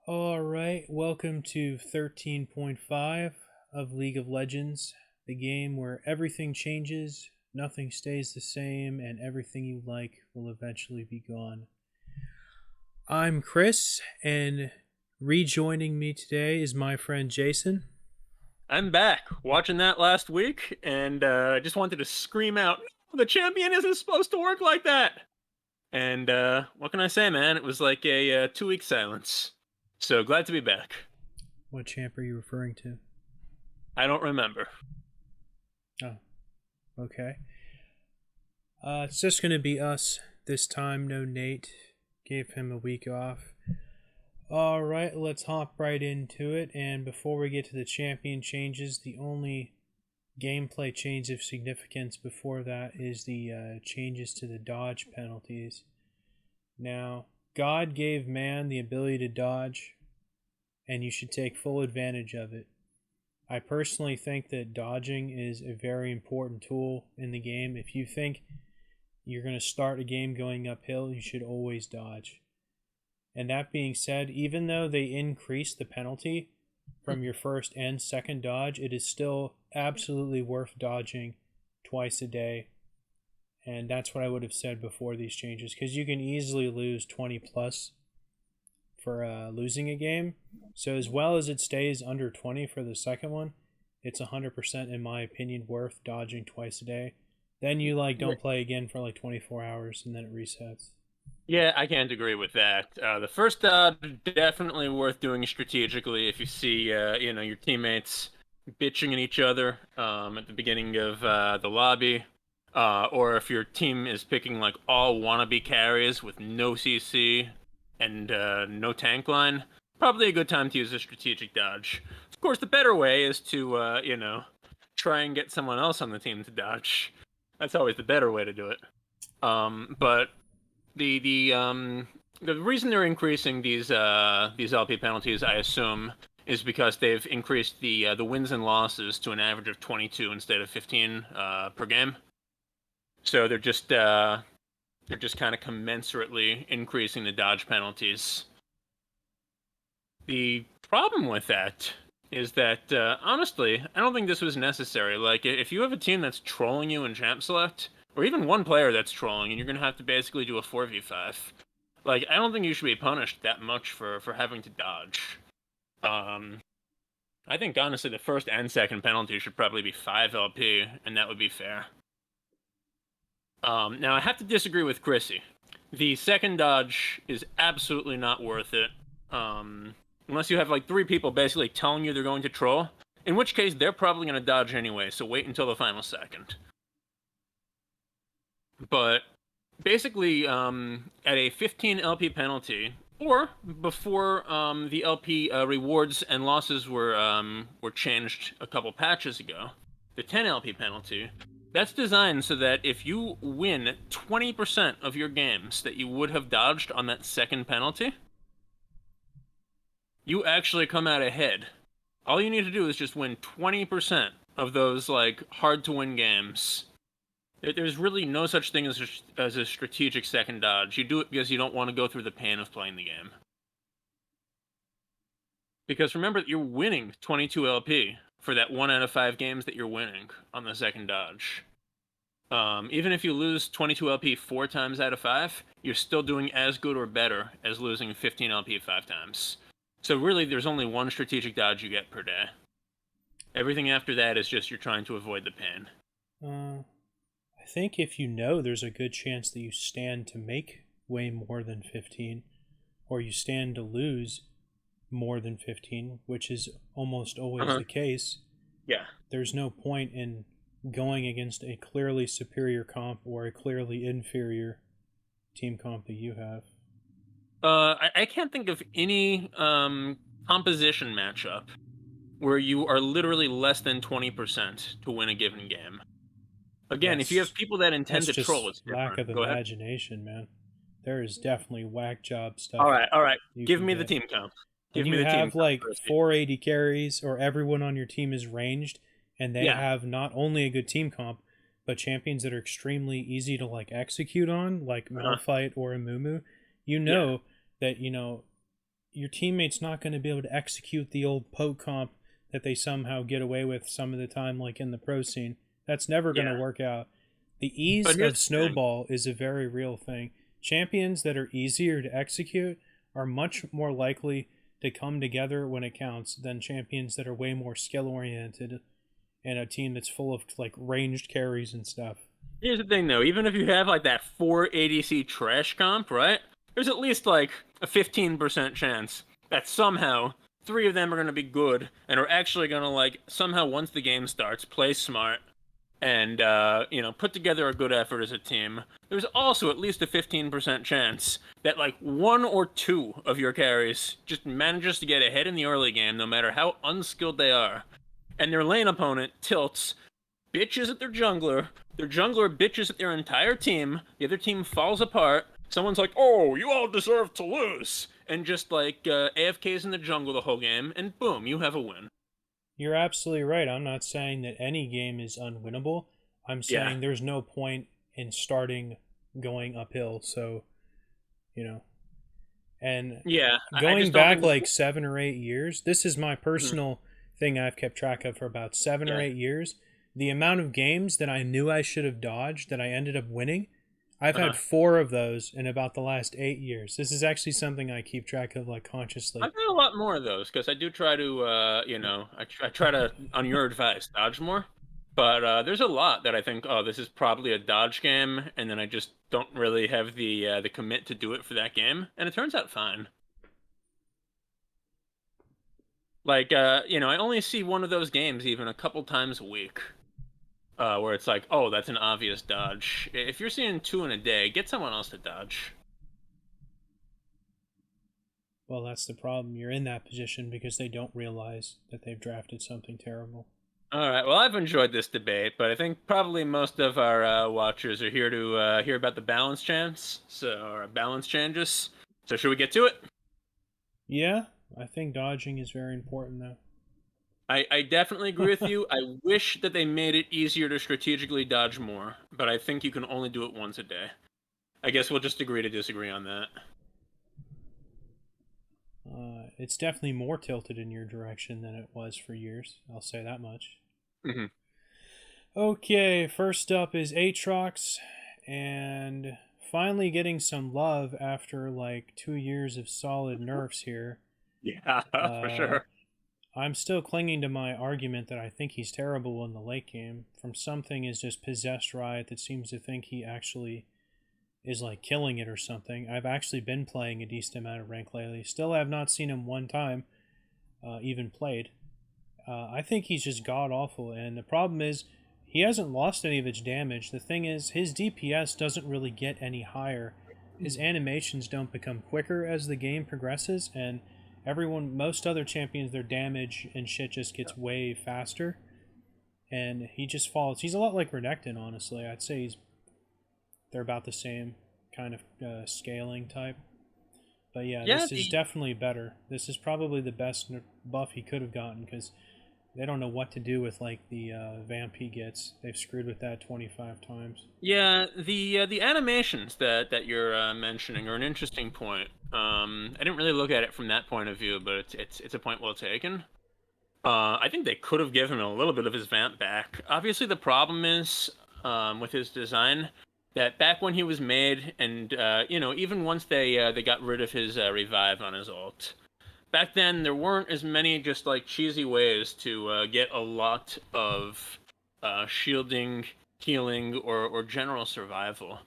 All right, welcome to 13.5 of League of Legends, the game where everything changes, nothing stays the same, and everything you like will eventually be gone. I'm Chris, and rejoining me today is my friend Jason. I'm back watching that last week, and I just wanted to scream out, "No, the champion isn't supposed to work like that!" And what can I say, man? It was like a 2 week silence. So glad to be back. What champ are you referring to? I don't remember. Oh, okay. It's just going to be us this time, no Nate. Gave him a week off. All right, let's hop right into it. And before we get to the champion changes, the only gameplay change of significance before that is the changes to the dodge penalties. Now, God gave man the ability to dodge, and you should take full advantage of it. I personally think that dodging is a very important tool in the game. If you think you're going to start a game going uphill, you should always dodge. And that being said, even though they increase the penalty from your first and second dodge, it is still absolutely worth dodging twice a day. And that's what I would have said before these changes, because you can easily lose 20 plus for losing a game. So as well as it stays under 20 for the second one, it's 100% in my opinion worth dodging twice a day. Then you don't play again for like 24 hours and then it resets. Yeah, I can't agree with that. The first definitely worth doing strategically if you see your teammates bitching at each other at the beginning of the lobby, or if your team is picking like all wannabe carries with no CC and no tank line. Probably a good time to use a strategic dodge. Of course, the better way is to try and get someone else on the team to dodge. That's always the better way to do it. But the reason they're increasing these LP penalties, I assume, is because they've increased the wins and losses to an average of 22 instead of 15 per game. So they're just kind of commensurately increasing the dodge penalties. The problem with that is that honestly, I don't think this was necessary. Like, if you have a team that's trolling you in champ select, or even one player that's trolling, and you're gonna have to basically do a 4v5. Like, I don't think you should be punished that much for having to dodge. Um, I think honestly, the first and second penalty should probably be 5 LP, and that would be fair. Now I have to disagree with Chrissy. The second dodge is absolutely not worth it. Unless you have like 3 people basically telling you they're going to troll, in which case they're probably going to dodge anyway, so wait until the final second. But basically, at a 15 LP penalty, or before the LP rewards and losses were changed a couple patches ago, the 10 LP penalty, that's designed so that if you win 20% of your games that you would have dodged on that second penalty, you actually come out ahead. All you need to do is just win 20% of those like hard to win games. There's really no such thing as a strategic second dodge. You do it because you don't want to go through the pain of playing the game. Because remember that you're winning 22 LP for that 1 out of 5 games that you're winning on the second dodge. Even if you lose 22 LP 4 times out of 5, you're still doing as good or better as losing 15 LP 5 times. So really, there's only one strategic dodge you get per day. Everything after that is just you're trying to avoid the pain. I think if you know, there's a good chance that you stand to make way more than 15, or you stand to lose more than 15, which is almost always the case. Yeah. There's no point in going against a clearly superior comp or a clearly inferior team comp that you have. I can't think of any composition matchup where you are literally less than 20% to win a given game. Again, if you have That's people that intend that's to troll, just it's lack different. of Go ahead. imagination, man. There is definitely whack job stuff All right. you Give can me the get. team comp. And Give me you the team have comp, like Christy. 480 carries, or everyone on your team is ranged, and they Yeah. have not only a good team comp, but champions that are extremely easy to like execute on, like Uh-huh. Malphite or Amumu. You Yeah. know that your teammate's not going to be able to execute the old poke comp that they somehow get away with some of the time, like in the pro scene. That's never going to Yeah. work out. The ease But here's of the Snowball is a very real thing. Champions that are easier to execute are much more likely to come together when it counts than champions that are way more skill oriented and a team that's full of like ranged carries and stuff. Here's the thing, though. Even if you have like that 4 ADC trash comp, right? There's at least like a 15% chance that somehow 3 of them are going to be good and are actually going to like somehow once the game starts play smart and put together a good effort as a team. There's also at least a 15% chance that like 1 or 2 of your carries just manages to get ahead in the early game, no matter how unskilled they are, and their lane opponent tilts, bitches at their jungler bitches at their entire team, the other team falls apart, someone's like, oh, you all deserve to lose, and just like AFKs in the jungle the whole game, and boom, you have a win. You're absolutely right. I'm not saying that any game is unwinnable. I'm saying there's no point in starting going uphill. So, and going back like 7 or 8 years, this is my personal thing I've kept track of for about 7 or 8 years. The amount of games that I knew I should have dodged that I ended up winning, I've had 4 of those in about the last 8 years. This is actually something I keep track of like consciously. I've done a lot more of those because I do try to, I try to, on your advice, dodge more. But there's a lot that I think, oh, this is probably a dodge game, and then I just don't really have the commit to do it for that game, and it turns out fine. Like, I only see one of those games even a couple times a week. Where it's like, oh, that's an obvious dodge. If you're seeing 2 in a day, get someone else to dodge. Well, that's the problem. You're in that position because they don't realize that they've drafted something terrible. All right. Well, I've enjoyed this debate, but I think probably most of our watchers are here to hear about the balance chance, or balance changes. So should we get to it? Yeah, I think dodging is very important, though. I definitely agree with you. I wish that they made it easier to strategically dodge more, but I think you can only do it once a day. I guess we'll just agree to disagree on that. It's definitely more tilted in your direction than it was for years. I'll say that much. Mm-hmm. Okay, first up is Aatrox, and finally getting some love after like 2 years of solid nerfs here. Yeah, for sure. I'm still clinging to my argument that I think he's terrible in the late game. From something is just possessed Riot that seems to think he actually is like killing it or something. I've actually been playing a decent amount of rank lately. Still have not seen him one time even played. I think he's just god awful, and the problem is he hasn't lost any of its damage. The thing is, his DPS doesn't really get any higher. His animations don't become quicker as the game progresses, and most other champions, their damage and shit just gets way faster, and he just falls. He's a lot like Renekton, honestly. I'd say they're about the same kind of scaling type. But yeah, this is definitely better. This is probably the best buff he could have gotten, because they don't know what to do with like the vamp he gets. They've screwed with that 25 times. Yeah, the animations that you're mentioning are an interesting point. I didn't really look at it from that point of view, but it's a point well taken. I think they could have given him a little bit of his vamp back. Obviously, the problem is with his design that back when he was made, and even once they got rid of his revive on his ult, back then there weren't as many just like cheesy ways to get a lot of shielding, healing, or general survival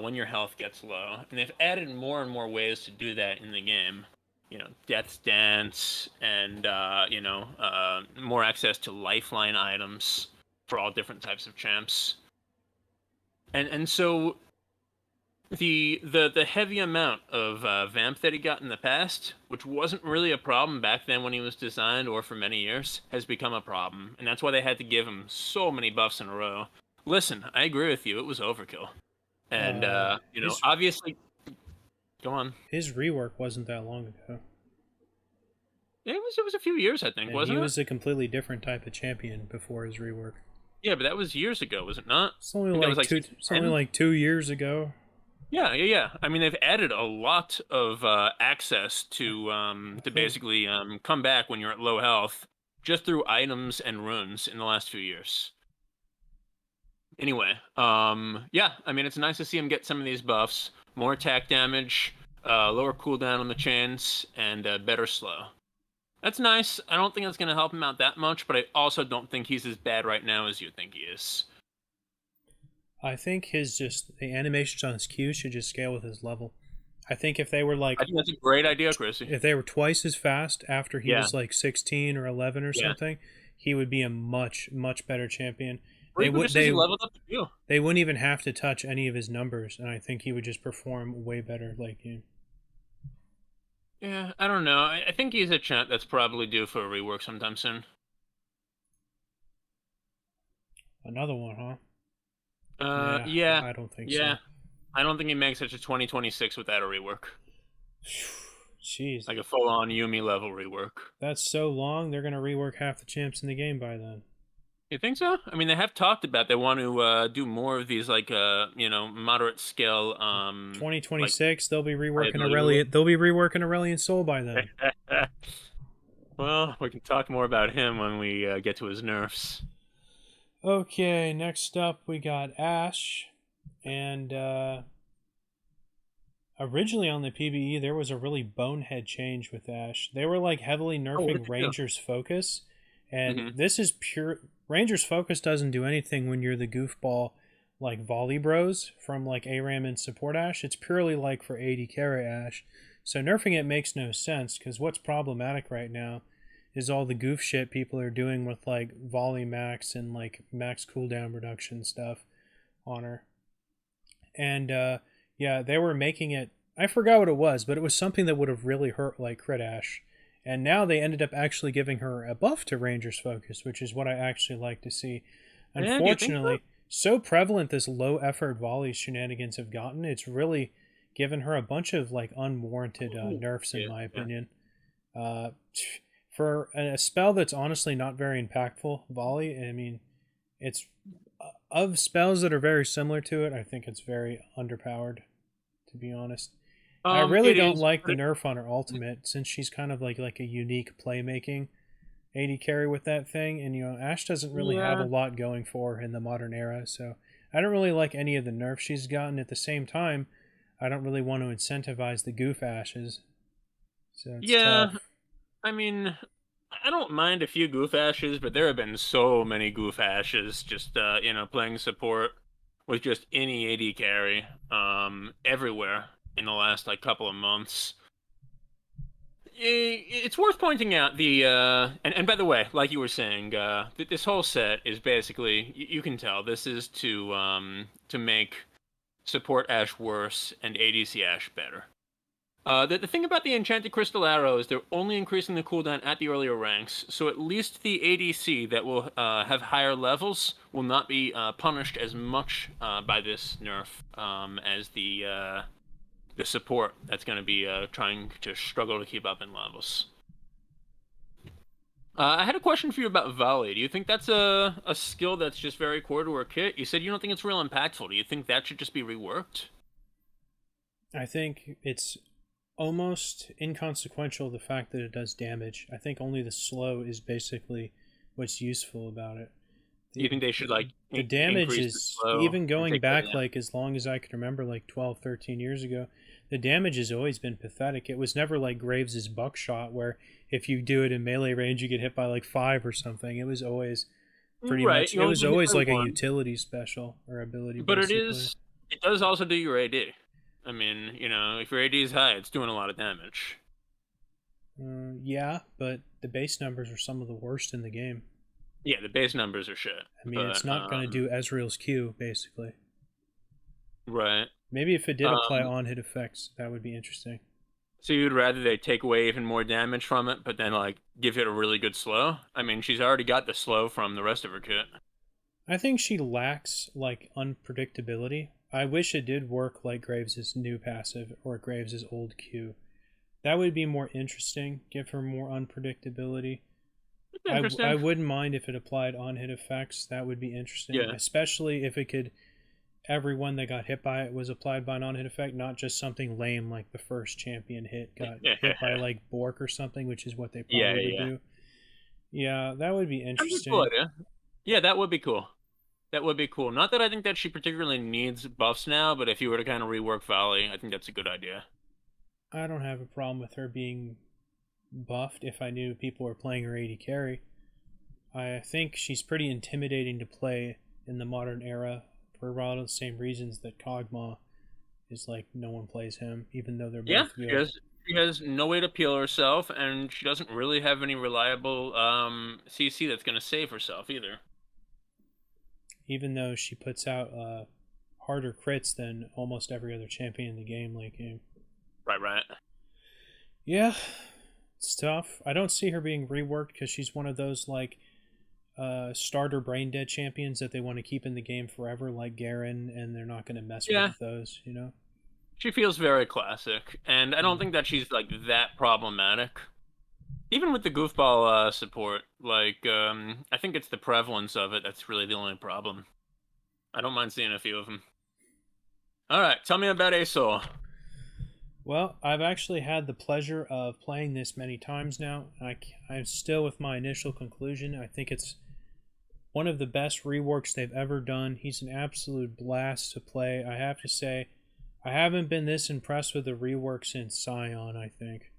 when your health gets low. And they've added more and more ways to do that in the game. Death's Dance, and more access to lifeline items for all different types of champs. And so the heavy amount of vamp that he got in the past, which wasn't really a problem back then when he was designed or for many years, has become a problem. And that's why they had to give him so many buffs in a row. Listen, I agree with you. It was overkill. And, obviously... Go on. His rework wasn't that long ago. It was a few years, I think, wasn't it? He was a completely different type of champion before his rework. Yeah, but that was years ago, was it not? It's only like 2 years ago. Yeah. I mean, they've added a lot of access I to think basically come back when you're at low health just through items and runes in the last few years. Anyway, yeah, I mean, it's nice to see him get some of these buffs, more attack damage, lower cooldown on the chains, and better slow. That's nice. I don't think that's going to help him out that much, but I also don't think he's as bad right now as you think he is. his just the animations on his Q should just scale with his level. I think if they were I like think that's a great idea, Chrissy. if they were twice as fast after he Yeah, was like 16 or 11 or yeah. something, he would be a much better champion. Or even just as he levels up the Q. They wouldn't even have to touch any of his numbers, and I think he would just perform way better late game. Yeah, I don't know. I think he's a champ that's probably due for a rework sometime soon. Another one, huh? Yeah, I don't think so. yeah. I don't think he makes it to 2026 without a rework. Jeez, Like a full-on Yumi level rework. that's so long. They're gonna rework half the champs in the game by then. You think so? I mean, they have talked about they want to do more of these like moderate scale like 2026, they'll be reworking liability Aurelion. They'll be reworking Aurelion Soul by then. rules. Well, we can talk more about him when we get to his nerfs. Okay, next up we got Ash, and originally on the PBE there was a really bonehead change with Ash. They were like heavily Oh, what nerfing did you do? Ranger's Focus, and Hmm. this is pure. Ranger's Focus doesn't do anything when you're the goofball like volley bros from like ARAM and support Ash. It's purely like for AD carry Ash. So nerfing it makes no sense because what's problematic right now is all the goof shit people are doing with like volley max and like max cooldown reduction stuff on her. And yeah, they were making it. I forgot what it was, but it was something that would have really hurt like Crit Ash. And now they ended up actually giving her a buff to Ranger's Focus, which is what I actually like to see. Yeah, do you think so? Unfortunately, so prevalent this low effort volley shenanigans have gotten, it's really given her a bunch of like unwarranted Ooh, nerfs, in yeah, my yeah. opinion. Uh, for a spell that's honestly not very impactful, volley. I mean, it's of spells that are very similar to it. I think it's very underpowered, to be honest. I really It don't is, like but the nerf on her ultimate since she's kind of like a unique playmaking AD carry with that thing, and Ash doesn't really have a yeah. lot going for her in the modern era, so I don't really like any of the nerfs she's gotten. At the same time, I don't really want to incentivize the goof Ashes, so it's Yeah, tough. I mean, I don't mind a few goof ashes, but there have been so many goof ashes just playing support with just any AD carry everywhere in the last like couple of months. It's worth pointing out and by the way, like you were saying, this whole set is basically you can tell this is to make support Ash worse and ADC Ash better. The thing about the Enchanted Crystal Arrow is they're only increasing the cooldown at the earlier ranks, so at least the ADC that will have higher levels will not be punished as much by this nerf as the support that's going to be trying to struggle to keep up in levels. I had a question for you about volley. Do you think that's a skill that's just very core to her kit? You said you don't think it's real impactful. Do you think that should just be reworked? I think it's almost inconsequential the fact that it does damage. I think only the slow is basically what's useful about it. Do you The, think they should like the damage increase the is slow even and going take away back the like as long as I can remember, like 12, 13 years ago. The damage has always been pathetic. It was never like Graves's buckshot where if you do it in melee range you get hit by like 5 or something. It was always pretty right. much You it only was get hit always by like a one, utility special or ability but basically. it does also do your AD. I mean, if your AD is high, it's doing a lot of damage. Yeah, but the base numbers are some of the worst in the game. Yeah, the base numbers are shit, I mean, it's but not going to do Ezreal's Q, basically. right. Maybe if it did apply Um, on hit effects, that would be interesting. so you'd rather they take away even more damage from it, but then like give it a really good slow? I mean, she's already got the slow from the rest of her kit. I think she lacks, like, unpredictability. I wish it did work like Graves' new passive or Graves' old Q. That would be more interesting, give her more unpredictability. It's I interesting. wouldn't mind if it applied on hit effects. That would be interesting, Yeah. especially if it could everyone that got hit by it was applied by non-hit effect, not just something lame like the first champion hit got hit by like Bork or something, which is what they Yeah, probably would yeah. do. Yeah, that would be That'd be a cool interesting. idea. Yeah, that would be cool. That would be cool. Not that I think that she particularly needs buffs now, but if you were to kind of rework Volley, I think that's a good idea. I don't have a problem with her being buffed if I knew people were playing her AD carry. I think she's pretty intimidating to play in the modern era for a lot of the same reasons that Kog'Maw is like no one plays him, even though they're Yeah, both good. she has no way to peel herself, and she doesn't really have any reliable CC that's going to save herself either. Even though she puts out harder crits than almost every other champion in the game late game. Right, right. Yeah, it's tough. I don't see her being reworked because she's one of those like starter brain dead champions that they want to keep in the game forever, like Garen, and they're not going to mess Yeah, with those, you know? she feels very classic, and I don't Yeah. think that she's like that problematic. Even with the goofball support, like I think it's the prevalence of it that's really the only problem. I don't mind seeing a few of them. All right, tell me about ASOL. Well, I've actually had the pleasure of playing this many times now. I'm still with my initial conclusion. I think it's one of the best reworks they've ever done. He's an absolute blast to play. I have to say, I haven't been this impressed with the rework since Scion. I think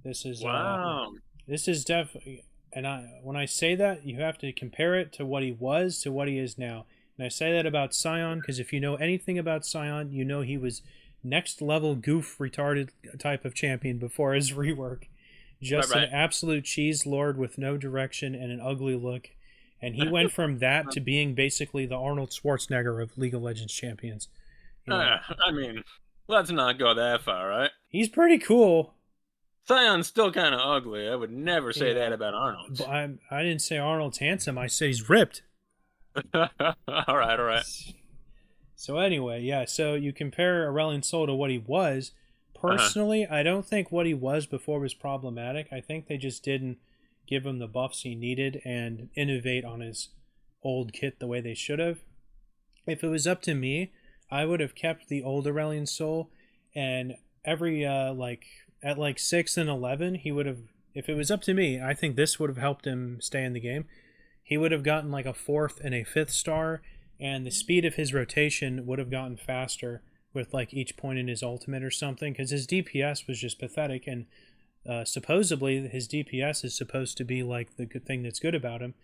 this is Wow. this is definitely, and when I say that, you have to compare it to what he was to what he is now. And I say that about Scion because if you know anything about Scion, you know he was next level goof retarded type of champion before his rework. Right, Just an right. absolute cheese lord with no direction and an ugly look. And he went from that to being basically the Arnold Schwarzenegger of League of Legends champions. You know, I mean, let's not go that far, right? he's pretty cool. Sion's still kind of ugly. I would never say that Yeah, about but Arnold's. I didn't say Arnold's handsome. I said he's ripped. All right, all right. So anyway, yeah. So you compare Aurelion Sol to what he was. Uh-huh. Personally, I don't think what he was before was problematic. I think they just didn't give him the buffs he needed and innovate on his old kit the way they should have. If it was up to me, I would have kept the old Aurelion Sol, and every like at like 6 and 11, he would have. If it was up to me, I think this would have helped him stay in the game. He would have gotten like a fourth and a fifth star, and the speed of his rotation would have gotten faster with like each point in his ultimate or something, because his DPS was just pathetic, and supposedly his DPS is supposed to be like the good thing that's good about him.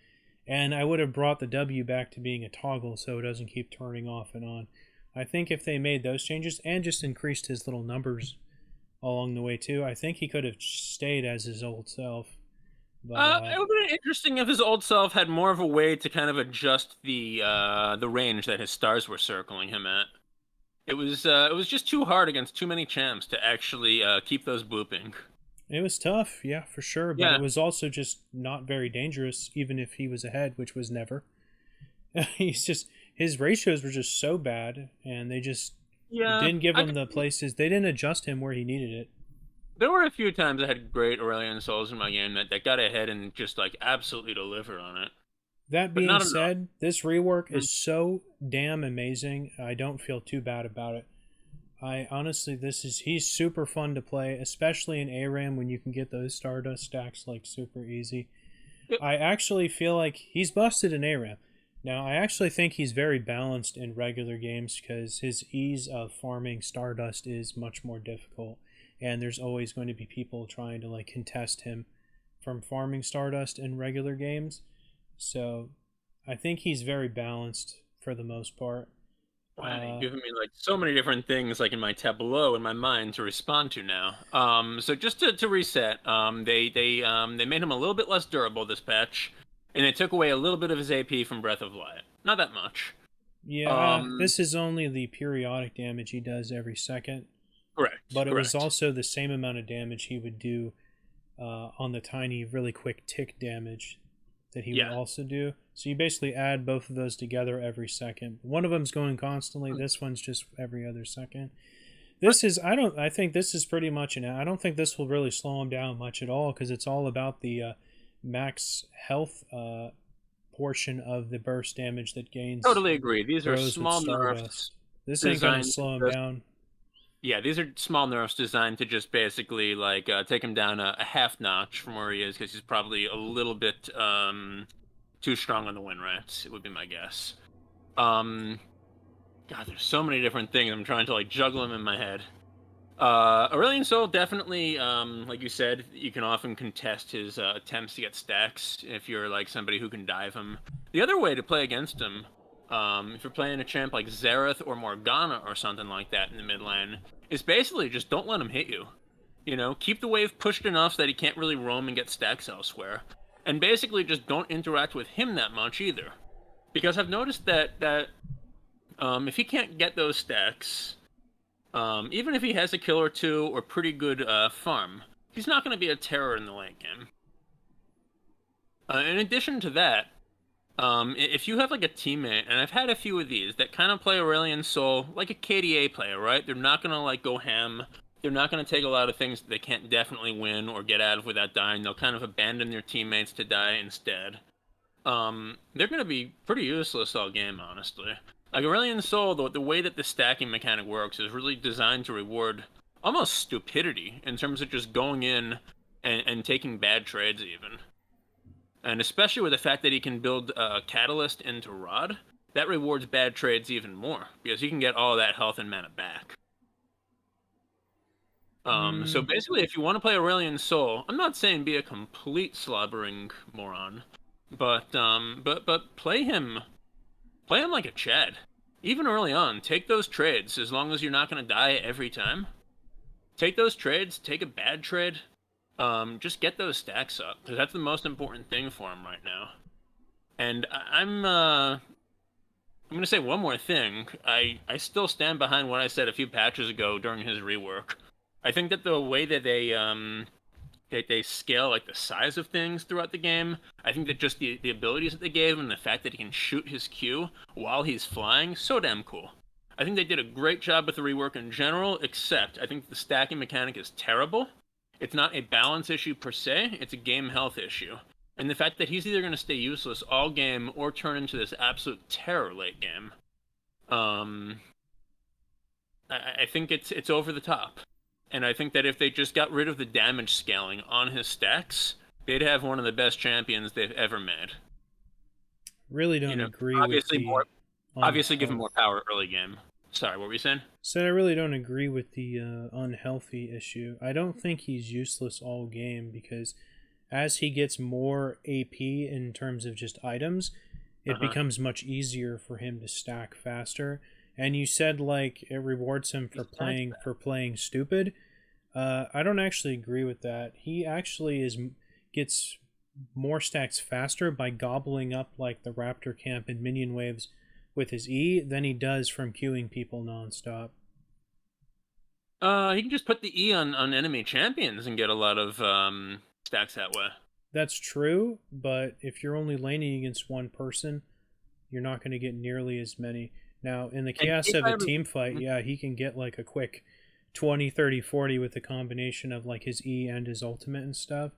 And I would have brought the W back to being a toggle so it doesn't keep turning off and on. I think if they made those changes and just increased his little numbers along the way too, I think he could have stayed as his old self. But It would have been interesting if his old self had more of a way to kind of adjust the range that his stars were circling him at. It was just too hard against too many champs to actually keep those booping. it was tough, yeah, for sure. But it Yeah, was also just not very dangerous, even if he was ahead, which was never. He's just his ratios were just so bad, and they just yeah. didn't give him the places. They didn't adjust him where he needed it. There were a few times I had great Aurelion Souls in my game that got ahead and just like absolutely delivered on it, That but being not enough. said, this rework Mhm. is so damn amazing. I don't feel too bad about it. I honestly, he's super fun to play, especially in ARAM when you can get those Stardust stacks like super easy. Yep. I actually feel like he's busted in ARAM. Now, I actually think he's very balanced in regular games because his ease of farming Stardust is much more difficult, and there's always going to be people trying to like contest him from farming Stardust in regular games. So, I think he's very balanced for the most part. Man, you're Uh, giving me like so many different things like in my tableau in my mind to respond to now. So just to reset, they made him a little bit less durable this patch, and they took away a little bit of his AP from Breath of Light. Not that much. yeah, Um, this is only the periodic damage he does every second, correct, but it was correct. also the same amount of damage he would do on the tiny, really quick tick damage that he would Yeah. also do. So you basically add both of those together every second. One of them's going constantly. This one's just every other second. This is I think this is pretty much I don't think this will really slow him down much at all because it's all about the max health portion of the burst damage that gains Totally agree. These are grows with small nerfs. Stardust. This ain't gonna designed slow him to down. Yeah, these are small nerfs designed to just basically like take him down a half notch from where he is because he's probably a little bit too strong on the win rate. It would be my guess. Um, God, there's so many different things. I'm trying to like juggle them in my head. Aurelion Sol definitely, like you said, you can often contest his attempts to get stacks if you're like somebody who can dive him. The other way to play against him, if you're playing a champ like Xerath or Morgana or something like that in the mid lane, is basically just don't let him hit you. You know, keep the wave pushed enough so that he can't really roam and get stacks elsewhere, and basically just don't interact with him that much either. Because I've noticed that if he can't get those stacks, even if he has a kill or two or pretty good farm, he's not going to be a terror in the late game. In addition to that, if you have like a teammate, and I've had a few of these that kind of play Aurelion Sol like a KDA player, right? They're not going to like go ham. They're not going to take a lot of things that they can't definitely win or get out of without dying. They'll kind of abandon their teammates to die instead. They're going to be pretty useless all game, honestly. Like Aurelion Sol, the way that the stacking mechanic works is really designed to reward almost stupidity in terms of just going in and taking bad trades even. And especially with the fact that he can build Catalyst into Rod, that rewards bad trades even more, because he can get all that health and mana back. So basically, if you want to play Aurelion Sol, I'm not saying be a complete slobbering moron, but play him like a Chad. Even early on, take those trades as long as you're not going to die every time. Take those trades, take a bad trade, just get those stacks up, because that's the most important thing for him right now. And I'm going to say one more thing. I still stand behind what I said a few patches ago during his rework. I think that the way that they scale like the size of things throughout the game, I think that just the abilities that they gave him and the fact that he can shoot his Q while he's flying, so damn cool. I think they did a great job with the rework in general, except I think the stacking mechanic is terrible. It's not a balance issue per se, it's a game health issue. And the fact that he's either going to stay useless all game or turn into this absolute terror late game, I think it's over the top. And I think that if they just got rid of the damage scaling on his stacks, they'd have one of the best champions they've ever made. Really don't agree obviously with the more, obviously give him more power early game. Sorry, what were you saying? Said I really don't agree with the unhealthy issue. I don't think he's useless all game because as he gets more AP in terms of just items, it becomes much easier for him to stack faster. And you said like it rewards him for playing stupid. I don't actually agree with that. He actually gets more stacks faster by gobbling up like the Raptor camp and minion waves with his E than he does from queuing people nonstop. He can just put the E on enemy champions and get a lot of stacks that way. That's true, but if you're only laning against one person, you're not going to get nearly as many. Now, in the chaos of a team fight, yeah, he can get like a quick 20, 30, 40 with the combination of like his E and his ultimate and stuff.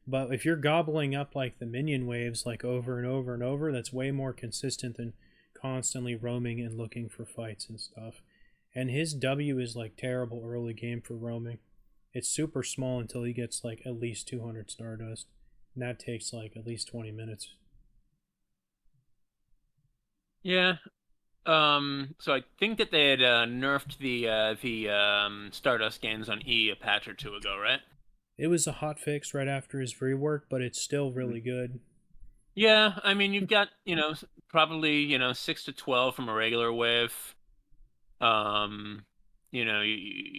But if you're gobbling up like the minion waves like over and over and over, that's way more consistent than constantly roaming and looking for fights and stuff. And his W is like terrible early game for roaming. It's super small until he gets like at least 200 Stardust. And that takes like at least 20 minutes. Yeah. So I think that they had nerfed the Stardust gains on E a patch or two ago, right? It was a hot fix right after his rework, but it's still really good. Yeah, I mean you've got probably 6 to 12 from a regular wave. You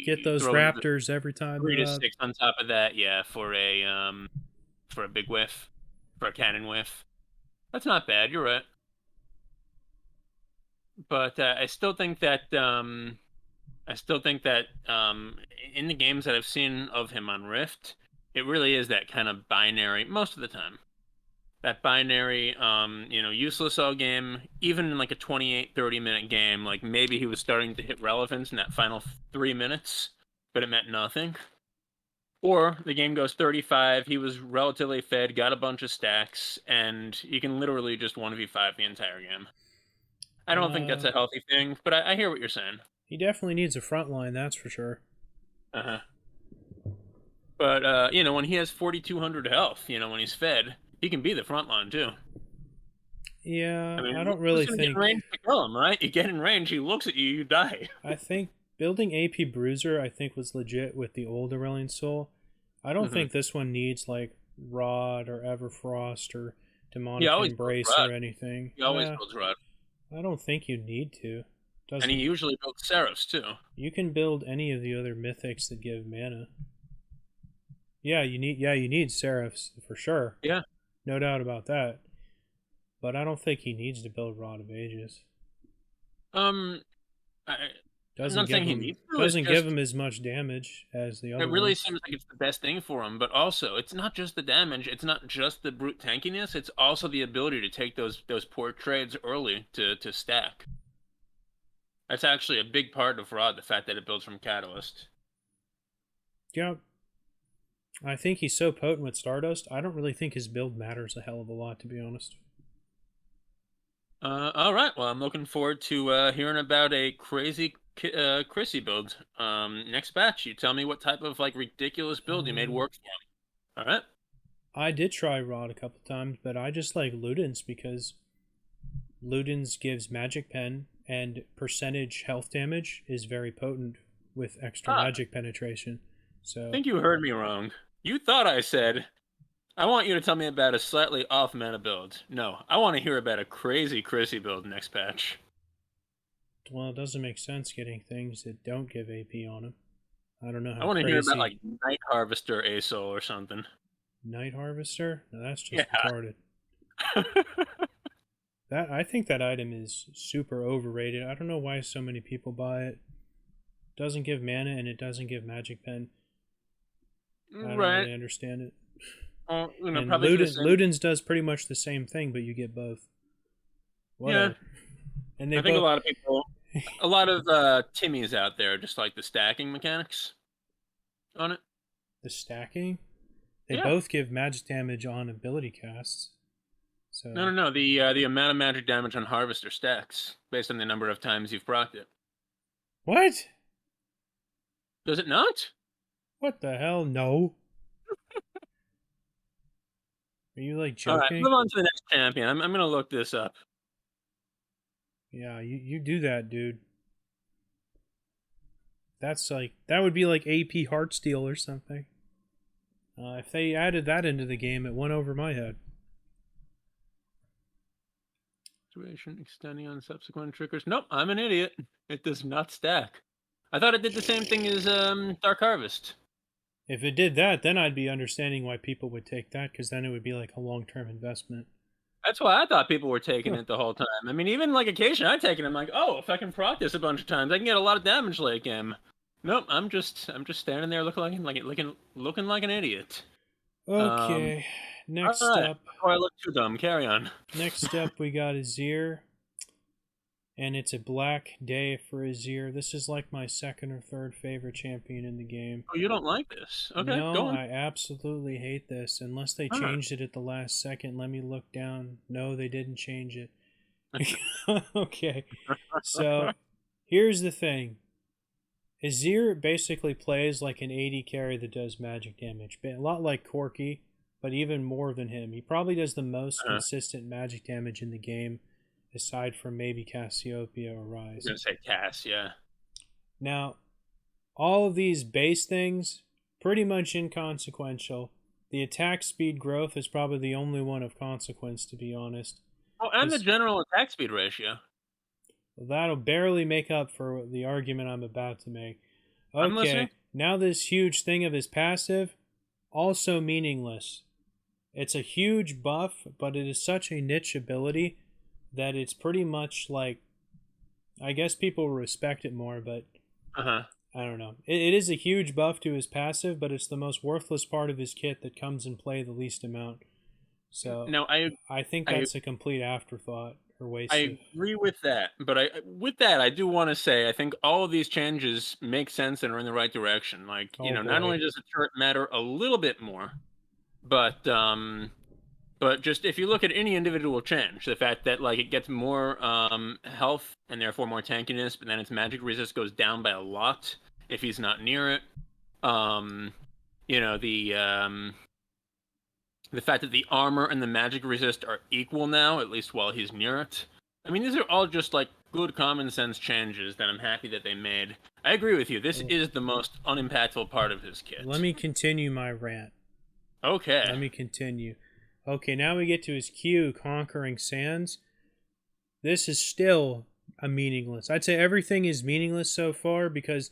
get those Raptors every time. 3 to 6 on top of that, yeah, for a big whiff, for a cannon whiff. That's not bad. You're right. But I still think that in the games that I've seen of him on Rift, it really is that kind of binary most of the time. That binary, useless all game, even in like a 28, 30-minute game, like maybe he was starting to hit relevance in that final 3 minutes, but it meant nothing. Or the game goes 35, he was relatively fed, got a bunch of stacks, and you can literally just 1v5 the entire game. I don't think that's Uh, a healthy thing, but I hear what you're saying. he definitely needs a front line, that's for sure. Uh-huh. But when he has 4,200 health, when he's fed, he can be the front line too. I Yeah, mean, I don't who's really gonna get in think. range to kill him, right? You get in range, he looks at you, you die. I think building AP Bruiser, I think, was legit with the old Aurelion Soul. I don't Hmm. think this one needs like Rod or Everfrost or He Demonic always builds Embrace Rod. or anything. He always builds Rod, I don't think you need to. and he Doesn't usually builds Seraphs too. You can build any of the other mythics that give mana. You need Seraphs for sure. Yeah. No doubt about that. But I don't think he needs to build Rod of Ages. Um, I'm Doesn't not give saying he him needs to. It's doesn't give just him as much damage as the it other really ones. seems like it's the best thing for him. But also, it's not just the damage. It's not just the brute tankiness. It's also the ability to take those poor trades early to stack. That's actually a big part of Rod. The fact that it builds from Catalyst. Yeah, I think he's so potent with Stardust. I don't really think his build matters a hell of a lot, to be honest. All right. Well, I'm looking forward to hearing about a crazy Chrissy build. Next batch, you tell me what type of like ridiculous build you made Um, work for me. All right. I did try Rod a couple times, but I just like Ludens because Ludens gives Magic Pen and percentage health damage is very potent with extra Ah, magic penetration. I So think you heard me wrong. You thought I said I want you to tell me about a slightly off meta build. No, I want to hear about a crazy Chrissy build next patch. well, it doesn't make sense getting things that don't give AP on them. I don't know I how want to hear about crazy like Night Harvester ASOL or something. Night Harvester. No, that's Yeah. just retarded. That I think that item is super overrated. I don't know why so many people buy it. Doesn't give mana and it doesn't give magic pen. I don't Right. really understand it. Well, And probably for the same. Ludens does pretty much the same thing, but you get both. Yeah, Whatever. And they I think a both lot of people, a lot of Timmies out there just like the stacking mechanics on it. the stacking. They Yeah. both give magic damage on ability casts. No, no, So no. The amount of magic damage on Harvester stacks based on the number of times you've procced it. what? Does it not? What the hell? No. Are you like All right, joking? move on to the next champion. I'm gonna look this up. Yeah, you do that, dude. That would be like AP Heartsteel or something. If they added that into the game, it went over my head. Situation extending on subsequent triggers. Nope, I'm an idiot. It does not stack. I thought it did the same thing as Dark Harvest. If it did that, then I'd be understanding why people would take that, because then it would be like a long-term investment. That's why I thought people were taking Huh. it the whole time. I mean, even like occasionally I take it. I'm like, oh, if I can proc this a bunch of times, I can get a lot of damage late game. Nope, I'm just standing there looking like an idiot. Um, Okay, all next right. up. Before I look too dumb, carry on. Next up, we got Azir, and it's a black day for Azir. This is like my second or third favorite champion in the game. Oh, you don't like this? Okay, No, go on. I absolutely hate this. Unless they Huh. changed it at the last second. Let me look down. No, they didn't change it. Okay, so here's the thing. Azir basically plays like an AD carry that does magic damage. A lot like Corki, but even more than him. He probably does the most Uh, consistent magic damage in the game, aside from maybe Cassiopeia or I was Rise. gonna say Cass, yeah. Now, all of these base things, pretty much inconsequential. The attack speed growth is probably the only one of consequence, to be honest. Oh, and the 'Cause general attack speed ratio. that'll barely make up for the argument I'm about to make. I'm listening. Okay, now this huge thing of his passive, also meaningless. It's a huge buff, but it is such a niche ability that it's pretty much like, I guess people respect it more, but Uh huh. I don't know. It is a huge buff to his passive, but it's the most worthless part of his kit that comes in play the least amount. So No, I think I that's a complete afterthought or waste of. I agree with that, but with that I do want to say I think all of these changes make sense and are in the right direction. Like Oh not boy. only does the turret matter a little bit more, but But just if you look at any individual change, the fact that like it gets more health and therefore more tankiness, but then its magic resist goes down by a lot if he's not near it. Um, you know, the fact that the armor and the magic resist are equal now, at least while he's near it. I mean, these are all just like good common sense changes that I'm happy that they made. I agree with you. This is the most unimpactful part of his kit. Let me continue my rant. Okay. Let me continue. Okay, now we get to his Q, Conquering Sands. This is still a meaningless. I'd say everything is meaningless so far because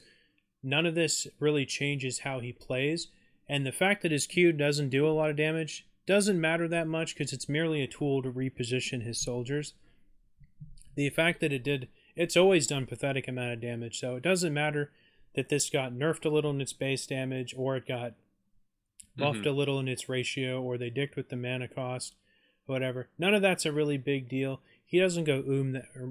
none of this really changes how he plays. And the fact that his Q doesn't do a lot of damage doesn't matter that much because it's merely a tool to reposition his soldiers. The fact that it's always done pathetic amount of damage, so it doesn't matter that this got nerfed a little in its base damage or it got buffed a little in its ratio or they dicked with the mana cost, whatever. None of that's a really big deal. He doesn't go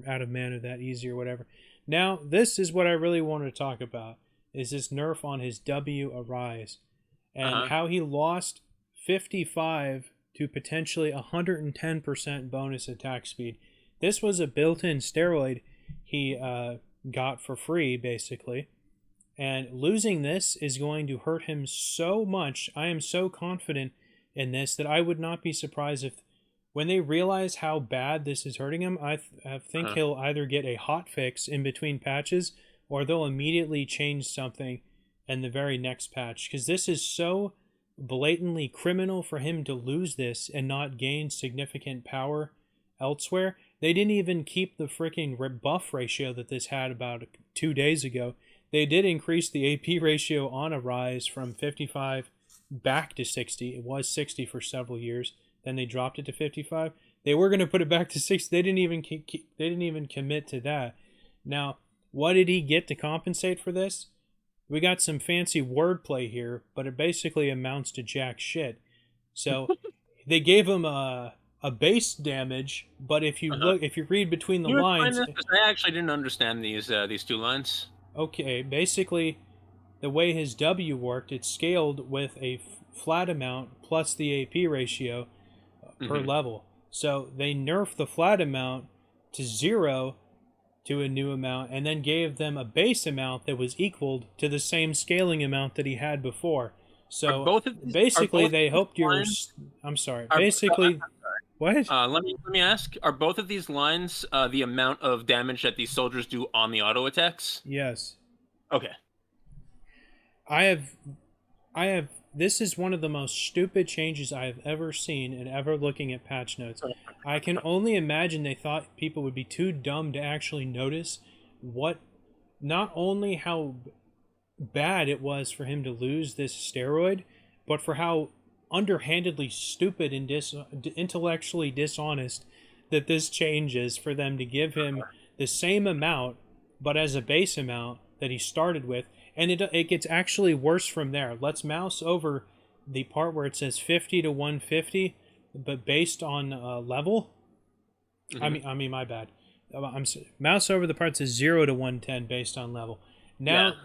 out of mana that easy or whatever. Now, this is what I really want to talk about, is this nerf on his W Arise and how he lost 55 to potentially 110% bonus attack speed. This was a built-in steroid he got for free, basically. And losing this is going to hurt him so much. I am so confident in this that I would not be surprised if, when they realize how bad this is hurting him, I think he'll either get a hot fix in between patches or they'll immediately change something in the very next patch. Because this is so blatantly criminal for him to lose this and not gain significant power elsewhere. They didn't even keep the freaking buff ratio that this had about 2 days ago. They did increase the AP ratio on Arise from 55 back to 60. It was 60 for several years. Then they dropped it to 55. They were going to put it back to 60. They didn't even commit to that. Now, what did he get to compensate for this? We got some fancy wordplay here, but it basically amounts to jack shit. So they gave him a base damage, but if you if you read between the lines, I actually didn't understand these 2 lines. Okay, basically, the way his W worked, it scaled with a flat amount plus the AP ratio per level. So they nerfed the flat amount to 0 to a new amount, and then gave them a base amount that was equal to the same scaling amount that he had before. So basically, they hoped you were. I'm sorry. Basically, what? Let me ask: are both of these lines the amount of damage that these soldiers do on the auto attacks? Yes. Okay. I have. This is one of the most stupid changes I have ever seen in ever looking at patch notes. I can only imagine they thought people would be too dumb to actually notice not only how bad it was for him to lose this steroid, but for how underhandedly stupid and intellectually dishonest that this change is for them to give him the same amount, but as a base amount that he started with. And it gets actually worse from there. Let's mouse over the part where it says 50 to 150, but based on level. I mean, my bad. Mouse over the part that says 0 to 110 based on level. Now,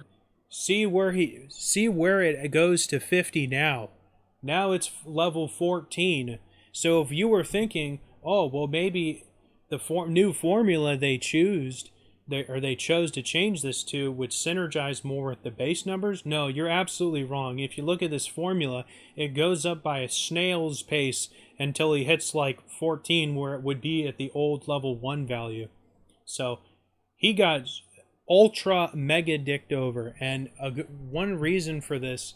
see where it goes to 50 now. Now it's level 14. So if you were thinking, oh well, maybe the new formula they chose to change this to would synergize more with the base numbers. No, you're absolutely wrong. If you look at this formula, it goes up by a snail's pace until he hits like 14, where it would be at the old level 1 value. So he got ultra mega dicked over. And one reason for this,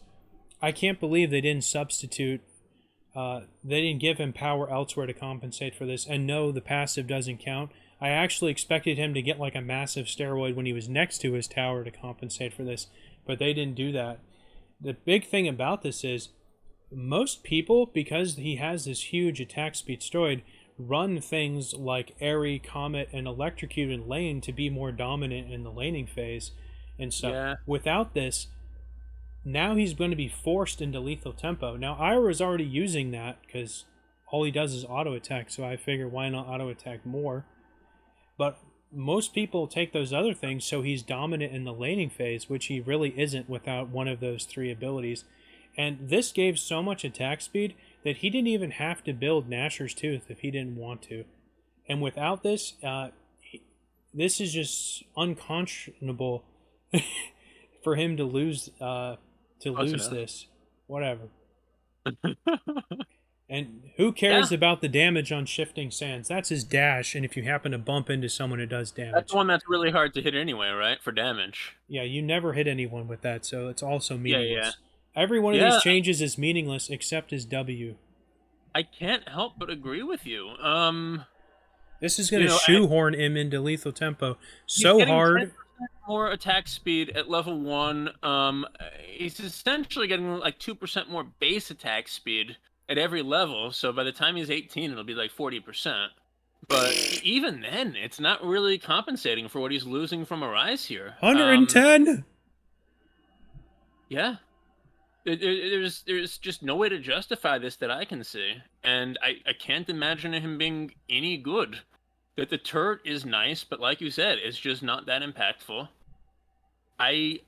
I can't believe they didn't substitute. They didn't give him power elsewhere to compensate for this. And no, the passive doesn't count. I actually expected him to get like a massive steroid when he was next to his tower to compensate for this, but they didn't do that. The big thing about this is most people, because he has this huge attack speed steroid, run things like Airy, Comet, and Electrocute in lane to be more dominant in the laning phase. And so without this, now he's going to be forced into lethal tempo. Now Ira is already using that because all he does is auto attack, so I figure why not auto attack more? But most people take those other things so he's dominant in the laning phase, which he really isn't without one of those 3 abilities. And this gave so much attack speed that he didn't even have to build Nashor's Tooth if he didn't want to. And without this, this is just unconscionable for him to lose this. Whatever. And who cares about the damage on Shifting Sands? That's his dash, and if you happen to bump into someone, it does damage. That's the one that's really hard to hit anyway, right? For damage. Yeah, you never hit anyone with that, so it's also meaningless. Yeah. Every one of these changes is meaningless except his W. I can't help but agree with you. This is going to shoehorn him into lethal tempo so hard. More attack speed at level 1. He's essentially getting like 2% more base attack speed at every level, so by the time he's 18, it'll be like 40%. But even then, it's not really compensating for what he's losing from Arise here. 110? Yeah. There's just no way to justify this that I can see. And I can't imagine him being any good. That the turret is nice, but like you said, it's just not that impactful. I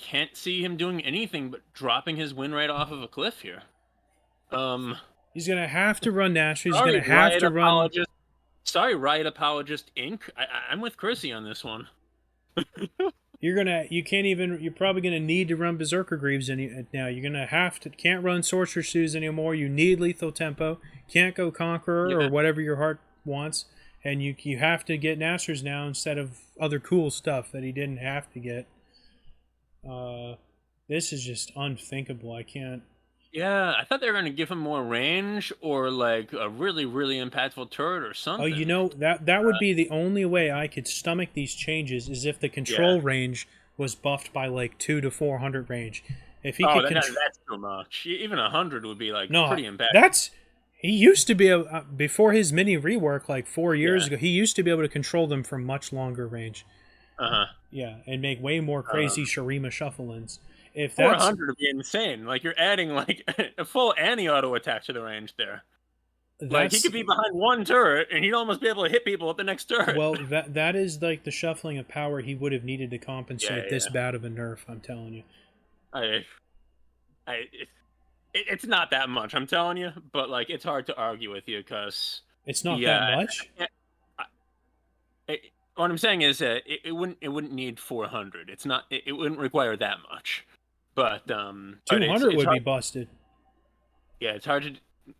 can't see him doing anything but dropping his win rate off of a cliff here. He's gonna have to run Nash. He's gonna have to run. Sorry, Riot Apologist Inc. I'm with Chrissy on this one. You're probably gonna need to run Berserker Greaves now. You're gonna can't run Sorcerer's Shoes anymore. You need lethal tempo. Can't go Conqueror or whatever your heart wants. And you have to get Nashor's now instead of other cool stuff that he didn't have to get. This is just unthinkable. I can't. Yeah, I thought they were going to give him more range or like a really, really impactful turret or something. Oh, that would be the only way I could stomach these changes is if the control range was buffed by like 200 to 400 range. If he could that's too much. Even 100 would be like pretty impactful. He used to be before his mini rework like 4 years ago. He used to be able to control them from much longer range. Yeah, and make way more crazy Shurima shuffle-ins. If 400 would be insane. Like you're adding like a full anti-auto attack to the range there. Like he could be behind one turret and he'd almost be able to hit people at the next turret. Well, that is like the shuffling of power he would have needed to compensate this bad of a nerf. I'm telling you. It's not that much, I'm telling you, but like it's hard to argue with you because it's not that much. What I'm saying is that it wouldn't need 400. It's not. It wouldn't require that much. But 200 would be busted. Yeah, it's hard to.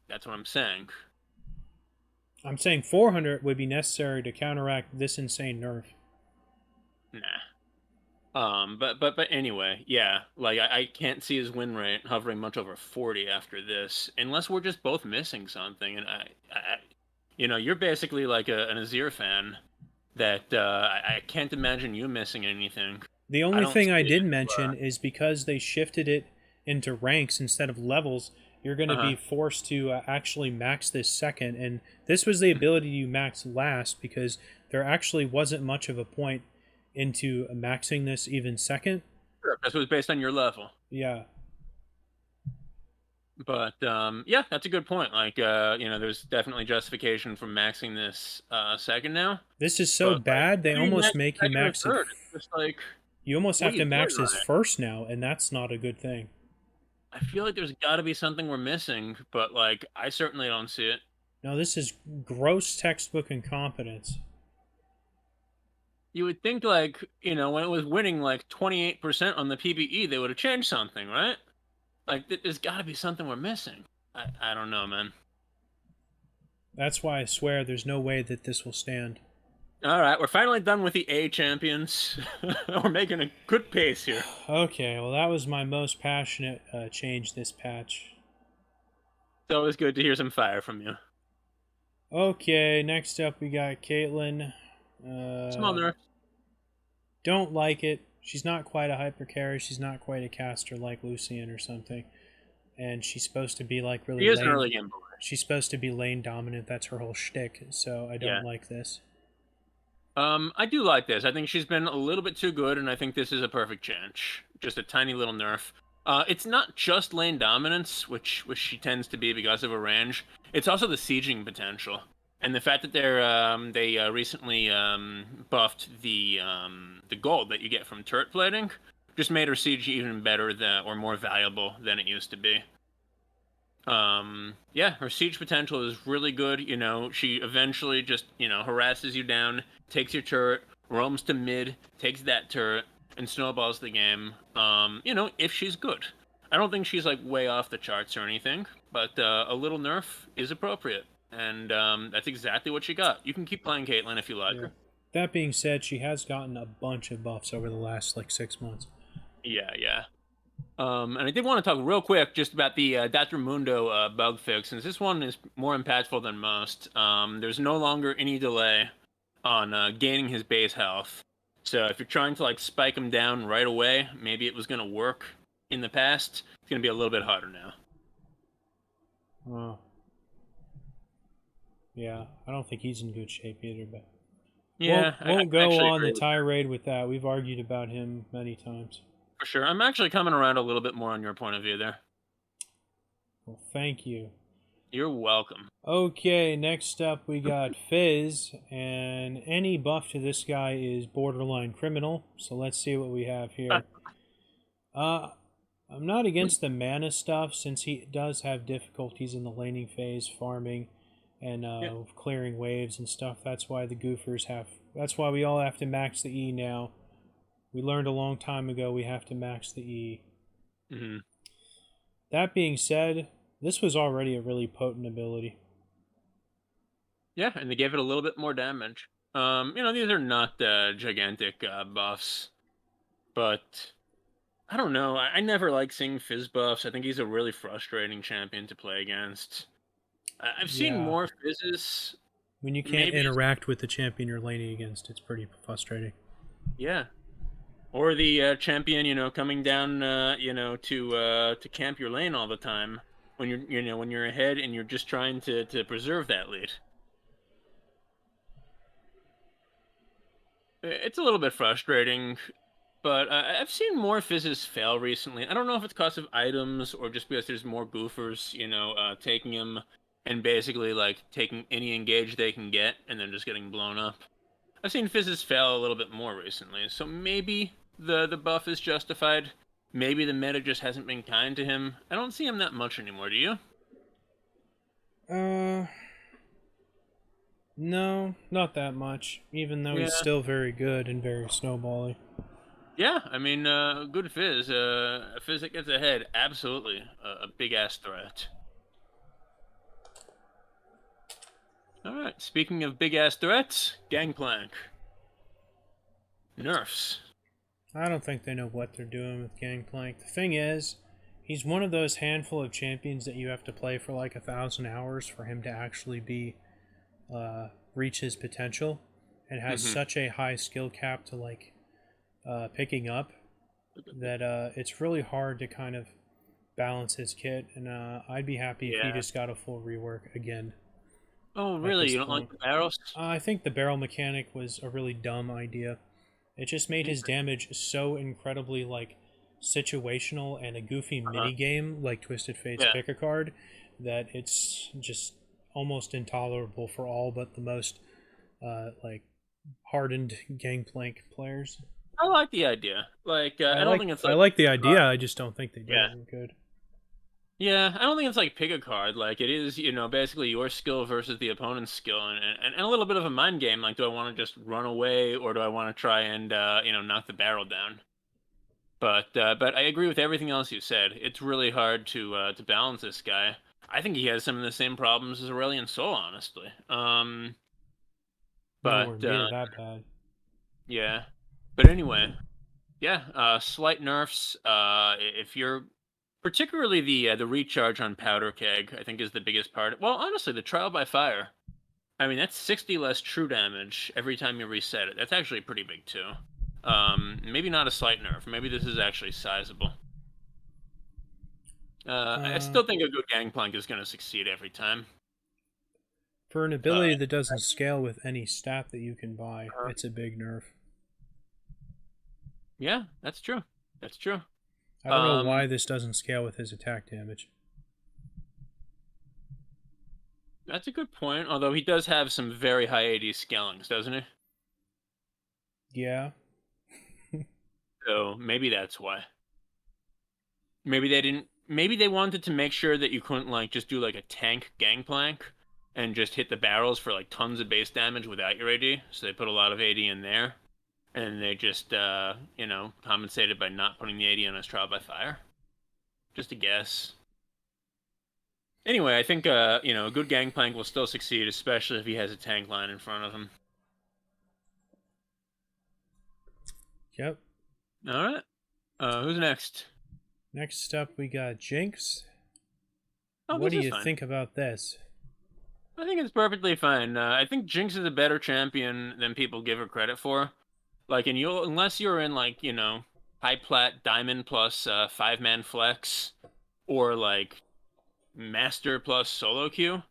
That's what I'm saying. I'm saying 400 would be necessary to counteract this insane nerf. Nah. But anyway, yeah. Like I can't see his win rate hovering much over 40 after this, unless we're just both missing something. And you're basically like an Azir fan that I can't imagine you missing anything. The only thing I did mention is because they shifted it into ranks instead of levels, you're going to be forced to actually max this second. And this was the ability you max last because there actually wasn't much of a point into maxing this even second. Sure, this was based on your level. Yeah. But yeah, that's a good point. Like there's definitely justification for maxing this second now. This is so bad they almost make you max it. Just like you almost have to max this first now, and that's not a good thing. I feel like there's got to be something we're missing, but like I certainly don't see it. No, this is gross textbook incompetence. You would think like when it was winning like 28% on the PBE, they would have changed something, right? Like, there's got to be something we're missing. I don't know, man. That's why I swear there's no way that this will stand. All right, we're finally done with the A champions. We're making a good pace here. Okay, well, that was my most passionate change this patch. It's always good to hear some fire from you. Okay, next up we got Caitlyn. Small nerf. Don't like it. She's not quite a hyper carry. She's not quite a caster like Lucian or something. And she's supposed to be like really. She is an early game player. She's supposed to be lane dominant. That's her whole shtick. So I don't like this. I do like this. I think she's been a little bit too good, and I think this is a perfect change. Just a tiny little nerf. It's not just lane dominance, which she tends to be because of her range. It's also the sieging potential. And the fact that they recently buffed the gold that you get from turret plating just made her siege even better or more valuable than it used to be. Yeah, her siege potential is really good. She eventually just, harasses you down, takes your turret, roams to mid, takes that turret, and snowballs the game. If she's good. I don't think she's like way off the charts or anything, but a little nerf is appropriate. And that's exactly what she got. You can keep playing Caitlyn if you like Yeah. her. That being said, she has gotten a bunch of buffs over the last like 6 months. Yeah, yeah. And I did want to talk real quick just about the Dr. Mundo bug fix, since this one is more impactful than most. There's no longer any delay on gaining his base health. So if you're trying to like spike him down right away, maybe it was going to work in the past. It's going to be a little bit harder now. Oh. Yeah, I don't think he's in good shape either, but Yeah, I won't go actually on agree the with that tirade with that. We've argued about him many times. for sure. I'm actually coming around a little bit more on your point of view there. Well, thank you. You're welcome. Okay, next up we got Fizz, and any buff to this guy is borderline criminal. So let's see what we have here. I'm not against the mana stuff since he does have difficulties in the laning phase, farming, and Yeah. clearing waves and stuff. That's why the goofers have. That's why we all have to max the E now. We learned a long time ago we have to max the E. hmm That being said, this was already a really potent ability. Yeah, and they gave it a little bit more damage. These are not gigantic buffs, but I don't know. I never like seeing Fizz buffs. I think he's a really frustrating champion to play against. I've seen Yeah, more Fizzes. when you can't Maybe, interact with the champion you're laning against, it's pretty frustrating. yeah. Or the champion, coming down, to camp your lane all the time when you're ahead and you're just trying to preserve that lead. It's a little bit frustrating, but I've seen more Fizzes fail recently. I don't know if it's because of items or just because there's more goofers, taking him and basically like taking any engage they can get and then just getting blown up. I've seen Fizzes fail a little bit more recently, so maybe the buff is justified. Maybe the meta just hasn't been kind to him. I don't see him that much anymore. Do you? Uh, no, not that much. Even though Yeah. he's still very good and very snowbally. Yeah, I mean, good Fizz. A Fizz that gets ahead, absolutely a big ass threat. All right. Speaking of big ass threats, Gangplank. Nerfs. I don't think they know what they're doing with Gangplank. The thing is, he's one of those handful of champions that you have to play for like 1,000 hours for him to actually be reach his potential, and has hmm such a high skill cap to like picking up that it's really hard to kind of balance his kit. And I'd be happy if he Yeah. just got a full rework again Oh, at really? this You don't like point. the barrels? I think the barrel mechanic was a really dumb idea. It just made his damage so incredibly like situational and a goofy Uh-huh. mini game like Twisted Fate's Yeah. Pick a Card that it's just almost intolerable for all but the most like hardened Gangplank players. I like the idea. Like, I don't think it's I like like the idea. I just don't think they did yeah. it good. Yeah, I don't think it's like pick a card. Like it is, basically your skill versus the opponent's skill, and a little bit of a mind game. Like, do I want to just run away or do I want to try and knock the barrel down? But I agree with everything else you said. It's really hard to balance this guy. I think he has some of the same problems as Aurelion Sol, honestly. Nowhere But near that bad. yeah. But anyway, yeah. Slight nerfs. If you're particularly the recharge on Powder Keg, I think is the biggest part. Well, honestly, the Trial by Fire. I mean, that's 60 less true damage every time you reset it. That's actually pretty big too. Maybe not a slight nerf. Maybe this is actually sizable. I Uh, still think a good Gangplank is going to succeed every time. for an Uh, ability that doesn't scale with any stat that you can buy, uh, it's a big nerf. yeah, that's true. That's true. I don't know Um, why this doesn't scale with his attack damage. that's a good point. Although he does have some very high AD scalings, doesn't he? Yeah. So maybe that's why. Maybe they didn't maybe they wanted to make sure that you couldn't like just do like a tank gangplank and just hit the barrels for like tons of base damage without your AD. So they put a lot of AD in there, and they just compensated by not putting the AD on his trial by fire. Just a guess. Anyway, I think a good gangplank will still succeed, especially if he has a tank line in front of him. Yep. All right. Who's next? Next up, we got Jinx. Oh, What do this is you fine. think about this? I think it's perfectly fine. I think Jinx is a better champion than people give her credit for. Like, and you'll unless you're in like high plat diamond plus 5-man flex, or like master plus solo queue.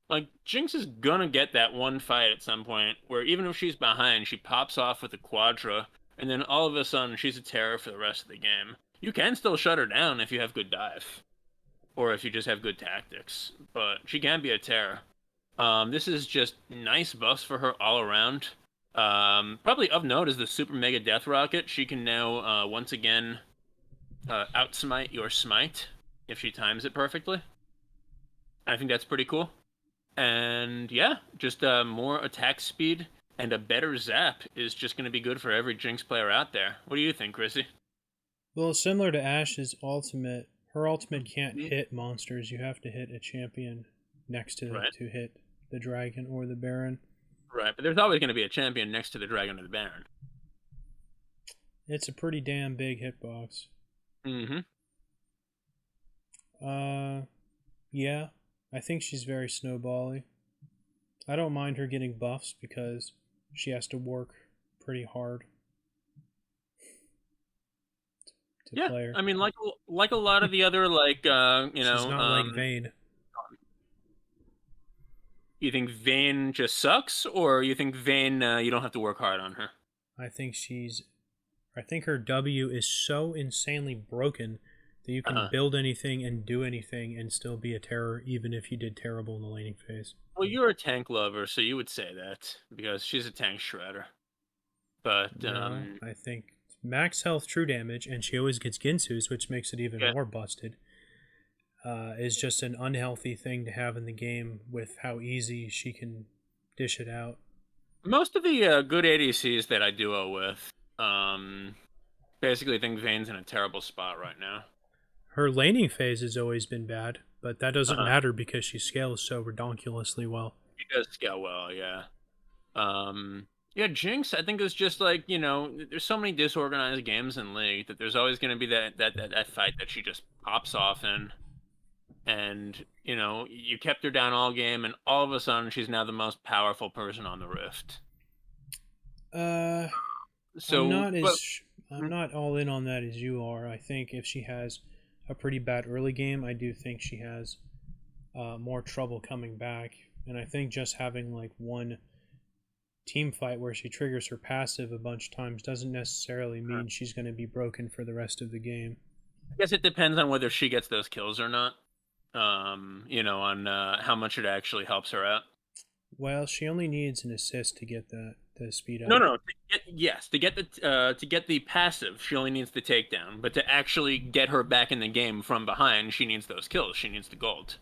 Like Jinx is gonna get that one fight at some point where even if she's behind, she pops off with a quadra, and then all of a sudden she's a terror for the rest of the game. You can still shut her down if you have good dive, or if you just have good tactics, but she can be a terror. This is just nice buffs for her all around. Probably of note is the Super Mega Death Rocket. She can now once again outsmite your smite if she times it perfectly. I think that's pretty cool. And yeah, just more attack speed and a better zap is just going to be good for every Jinx player out there. What do you think, Chrissy? Well, similar to Ash's ultimate, her ultimate can't hit monsters. You have to hit a champion next to Right. to hit the dragon or the baron. Right, but there's always going to be a champion next to the dragon or the baron. It's a pretty damn big hitbox. Mm-hmm. Yeah, I think she's very snowbally. I don't mind her getting buffs because she has to work pretty hard to Yeah, play her. I mean, like a lot of the other She's not like Vayne. you think Vayne just sucks, or you think Vayne you don't have to work hard on her? I think her W is so insanely broken that you can build anything and do anything and still be a terror, even if you did terrible in the laning phase. Well, you're a tank lover, so you would say that because she's a tank shredder. But No, I think max health true damage, and she always gets Ginsu's, which makes it even yeah. more busted. Is just an unhealthy thing to have in the game with how easy she can dish it out. Most of the good ADCs that I duo with, basically think Vayne's in a terrible spot right now. Her laning phase has always been bad, but that doesn't Uh-huh. matter because she scales so redonkulously well. She does scale well, yeah. Yeah, Jinx, I think is just like, there's so many disorganized games in League that there's always going to be that fight that she just pops off in. And, you kept her down all game, and all of a sudden she's now the most powerful person on the Rift. So, I'm not all in on that as you are. I think if she has a pretty bad early game, I do think she has more trouble coming back. And I think just having like one team fight where she triggers her passive a bunch of times doesn't necessarily mean she's going to be broken for the rest of the game. I guess it depends on whether she gets those kills or not. On how much it actually helps her out. Well, she only needs an assist to get that the speed up. No. To get the passive, she only needs the takedown. But to actually get her back in the game from behind, she needs those kills. She needs the gold.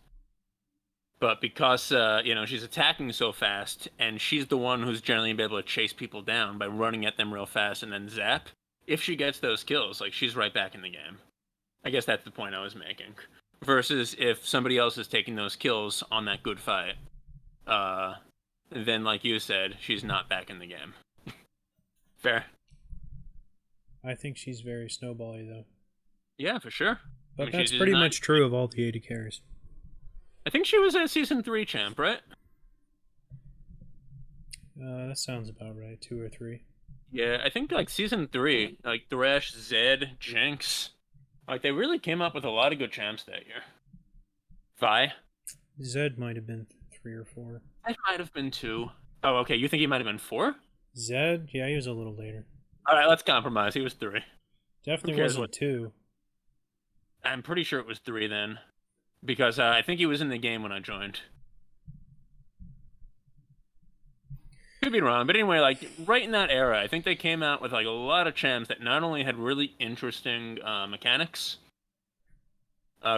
But because she's attacking so fast, and she's the one who's generally been able to chase people down by running at them real fast and then zap. If she gets those kills, like she's right back in the game. I guess that's the point I was making. Versus if somebody else is taking those kills on that good fight, then like you said, she's not back in the game. Fair. I think she's very snowbally though. Yeah, for sure. But that's pretty much true of all the AD carries. I think she was a season 3 champ, right? That sounds about right. 2 or 3. Yeah, I think like season 3, like Thresh, Zed, Jinx, like they really came up with a lot of good champs that year. Vi? Zed might have been 3 or 4. Zed might have been 2. Oh, okay. You think he might have been 4? Zed? Yeah, he was a little later. All right, let's compromise. He was 3. Definitely wasn't 2. I'm pretty sure it was 3 then, because I think he was in the game when I joined. Could be wrong, but anyway, like right in that era, I think they came out with like a lot of champs that not only had really interesting mechanics,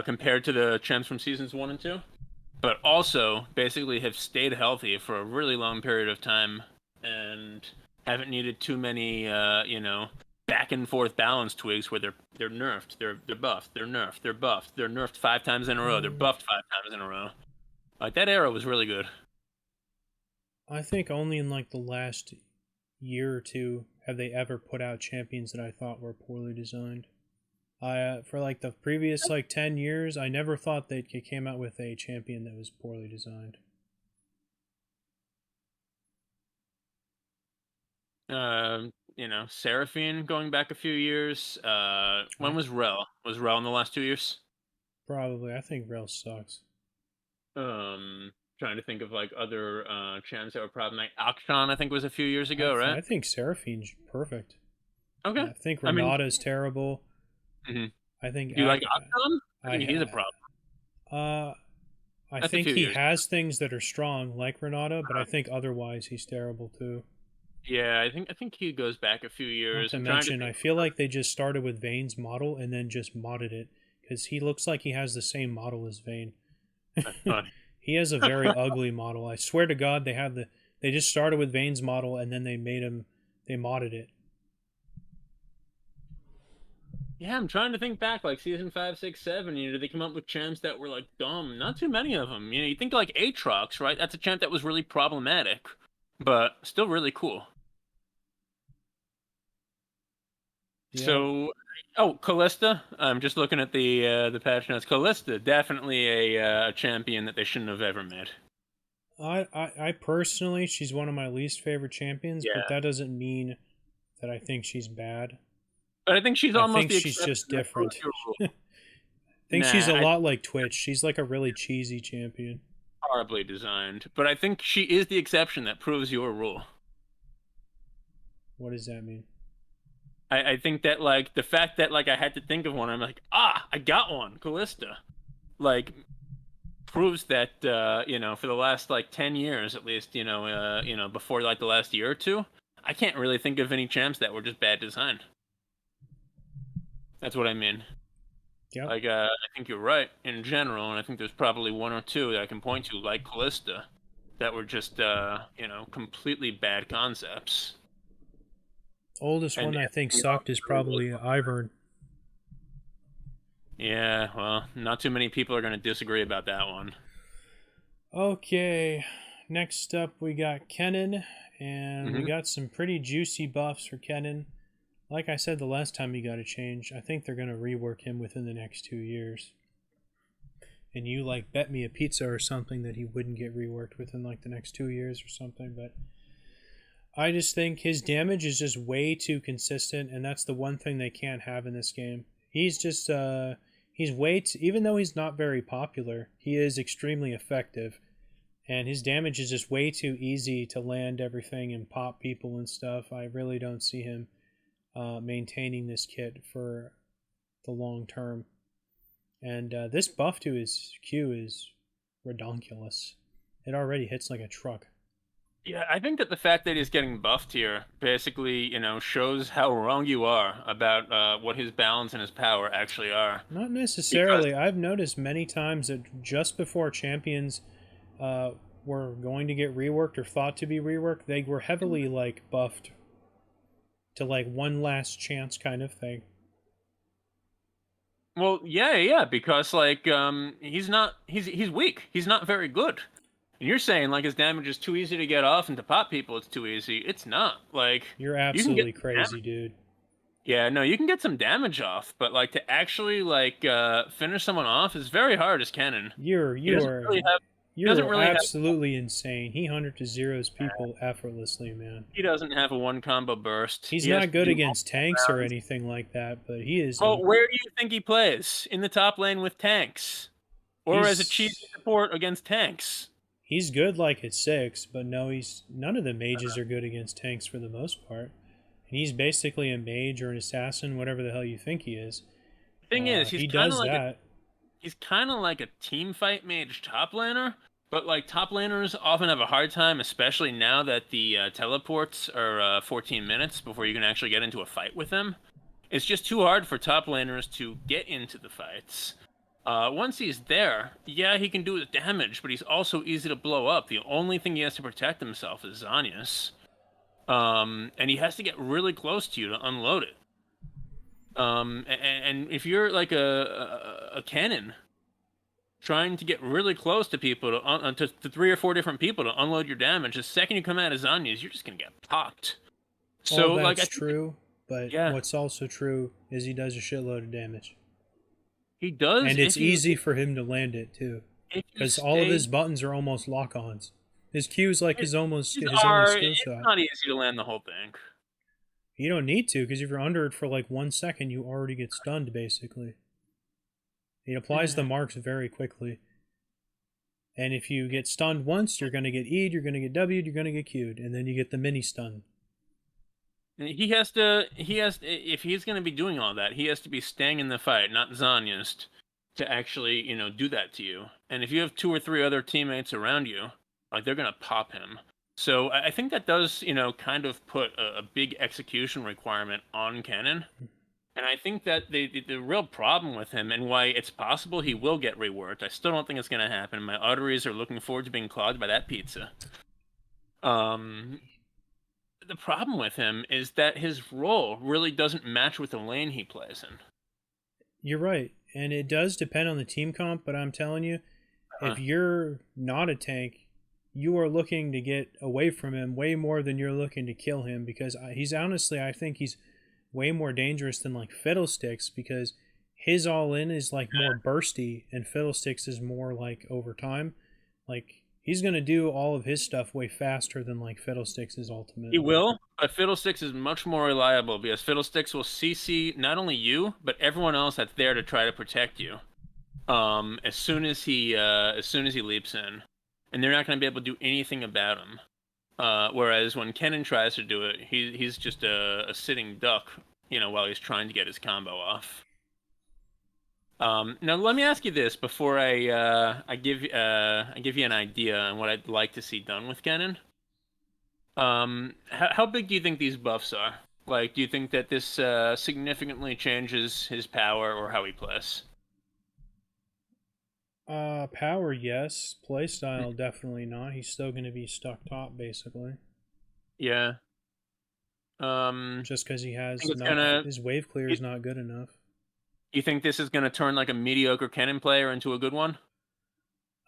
compared to the champs from seasons 1 and 2, but also basically have stayed healthy for a really long period of time and haven't needed too many, back and forth balance tweaks where they're nerfed, they're buffed, they're nerfed, they're buffed, they're nerfed 5 times in a row, they're buffed 5 times in a row. Like that era was really good. I think only in like the last year or two have they ever put out champions that I thought were poorly designed. For like the previous like 10 years, I never thought they came out with a champion that was poorly designed. Seraphine going back a few years. When was Rel? Was Rel in the last 2 years? Probably. I think Rel sucks. Trying to think of like other champs that were problematic. Akshan, I think, was a few years ago, right? I think Seraphine's perfect. Okay. I think Renata's terrible. Mm-hmm. I think. Do you like Akshan? I think he's a problem. I think he has things that are strong, like Renata, but I think otherwise he's terrible too. Yeah, I think he goes back a few years. Not to mention, I feel like they just started with Vayne's model and then just modded it because he looks like he has the same model as Vayne. He has a very ugly model. I swear to God, they just started with Vayne's model and then they modded it. Yeah, I'm trying to think back, like season 5, 6, 7. Did they come up with champs that were like dumb? Not too many of them. You think like Aatrox, right? That's a champ that was really problematic, but still really cool. Yeah. So, Kalista. I'm just looking at the patch notes. Kalista, definitely a champion that they shouldn't have ever made. I personally, she's one of my least favorite champions, but that doesn't mean that I think she's bad. But I think she's almost. I think she's just different. I think she's a lot like Twitch. She's like a really cheesy champion. Horribly designed, but I think she is the exception that proves your rule. What does that mean? I think that like the fact that like I had to think of one, I'm like, I got one, Kalista, like proves that for the last like 10 years at least, before like the last year or two, I can't really think of any champs that were just bad design. That's what I mean. Yeah. Like I think you're right in general, and I think there's probably one or two that I can point to, like Kalista, that were just completely bad concepts. Oldest one I think sucked is probably Ivern. Yeah, well, not too many people are going to disagree about that one. Okay, next up we got Kennen, and we got some pretty juicy buffs for Kennen. Like I said the last time he got a change, I think they're going to rework him within the next 2 years. And you like bet me a pizza or something that he wouldn't get reworked within like the next 2 years or something, but I just think his damage is just way too consistent, and that's the one thing they can't have in this game. He's just, even though he's not very popular, he is extremely effective, and his damage is just way too easy to land everything and pop people and stuff. I really don't see him maintaining this kit for the long term. And this buff to his Q is redonkulous. It already hits like a truck. Yeah, I think that the fact that he's getting buffed here basically, shows how wrong you are about what his balance and his power actually are. Not necessarily. Because I've noticed many times that just before champions were going to get reworked or thought to be reworked, they were heavily like buffed to like one last chance kind of thing. Well, yeah, because like he's weak. He's not very good. And you're saying like his damage is too easy to get off, and to pop people it's too easy. It's not. Like you're absolutely crazy, dude. Yeah, no, you can get some damage off, but like to actually like finish someone off is very hard as Kennen. You're absolutely insane. He 100 to zeros people effortlessly, man. He doesn't have a one combo burst. He's not good against tanks or anything like that, but he is. Oh, where do you think he plays? In the top lane with tanks, or as a cheesy support against tanks? He's good like at 6, but no, none of the mages are good against tanks for the most part. And he's basically a mage or an assassin, whatever the hell you think he is. The thing is, he does that. He's kind of like a team fight mage top laner, but like top laners often have a hard time, especially now that the teleports are 14 minutes before you can actually get into a fight with them. It's just too hard for top laners to get into the fights. Once he's there, yeah, he can do the damage, but he's also easy to blow up. The only thing he has to protect himself is Zanius. And he has to get really close to you to unload it. And if you're like a cannon trying to get really close to people to 3 or 4 different people to unload your damage, the second you come out of Zanias, you're just gonna get popped. All So like, that's true, but yeah, what's also true is he does a shitload of damage. he does And it's easy for him to land it, too. if you Because all of stay. his buttons are almost lock-ons. His Q's like It, his almost these his only are. skill It's shot. not easy to land the whole thing. You don't need to, because if you're under it for like 1 second, you already get stunned, basically. He applies the marks very quickly. And if you get stunned once, you're going to get E'd, you're going to get W'd, you're going to get Q'd, and then you get the mini stun. He has if he's going to be doing all that, he has to be staying in the fight, not Zanyast, to actually, do that to you. And if you have 2 or 3 other teammates around you, like, they're going to pop him. So I think that does, kind of put a big execution requirement on Cannon. And I think that the real problem with him, and why it's possible he will get reworked, I still don't think it's going to happen. My arteries are looking forward to being clogged by that pizza. The problem with him is that his role really doesn't match with the lane he plays in. You're right. And it does depend on the team comp, but I'm telling you, if you're not a tank, you are looking to get away from him way more than you're looking to kill him, because he's honestly, I think he's way more dangerous than like Fiddlesticks, because his all in is like more bursty and Fiddlesticks is more like over time. Like, he's going to do all of his stuff way faster than like Fiddlesticks is ultimately. He will, but Fiddlesticks is much more reliable because Fiddlesticks will CC not only you, but everyone else that's there to try to protect you. As soon as he leaps in, and they're not going to be able to do anything about him. Whereas when Kennen tries to do it, he's just a sitting duck, while he's trying to get his combo off. Now let me ask you this before I give you an idea on what I'd like to see done with Kennen. How big do you think these buffs are? Like, do you think that this significantly changes his power or how he plays? Power, yes. Playstyle, definitely not. He's still going to be stuck top, basically. Yeah. Just because he has his wave clear is not good enough. You think this is going to turn like a mediocre Kennen player into a good one?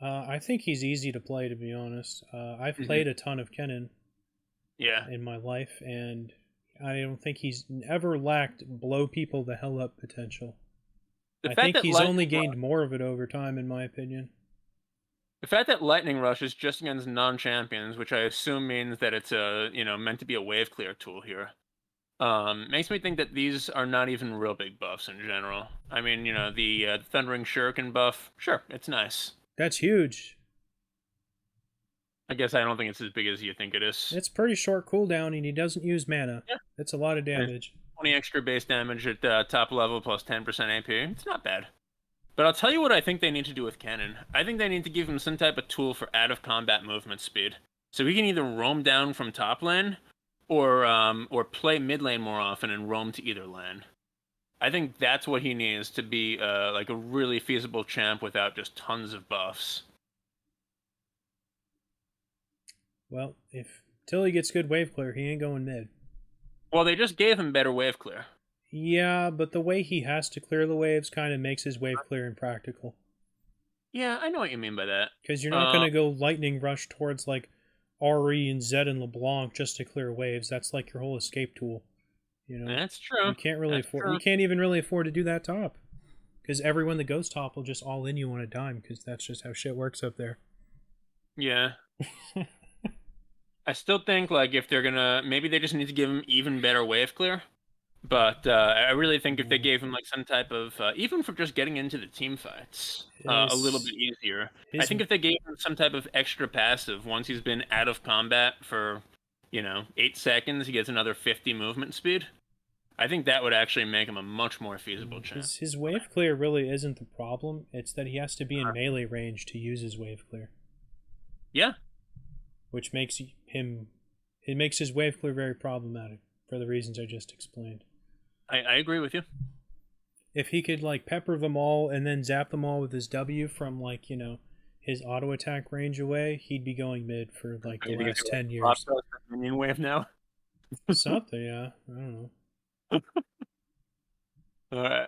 I think he's easy to play, to be honest. I've played a ton of Kennen. Yeah. In my life, and I don't think he's ever lacked blow people the hell up potential. I think he's only gained more of it over time, in my opinion. The fact that Lightning Rush is just against non-champions, which I assume means that it's meant to be a wave clear tool here, makes me think that these are not even real big buffs in general. I mean, the Thundering Shuriken buff, sure, it's nice. That's huge. I guess I don't think it's as big as you think it is. It's pretty short cooldown, and he doesn't use mana. Yeah. That's a lot of damage. 20 extra base damage at top level plus 10% AP. It's not bad. But I'll tell you what I think they need to do with Cannon. I think they need to give him some type of tool for out-of-combat movement speed. So he can either roam down from top lane, or play mid lane more often and roam to either lane. I think that's what he needs to be like a really feasible champ without just tons of buffs. Well, till he gets good wave clear, he ain't going mid. Well, they just gave him better wave clear. Yeah, but the way he has to clear the waves kind of makes his wave clear impractical. Yeah, I know what you mean by that. Because you're not going to go lightning rush towards like RE and Zed and LeBlanc just to clear waves. That's like your whole escape tool. That's true. You can't really afford. You can't even really afford to do that top, because everyone that goes top will just all in you on a dime. Because that's just how shit works up there. Yeah. I still think, like, if they're gonna, maybe they just need to give him even better wave clear. But I really think if they gave him like some type of, even for just getting into the team fights, a little bit easier. I think if they gave him some type of extra passive once he's been out of combat for, 8 seconds, he gets another 50 movement speed. I think that would actually make him a much more feasible champ. His wave clear really isn't the problem. It's that he has to be in melee range to use his wave clear. Yeah. Which makes his wave clear very problematic for the reasons I just explained. I agree with you. If he could like pepper them all and then zap them all with his W from like, his auto attack range away, he'd be going mid for like the You think it's last gonna 10 drop years. those minion wave now? Something, yeah. I don't know. All right.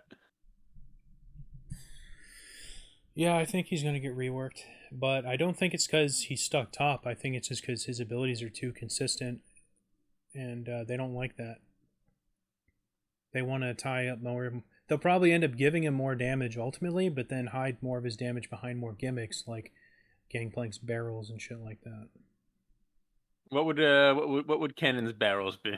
Yeah, I think he's going to get reworked, but I don't think it's because he's stuck top. I think it's just because his abilities are too consistent, and they don't like that. They want to tie up more. They'll probably end up giving him more damage ultimately, but then hide more of his damage behind more gimmicks like Gangplank's barrels and shit like that. What would Cannon's barrels be?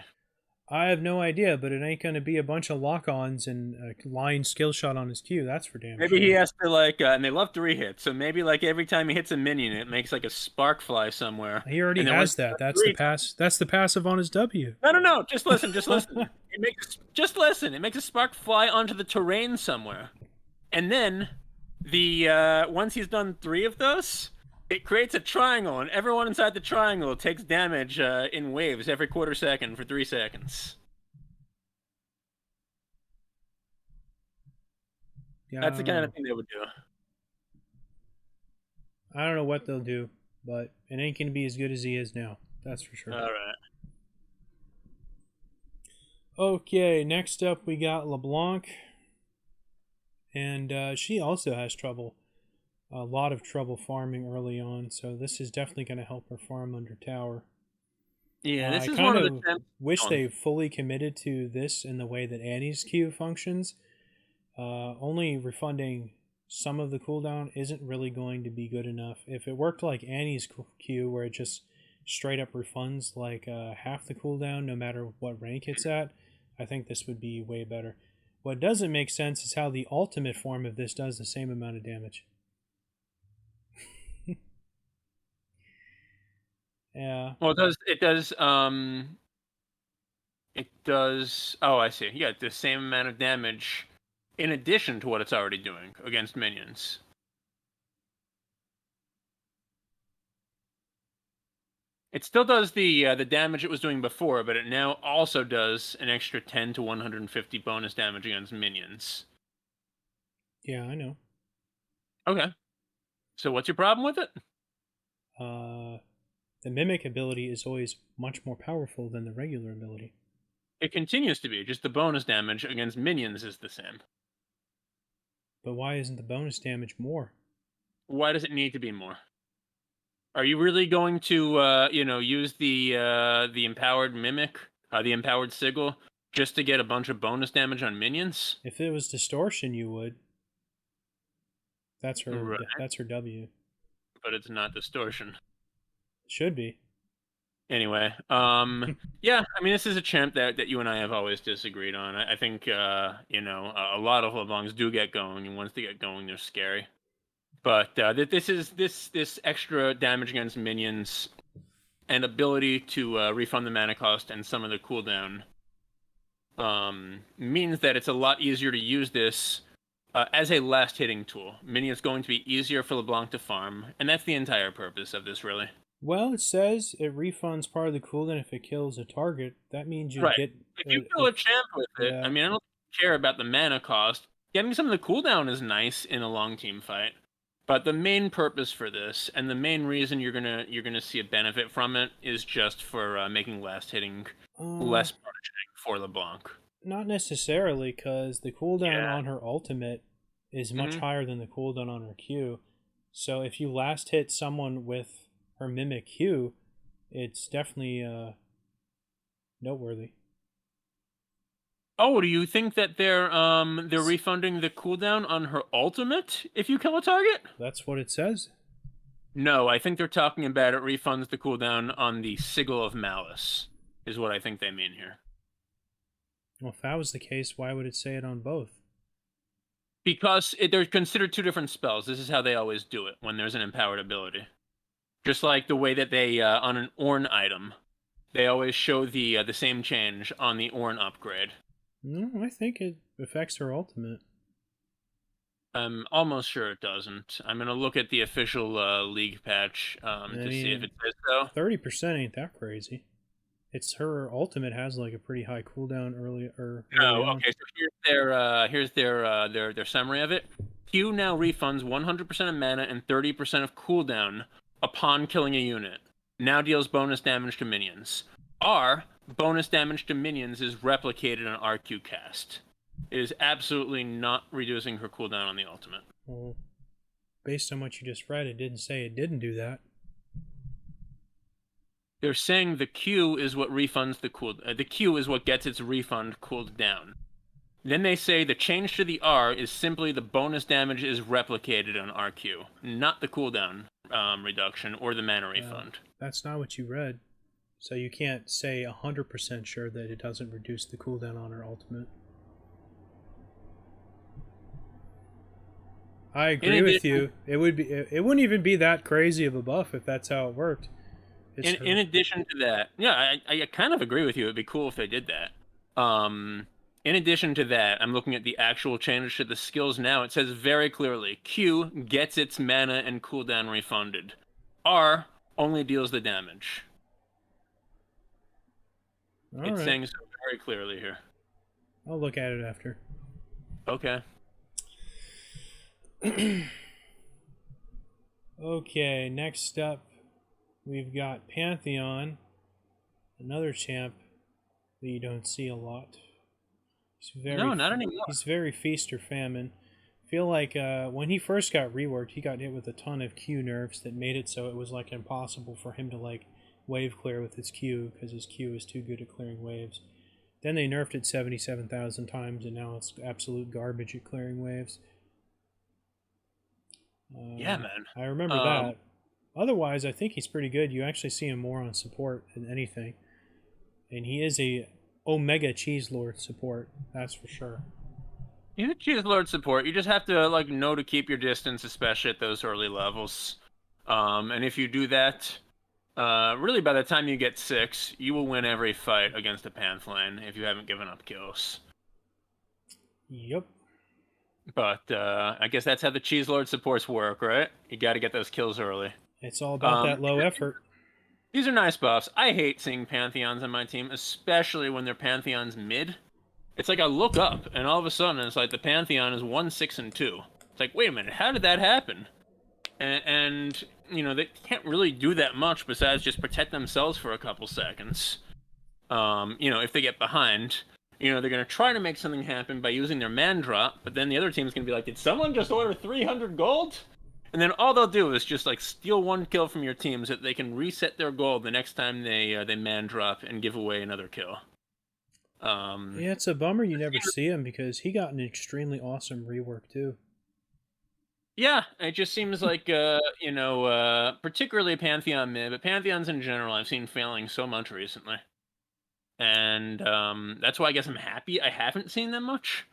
I have no idea, but it ain't going to be a bunch of lock-ons and a line skill shot on his Q. That's for damn Maybe sure. he has to like, and they love 3 hits, so maybe like every time he hits a minion, it makes like a spark fly somewhere. He already has that. That's the pass. That's the passive on his W. No. Just listen. Just listen. Just listen. It makes a spark fly onto the terrain somewhere, and then once he's done 3 of those, it creates a triangle, and everyone inside the triangle takes damage in waves every quarter second for 3 seconds. Yeah, That's the kind of thing they would do. I don't know what they'll do, but it ain't gonna be as good as he is now. That's for sure. All right. Okay, next up we got LeBlanc, and she also has a lot of trouble farming early on. So this is definitely going to help her farm under tower. Yeah, this I is kind one of of the wish they fully committed to this in the way that Annie's Q functions. Only refunding some of the cooldown isn't really going to be good enough. If it worked like Annie's Q, where it just straight up refunds like half the cooldown no matter what rank it's at, I think this would be way better. What doesn't make sense is how the ultimate form of this does the same amount of damage. Yeah. Well, it does. Oh, I see. Yeah, the same amount of damage in addition to what it's already doing against minions. It still does the damage it was doing before, but it now also does an extra 10 to 150 bonus damage against minions. Yeah, I know. Okay. So what's your problem with it? The mimic ability is always much more powerful than the regular ability. It continues to be, just the bonus damage against minions is the same. But why isn't the bonus damage more? Why does it need to be more? Are you really going to, use the empowered mimic, the empowered sigil, just to get a bunch of bonus damage on minions? If it was distortion, you would. That's her. Right. That's her W. But it's not distortion. Should be. Anyway, yeah, I mean, this is a champ that you and I have always disagreed on. I think, a lot of LeBlancs do get going, and once they get going, they're scary. But this extra damage against minions and ability to refund the mana cost and some of the cooldown means that it's a lot easier to use this as a last hitting tool. Meaning it's going to be easier for LeBlanc to farm, and that's the entire purpose of this, really. Well, it says it refunds part of the cooldown if it kills a target. That means you get. If you kill a champ with it, yeah. I mean, I don't care about the mana cost. Getting some of the cooldown is nice in a long team fight. But the main purpose for this, and the main reason you're gonna see a benefit from it, is just for making last hitting less punishing for LeBlanc. Not necessarily, because the cooldown on her ultimate is much higher than the cooldown on her Q. So if you last hit someone with her mimic Q, it's definitely noteworthy. Oh, do you think that they're refunding the cooldown on her ultimate if you kill a target? That's what it says. No, I think they're talking about it refunds the cooldown on the Sigil of Malice, is what I think they mean here. Well, if that was the case, why would it say it on both? Because they're considered two different spells. This is how they always do it when there's an empowered ability. Just like the way that they, on an Ornn item, they always show the same change on the Ornn upgrade. No, I think it affects her ultimate. I'm almost sure it doesn't. I'm going to look at the official league patch to see if it says so. 30% ain't that crazy. It's her ultimate has like a pretty high cooldown early Oh, on. okay. So here's their summary of it. Q now refunds 100% of mana and 30% of cooldown upon killing a unit. Now deals bonus damage to minions. R bonus damage to minions is replicated on RQ cast. It is absolutely not reducing her cooldown on the ultimate. Well, based on what you just read, it didn't say it didn't do that. They're saying the Q is what refunds the Q is what gets its refund cooled down. Then they say the change to the R is simply the bonus damage is replicated on RQ, not the cooldown reduction or the mana refund. That's not what you read. So you can't say 100% sure that it doesn't reduce the cooldown on her ultimate. I agree with you. It wouldn't even be that crazy of a buff if that's how it worked. In addition to that, yeah, I kind of agree with you. It'd be cool if they did that. In addition to that, I'm looking at the actual changes to the skills now. It says very clearly, Q gets its mana and cooldown refunded. R only deals the damage. It's saying so very clearly here. I'll look at it after. Okay. Okay, next up, we've got Pantheon, another champ that you don't see a lot. No, not anymore. He's very feast or famine. I feel like when he first got reworked, he got hit with a ton of Q nerfs that made it so it was like impossible for him to like wave clear with his Q because his Q is too good at clearing waves. Then they nerfed it 77,000 times, and now it's absolute garbage at clearing waves. Yeah, man. I remember that. Otherwise, I think he's pretty good. You actually see him more on support than anything. And he is a Omega Cheese Lord support, that's for sure. He's a Cheese Lord support. You just have to like know to keep your distance, especially at those early levels. And if you do that, really by the time you get 6, you will win every fight against a Panthlane if you haven't given up kills. Yep. But I guess that's how the Cheese Lord supports work, right? You got to get those kills early. It's all about that low effort. These are nice buffs. I hate seeing Pantheons on my team, especially when they're Pantheons mid. It's like I look up, and all of a sudden, it's like the Pantheon is 1, 6, and 2. It's like, wait a minute, how did that happen? And you know, they can't really do that much besides just protect themselves for a couple seconds. You know, if they get behind, you know, they're going to try to make something happen by using their man drop, but then the other team's going to be like, did someone just order 300 gold? And then all they'll do is just like steal 1 kill from your team so that they can reset their gold the next time they man drop and give away another kill. Yeah, it's a bummer you never see him because he got an extremely awesome rework too. Yeah, it just seems like you know, particularly Pantheon mid, but Pantheons in general I've seen failing so much recently. And that's why I guess I'm happy I haven't seen them much.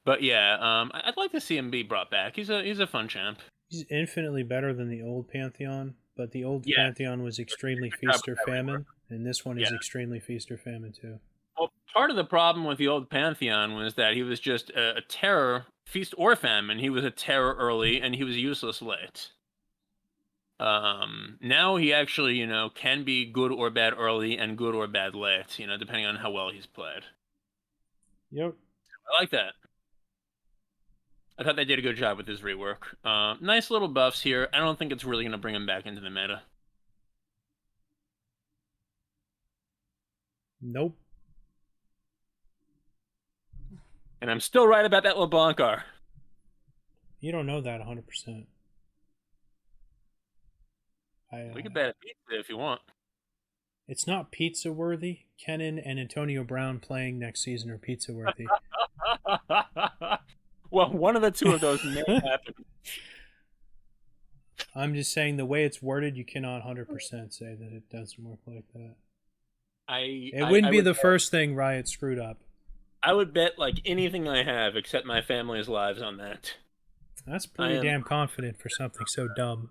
But yeah, I'd like to see him be brought back. He's a fun champ. He's infinitely better than the old Pantheon, but the old Pantheon was extremely feast or famine, and this one is extremely feast or famine too. Well, part of the problem with the old Pantheon was that he was just a terror, feast or famine. He was a terror early, and he was useless late. Now he actually, you know, can be good or bad early and good or bad late, you know, depending on how well he's played. Yep. I like that. I thought they did a good job with his rework. Nice little buffs here. I don't think it's really going to bring him back into the meta. Nope. And I'm still right about that LeBlanc R. You don't know that 100%. We could bet a pizza if you want. It's not pizza worthy. Kennen and Antonio Brown playing next season are pizza worthy. Well, one of the two of those may happen. I'm just saying the way it's worded, you cannot 100% say that it doesn't work like that. It wouldn't be the first thing Riot screwed up. I would bet like anything I have except my family's lives on that. That's pretty damn confident for something so dumb.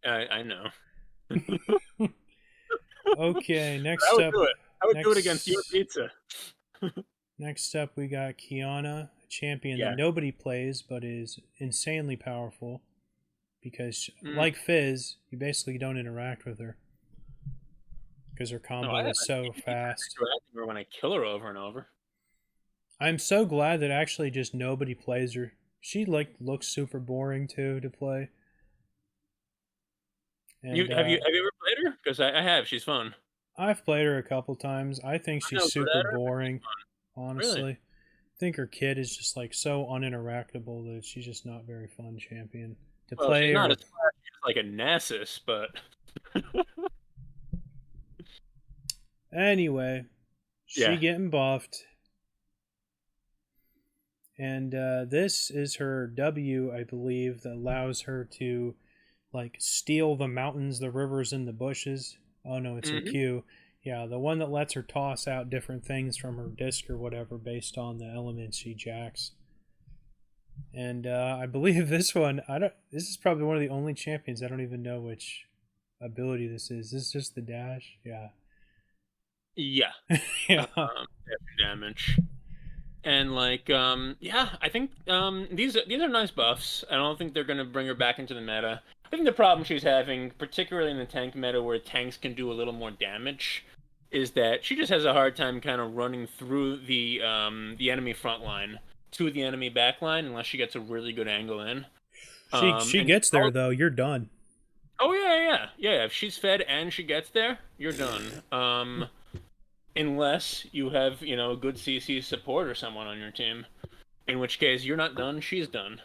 I know. Okay, next I would up. do it. I would do it against your pizza. Next up, we got Qiyana, a champion that nobody plays but is insanely powerful because, like Fizz, you basically don't interact with her. because her No, I combo haven't is so seen any kind fast. of interacting her when I kill her over and over. I'm so glad that actually just nobody plays her. She like looks super boring too to play. You And have you ever played her? Because I have. She's fun. I've played her a couple times. I think I'm she's no good super at her, but she's boring, fun. Really? honestly. I think her kid is just like so uninteractable that she's just not very fun champion to Well, she's play not or as flashy as like a Nasus, but anyway. She yeah. getting buffed, and this is her W, I believe, that allows her to like steal the mountains, the rivers, and the bushes. Oh no, it's her Hmm. Q. Yeah, the one that lets her toss out different things from her disc or whatever based on the elements she jacks. And I believe this one, I don't. This is probably one of the only champions I don't even know which ability this is. This is just the dash. Yeah, Yeah. yeah. Damage. And like, yeah, I think these are nice buffs. I don't think they're gonna bring her back into the meta. I think the problem she's having, particularly in the tank meta where tanks can do a little more damage, is that she just has a hard time kind of running through the enemy front line to the enemy back line unless she gets a really good angle in. She And gets there though. You're done. oh yeah. If she's fed and she gets there, you're done. Unless you have, a good CC support or someone on your team. In which case, you're not done, she's done.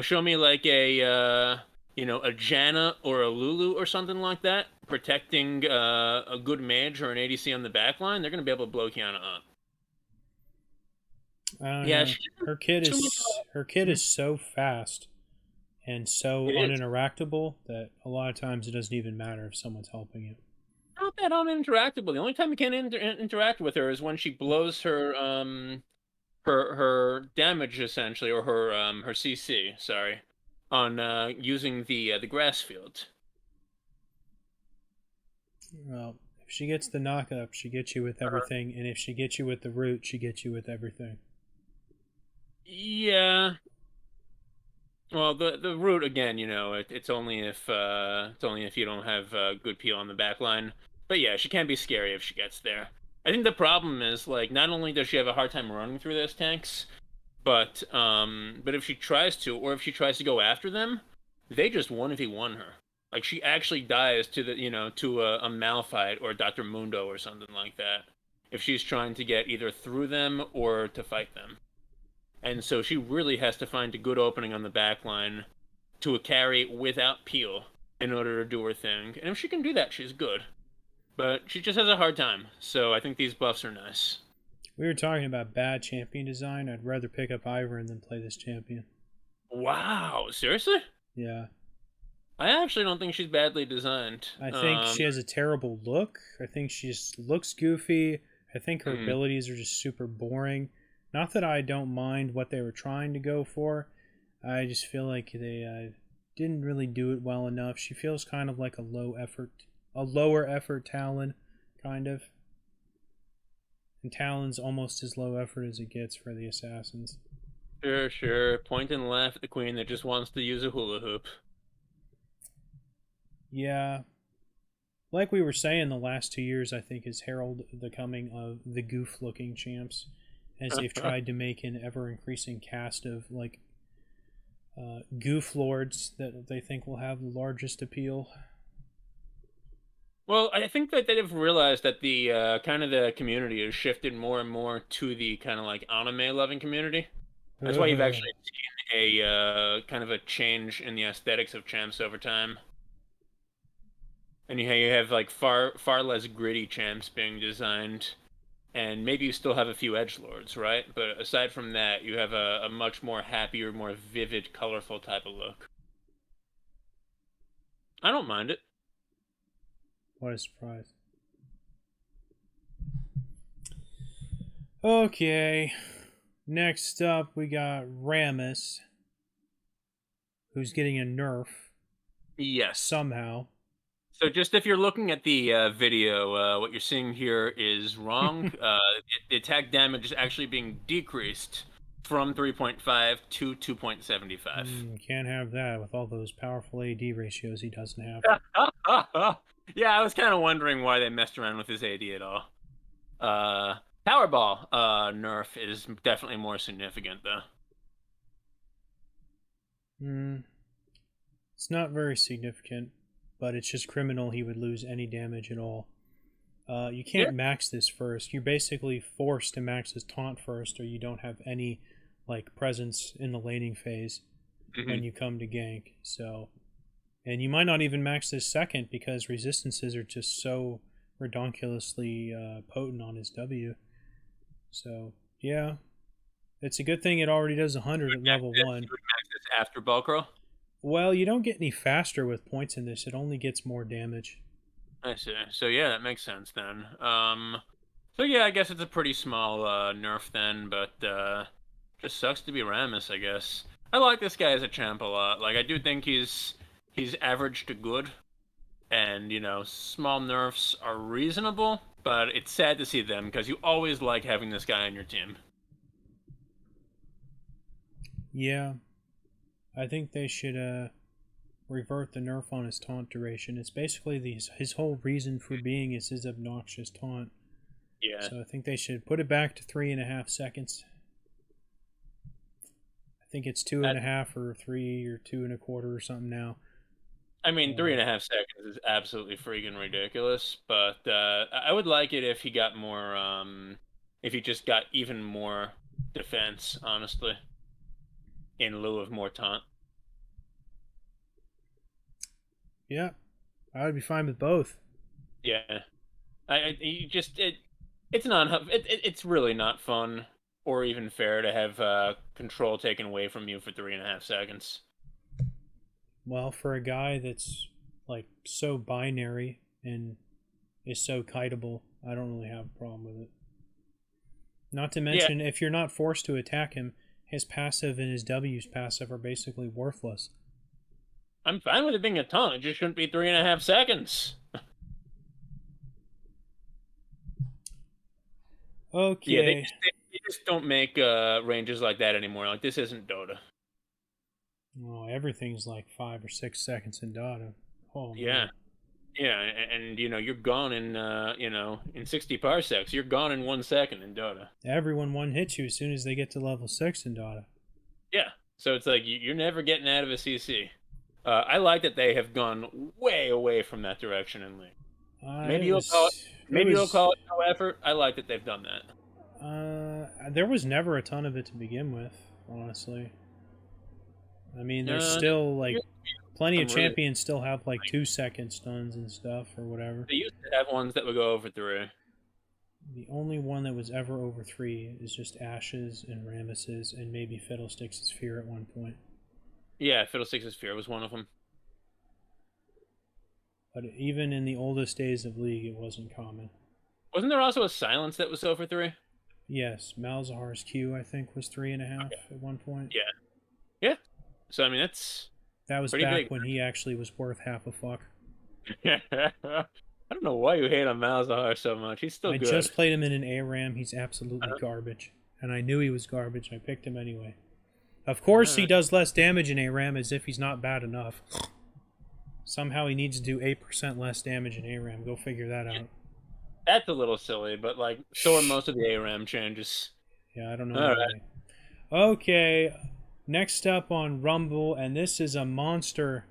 Show me like a Janna or a Lulu or something like that, protecting a good mage or an ADC on the back line, they're going to be able to blow Kiana up. I don't Yeah, know. she too much. Her kid Mhm. is so fast and so It is. uninteractable that a lot of times it doesn't even matter if someone's helping you. Not that uninteractable. The only time you can interact with her is when she blows her damage essentially, or her CC, sorry, on using the grass field. Well, if she gets the knockup, she gets you with everything, and if she gets you with the root, she gets you with everything. Yeah. Well, the root again, it's only if you don't have good peel on the back line. But yeah, she can be scary if she gets there. I think the problem is like not only does she have a hard time running through those tanks, but if she tries to, or if she tries to go after them, they just 1v1 her. Like she actually dies to to a Malphite or Dr. Mundo or something like that if she's trying to get either through them or to fight them. And so she really has to find a good opening on the back line to a carry without peel in order to do her thing. And if she can do that, she's good. But she just has a hard time. So I think these buffs are nice. We were talking about bad champion design. I'd rather pick up Ivern than play this champion. Wow, seriously? Yeah. I actually don't think she's badly designed. I think she has a terrible look. I think she just looks goofy. I think her Hmm. abilities are just super boring. Not that I don't mind what they were trying to go for. I just feel like they didn't really do it well enough. She feels kind of like a lower effort Talon, kind of. And Talon's almost as low effort as it gets for the assassins. Sure. Point and laugh at the queen that just wants to use a hula hoop. Yeah, like we were saying, the last 2 years I think has heralded the coming of the goof-looking champs, as they've tried to make an ever-increasing cast of like goof lords that they think will have the largest appeal. Well, I think that they've realized that the kind of the community has shifted more and more to the kind of like anime loving community. That's why you've actually seen a kind of a change in the aesthetics of champs over time. And you have like far less gritty champs being designed, and maybe you still have a few edge lords, right? But aside from that, you have a much more happier, more vivid, colorful type of look. I don't mind it. What a surprise. Okay, next up we got Rammus, who's getting a nerf Yes. somehow. So just if you're looking at the video, what you're seeing here is wrong. The attack damage is actually being decreased from 3.5 to 2.75. Can't have that with all those powerful AD ratios he doesn't have. Yeah, I was kind of wondering why they messed around with his AD at all. Powerball nerf is definitely more significant though. It's not very significant, but it's just criminal he would lose any damage at all. You can't max this first. You're basically forced to max his taunt first, or you don't have any like presence in the laning phase when you come to gank. So, and you might not even max this second because resistances are just so redonkulously potent on his W. So yeah, it's a good thing it already does 100 at level 1. You would max this after Bulkro? Well, you don't get any faster with points in this. It only gets more damage. I see. So yeah, that makes sense then. So yeah, I guess it's a pretty small nerf then, but just sucks to be Rammus, I guess. I like this guy as a champ a lot. Like I do think he's average to good, and you know, small nerfs are reasonable, but it's sad to see them because you always like having this guy on your team. Yeah, I think they should revert the nerf on his taunt duration. It's basically his whole reason for being is his obnoxious taunt. Yeah. So I think they should put it back to 3.5 seconds. I think it's 2.5 or 3 or 2.25 or something now. I mean, 3.5 seconds is absolutely freaking ridiculous, but I would like it if he got more, if he just got even more defense, honestly, in lieu of more taunt. Yeah, I would be fine with both. Yeah, it's not, it's really not fun or even fair to have control taken away from you for 3.5 seconds. Well, for a guy that's like so binary and is so kiteable, I don't really have a problem with it. Not to mention, if you're not forced to attack him, his passive and his W's passive are basically worthless. I'm fine with it being a taunt. It just shouldn't be 3.5 seconds. Okay. Yeah, they just don't make ranges like that anymore. Like, this isn't Dota. Well, everything's like 5 or 6 seconds in Dota. Oh, yeah. Man. Yeah, and you know, you're gone in you know, in 60 parsecs. You're gone in 1 second in Dota. Everyone one hits you as soon as they get to level 6 in Dota. Yeah, so it's like you're never getting out of a CC. I like that they have gone way away from that direction in League. Maybe you'll call it no effort. I like that they've done that. There was never a ton of it to begin with, honestly. I mean, there's still like plenty of champions still have like 2-second stuns and stuff or whatever. They used to have ones that would go over 3. The only one that was ever over 3 is just Ashes and Rammus's and maybe Fiddlesticks' Fear at one point. Yeah, Fiddlesticks' Fear was one of them. But even in the oldest days of League, it wasn't common. Wasn't there also a Silence that was over 3? Yes, Malzahar's Q, I think, was 3.5 at one point. Yeah. Yeah. So, I mean, that was back big. When he actually was worth half a fuck. I don't know why you hate on Malzahar so much. He's still good. I just played him in an ARAM. He's absolutely garbage. And I knew he was garbage. I picked him anyway. Of course, he does less damage in ARAM as if he's not bad enough. Somehow he needs to do 8% less damage in ARAM. Go figure that out. That's a little silly, but like, so are most of the ARAM changes. Yeah, I don't know. All right. Okay, next up on Rumble, and this is a monster,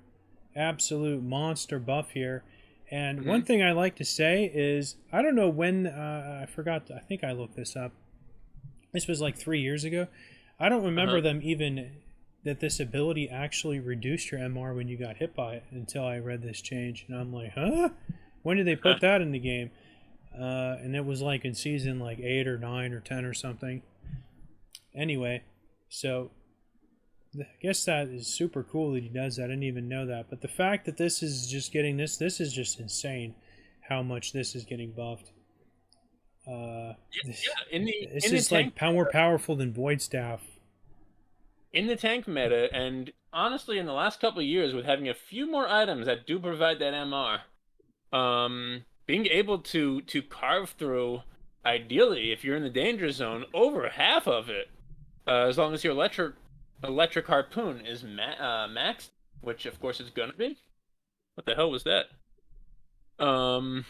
absolute monster buff here. And one thing I like to say is, I don't know when, I forgot, I think I looked this up. This was like 3 years ago. I don't remember them even, that this ability actually reduced your MR when you got hit by it until I read this change. And I'm like, huh? When did they put that in the game? And it was like in season like 8 or 9 or 10 or something. Anyway, so I guess that is super cool that he does that. I didn't even know that. But the fact that this is just getting this is just insane how much this is getting buffed. This is like more powerful than Void Staff. In the tank meta, and honestly, in the last couple of years, with having a few more items that do provide that MR, being able to carve through, ideally, if you're in the danger zone, over half of it As long as your electric harpoon is maxed, which of course it's gonna be. What the hell was that? Um,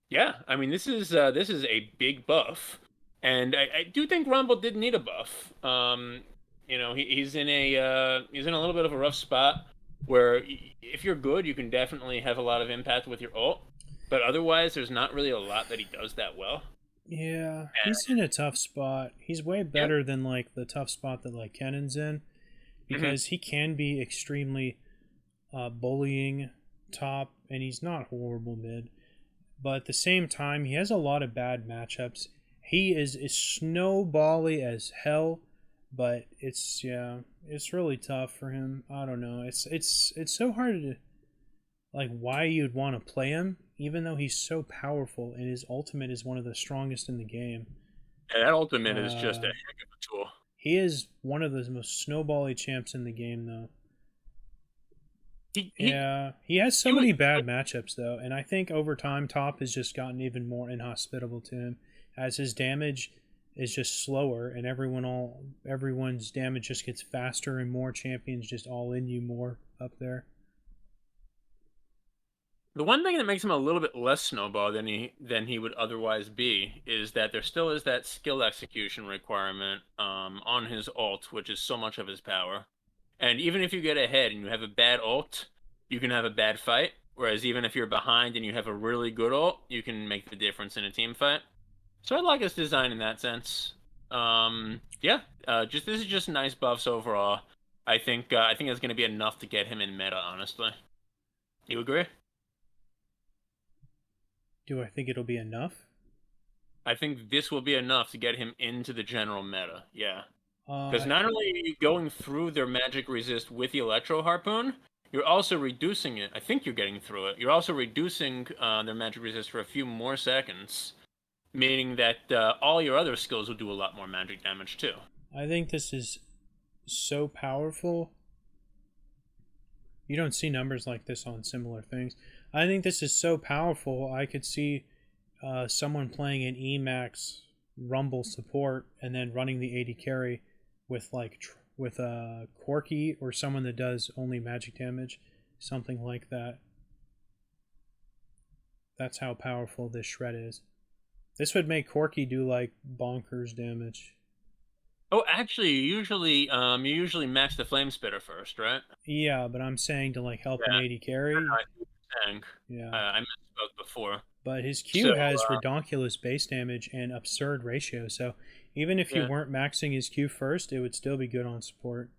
yeah, I mean this is a big buff, and I do think Rumble did need a buff. He's in a little bit of a rough spot where if you're good, you can definitely have a lot of impact with your ult, but otherwise there's not really a lot that he does that well. Yeah, And he's in a tough spot. He's way yeah, better than like the tough spot that like Kennan's in hmm because he can be extremely bullying top, and he's not horrible mid. But at the same time, he has a lot of bad matchups. He is snowbally as hell, but it's really tough for him. I don't know. It's so hard to like why you'd want to play him, even though he's so powerful and his ultimate is one of the strongest in the game. yeah, that ultimate is just a Uh, heck of a tool. he is one of the most snowbally champs in the game, though. He he Yeah, he has so he was many bad matchups though, and I think over time Top has just gotten even more inhospitable to him as his damage is just slower, and everyone's damage just gets faster, and more champions just all in you more up there. The one thing that makes him a little bit less snowball than he would otherwise be is that there still is that skill execution requirement on his ult, which is so much of his power. And even if you get ahead and you have a bad ult, you can have a bad fight. Whereas even if you're behind and you have a really good ult, you can make the difference in a team fight. So I like his design in that sense. Yeah, just this is just nice buffs overall. I think it's going to be enough to get him in meta. Honestly, you agree? Do I think it'll be enough? I think this will be enough to get him into the general meta. Yeah. Because Uh, not only are you going through their magic resist with the Electro Harpoon, you're also reducing it. I think you're getting through it. You're also reducing their magic resist for a few more seconds, meaning that all your other skills will do a lot more magic damage too. I think this is so powerful. You don't see numbers like this on similar things. I think this is so powerful. I could see someone playing an Emax Rumble support and then running the AD carry with with a Corki or someone that does only magic damage, something like that. That's how powerful this shred is. This would make Corki do like bonkers damage. Oh, actually, you usually max the Flame Spitter first, right? Yeah, but I'm saying to like help an Yeah, AD I carry. see what you're saying. Yeah, I misspoke before. but his So, Q has redonkulous base damage and absurd ratio. So even if you yeah. weren't maxing his Q first, it would still be good on support.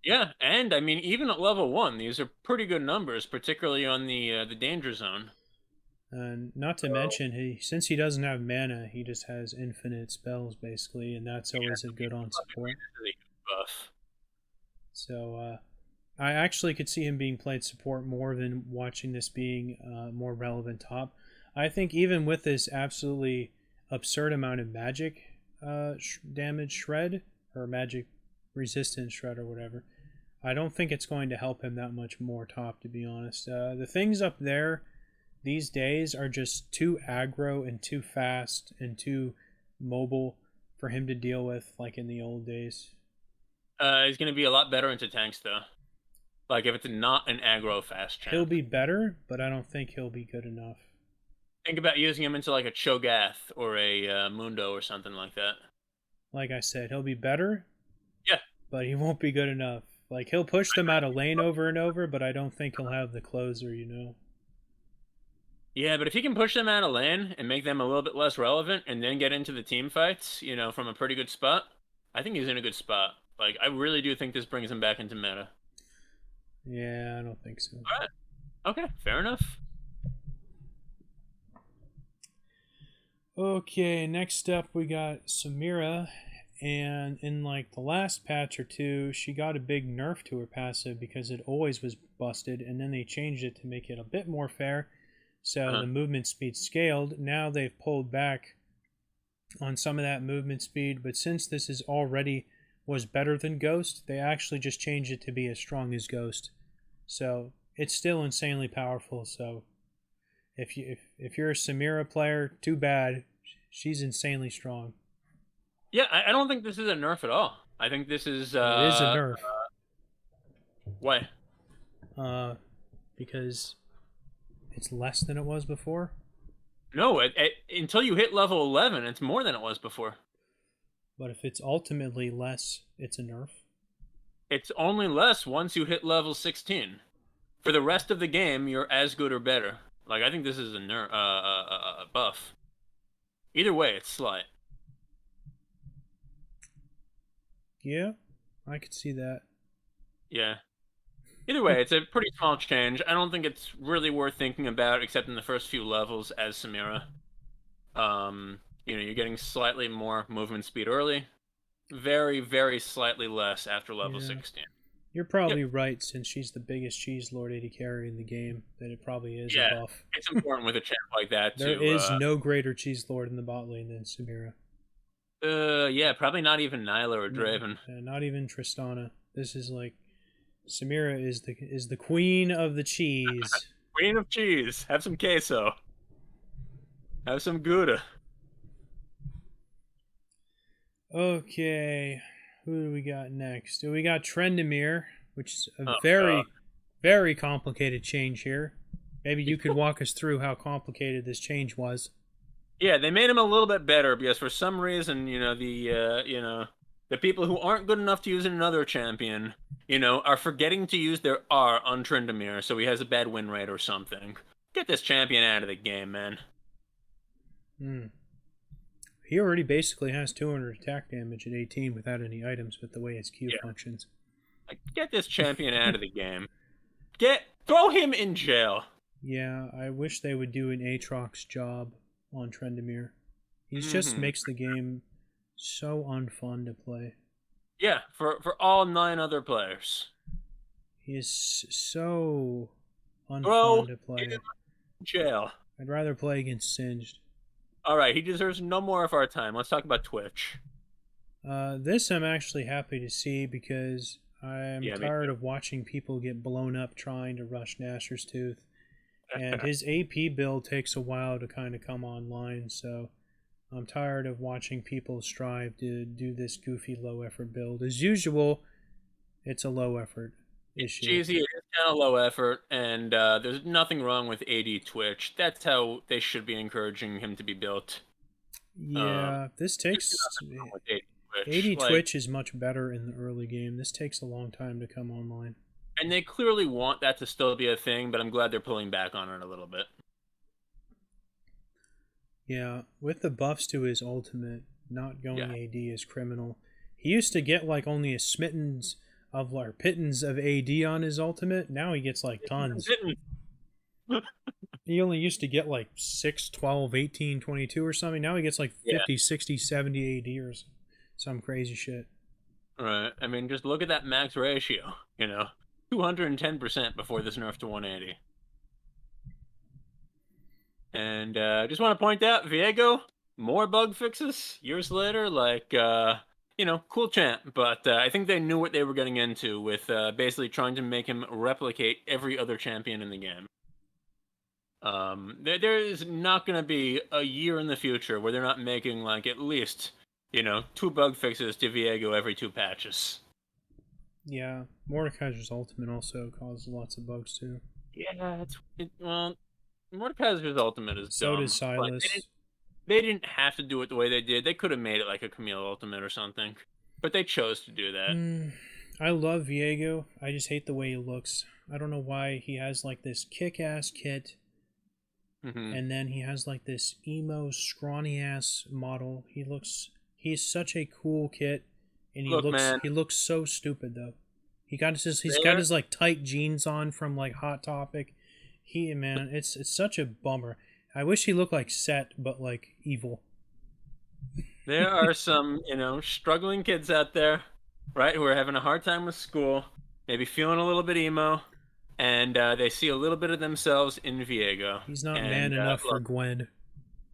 Yeah, and I mean, even at level 1, these are pretty good numbers, particularly on the danger zone. And not to So mention, he since he doesn't have mana, he just has infinite spells basically, and that's yeah, always a good on support. really good buff. So I actually could see him being played support more than watching this being more relevant top. I think even with this absolutely absurd amount of magic damage shred or magic resistance shred or whatever, I don't think it's going to help him that much more top, to be honest. The things up there these days are just too aggro and too fast and too mobile for him to deal with like in the old days. He's gonna be a lot better into tanks though. Like if it's not an aggro fast He'll champ. be better, but I don't think he'll be good enough. Think about using him into like a Cho'Gath or a Mundo or something like that. Like I said, he'll be better, Yeah, but he won't be good enough. Like he'll push them out of lane over and over, but I don't think he'll have the closer, you know. yeah, but if he can push them out of lane and make them a little bit less relevant, and then get into the team fights, from a pretty good spot, I think he's in a good spot. Like I really do think this brings him back into meta. Yeah, I don't think so. All right, okay, fair enough. Okay, next up we got Samira, and in like the last patch or two, she got a big nerf to her passive because it always was busted, and then they changed it to make it a bit more fair. So Uh-huh. the movement speed scaled. Now they've pulled back on some of that movement speed, but since this is already was better than Ghost, they actually just changed it to be as strong as Ghost. So it's still insanely powerful. So if you're a Samira player, too bad. She's insanely strong. Yeah, I don't think this is a nerf at all. I think this is It is a nerf. why? Uh, because it's less than it was before. No, until you hit level 11, it's more than it was before. But if it's ultimately less, it's a nerf. It's only less once you hit level 16. For the rest of the game, you're as good or better. Like, I think this is a nerf, buff. Either way, it's slight. Yeah, I could see that. Yeah. Either way, it's a pretty small change. I don't think it's really worth thinking about, except in the first few levels as Samira. You're getting slightly more movement speed early. Very, very slightly less after level Yeah. 16. You're probably right, since she's the biggest cheese lord AD carry in the game, that it probably is Yeah, a buff. it's important with a champ like that There to. is no greater cheese lord in the bot lane than Samira. Yeah, probably not even Nyla or Draven. Not even Tristana. This is like Samira is the queen of the cheese. Queen of cheese. Have some queso. Have some Gouda. Okay, who do we got next? We got Trendemir, which is a Oh, very, God. very complicated change here. Maybe you could walk us through how complicated this change was. Yeah, they made him a little bit better because for some reason, the people who aren't good enough to use another champion, are forgetting to use their R on Trendemir, so he has a bad win rate or something. Get this champion out of the game, man. He already basically has 200 attack damage at 18 without any items, with the way his Q functions. Like, get this champion out of the game. Throw him in jail. Yeah, I wish they would do an Aatrox job on Trendemir. He just makes the game so unfun to play. Yeah, for all 9 other players. He is so Throw unfun to play. him in jail. I'd rather play against Singed. All right, he deserves no more of our time. Let's talk about Twitch. This I'm actually happy to see, because I'm tired of watching people get blown up trying to rush Nashor's Tooth. And his AP build takes a while to kind of come online, so I'm tired of watching people strive to do this goofy low effort build. As usual, it's a low effort issue. Cheesy, it is kind of low effort, and there's nothing wrong with AD Twitch. That's how they should be encouraging him to be built. Yeah, this takes... AD Twitch is much better in the early game. This takes a long time to come online. And they clearly want that to still be a thing, but I'm glad they're pulling back on it a little bit. Yeah, with the buffs to his ultimate, not going AD is criminal. He used to get like only a pittance of AD on his ultimate. Now he gets like tons. He only used to get like 6, 12, 18, 22 or something. Now he gets like 50, 60, 70 AD or some crazy shit. Right. I mean, just look at that max ratio, 210% before this nerf to 180. And just want to point out, Viego, more bug fixes years later. Cool champ. But I think they knew what they were getting into with basically trying to make him replicate every other champion in the game. There is not going to be a year in the future where they're not making, like, at least, 2 bug fixes to Viego every 2 patches. Yeah, Mordekaiser's ultimate also causes lots of bugs too. Yeah, Mordekaiser's ultimate is so dumb. does Silas. Like, they didn't have to do it the way they did. They could have made it like a Camille ultimate or something, but they chose to do that. I love Viego. I just hate the way he looks. I don't know why he has like this kick-ass kit, and then he has like this emo, scrawny-ass model. He's such a cool kit, and he looks so stupid though. He's got his like tight jeans on from like Hot Topic. It's such a bummer. I wish he looked like Set, but like evil. There are some, struggling kids out there, right, who are having a hard time with school, maybe feeling a little bit emo, and they see a little bit of themselves in Viego. He's not man enough for Gwen.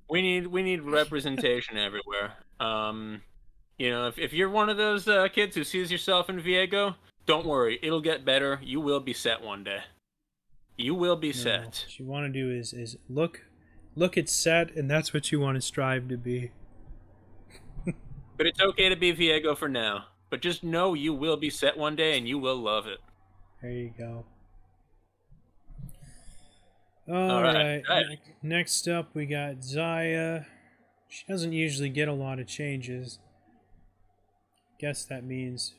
We need representation everywhere. If you're one of those kids who sees yourself in Viego, don't worry, it'll get better. You will be Set one day. You will be Set. What you want to do is look at Set, and that's what you want to strive to be. But it's okay to be Viego for now. But just know you will be set one day and you will love it. There you go. All All right. right. Next up, we got Xayah. She doesn't usually get a lot of changes. Guess that means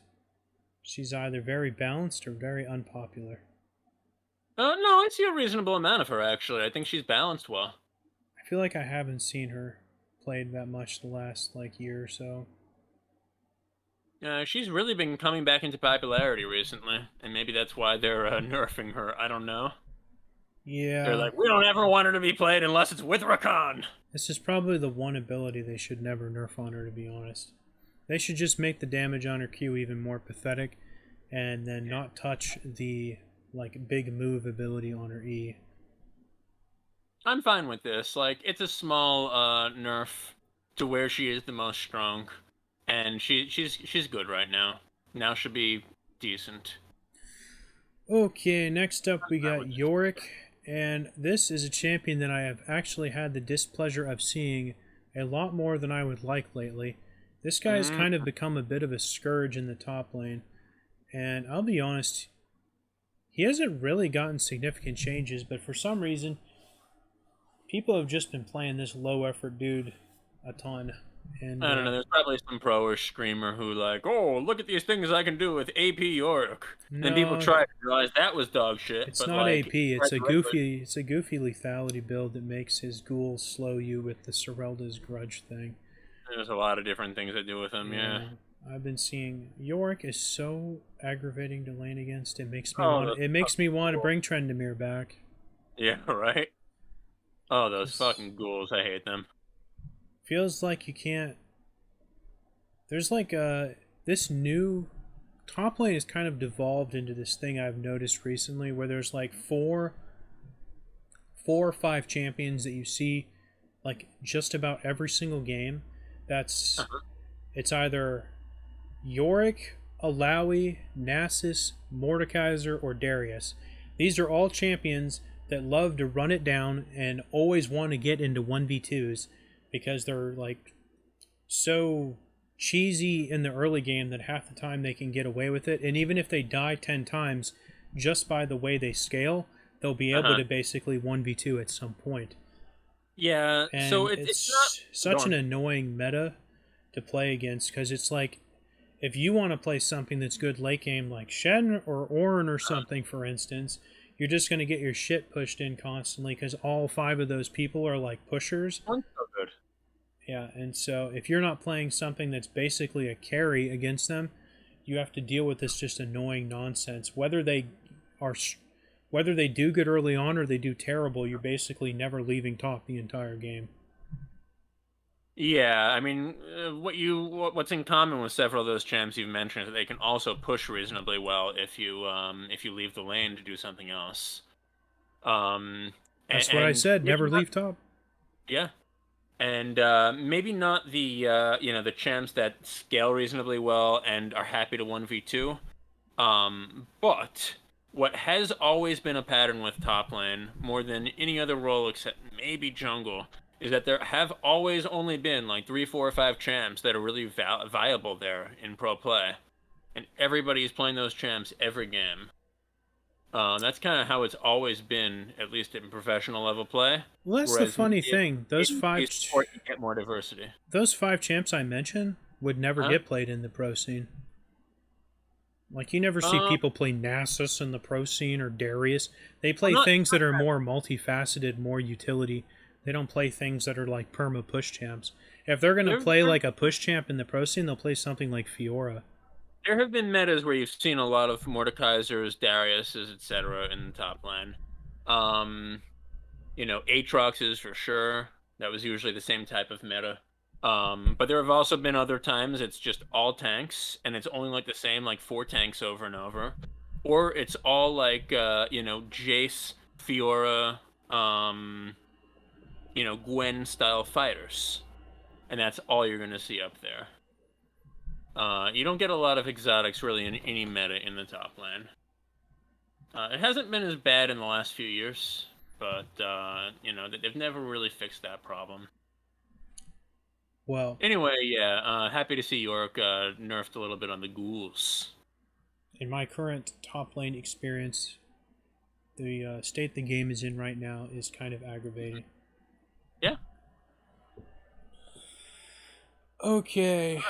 she's either very balanced or very unpopular. No, I see a reasonable amount of her actually. I think she's balanced well. I feel like I haven't seen her played that much the last like year or so. She's really been coming back into popularity recently, and maybe that's why they're nerfing her. I don't know. They're Yeah, like, we don't ever want her to be played unless it's with Rakan. this is probably the one ability they should never nerf on her, to be honest. They should just make the damage on her Q even more pathetic, and then not touch the like big move ability on her E. I'm fine with this. Like, it's a small nerf to where she is the most strong, and she's good right now. Now should be decent. Okay, next up we got Yorick, and this is a champion that I have actually had the displeasure of seeing a lot more than I would like lately. This guy has kind of become a bit of a scourge in the top lane, and I'll be honest, he hasn't really gotten significant changes, but for some reason, people have just been playing this low effort dude a ton. And I don't know. There's probably some pro or screamer who like, oh, look at these things I can do with AP Yorick. And then people no, try to realize that was dog shit. it's But not like, AP. It's a goofy lethality build that makes his ghoul slow you with the Serelda's grudge thing. there's a lot of different things that do with him. Yeah. I've been seeing Yorick is so aggravating to lane against. It makes me Oh, want to bring Trendemir back. Yeah. Right. Oh, those fucking ghouls! I hate them. Feels like you can't. There's like this new top lane has kind of devolved into this thing I've noticed recently, where there's like four or five champions that you see like just about every single game. That's it's either Yorick, Alawi, Nasus, Mordekaiser, or Darius. These are all champions that love to run it down and always want to get into 1v2s because they're like so cheesy in the early game that half the time they can get away with it. And even if they die 10 times, just by the way they scale, they'll be able to basically 1v2 at some point. Yeah, And so it's not such an annoying meta to play against because it's like if you want to play something that's good late game like Shen or Ornn or something, for instance, you're just going to get your shit pushed in constantly because all five of those people are like pushers. so good. Yeah, and so if you're not playing something that's basically a carry against them, you have to deal with this just annoying nonsense. Whether they do good early on or they do terrible, you're basically never leaving top the entire game. Yeah, I mean, what's in common with several of those champs you've mentioned is that they can also push reasonably well if you leave the lane to do something else. That's what I said. Never leave top. Yeah, and maybe not the the champs that scale reasonably well and are happy to 1v2. But what has always been a pattern with top lane, more than any other role except maybe jungle, is that there have always only been like 3, 4, or 5 champs that are really viable there in pro play, and everybody's playing those champs every game. That's kind of how it's always been, at least in professional level play. Well, that's the funny thing. Those five you get more diversity. Those 5 champs I mentioned would never get played in the pro scene. Like you never see people play Nasus in the pro scene or Darius. They play things that are more multifaceted, more utility. They don't play things that are like perma push champs. If they're going to play like a push champ in the pro scene, they'll play something like Fiora. There have been metas where you've seen a lot of Mordekaisers, Dariuses, etc. in the top lane. Aatroxes for sure. That was usually the same type of meta. But there have also been other times it's just all tanks, and it's only like the same like 4 tanks over and over. Or it's all like, Jace, Fiora, Gwen-style fighters. And that's all you're going to see up there. You don't get a lot of exotics really in any meta in the top lane. It hasn't been as bad in the last few years, but, they've never really fixed that problem. Well, Anyway, yeah, happy to see York nerfed a little bit on the ghouls. in my current top lane experience, the state the game is in right now is kind of aggravating. Yeah, Okay,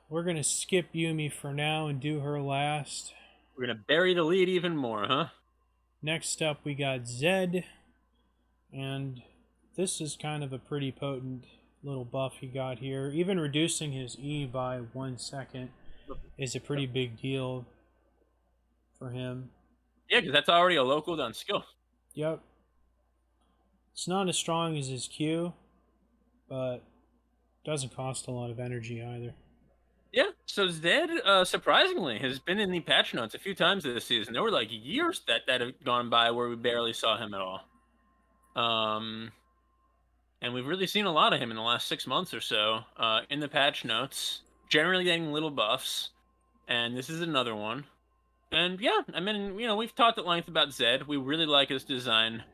we're gonna skip Yumi for now and do her last. we're gonna bury the lead even more, huh? Next up, we got Zed, and this is kind of a pretty potent little buff he got here. Even reducing his E by 1 second is a pretty big deal for him. Yeah, because that's already a local done skill. Yep. It's not as strong as his Q, but doesn't cost a lot of energy either. Yeah, so Zed, surprisingly, has been in the patch notes a few times this season. There were like years that have gone by where we barely saw him at all. Um, and we've really seen a lot of him in the last 6 months or so in the patch notes, generally getting little buffs. And this is another one. And yeah, I mean, we've talked at length about Zed. We really like his design.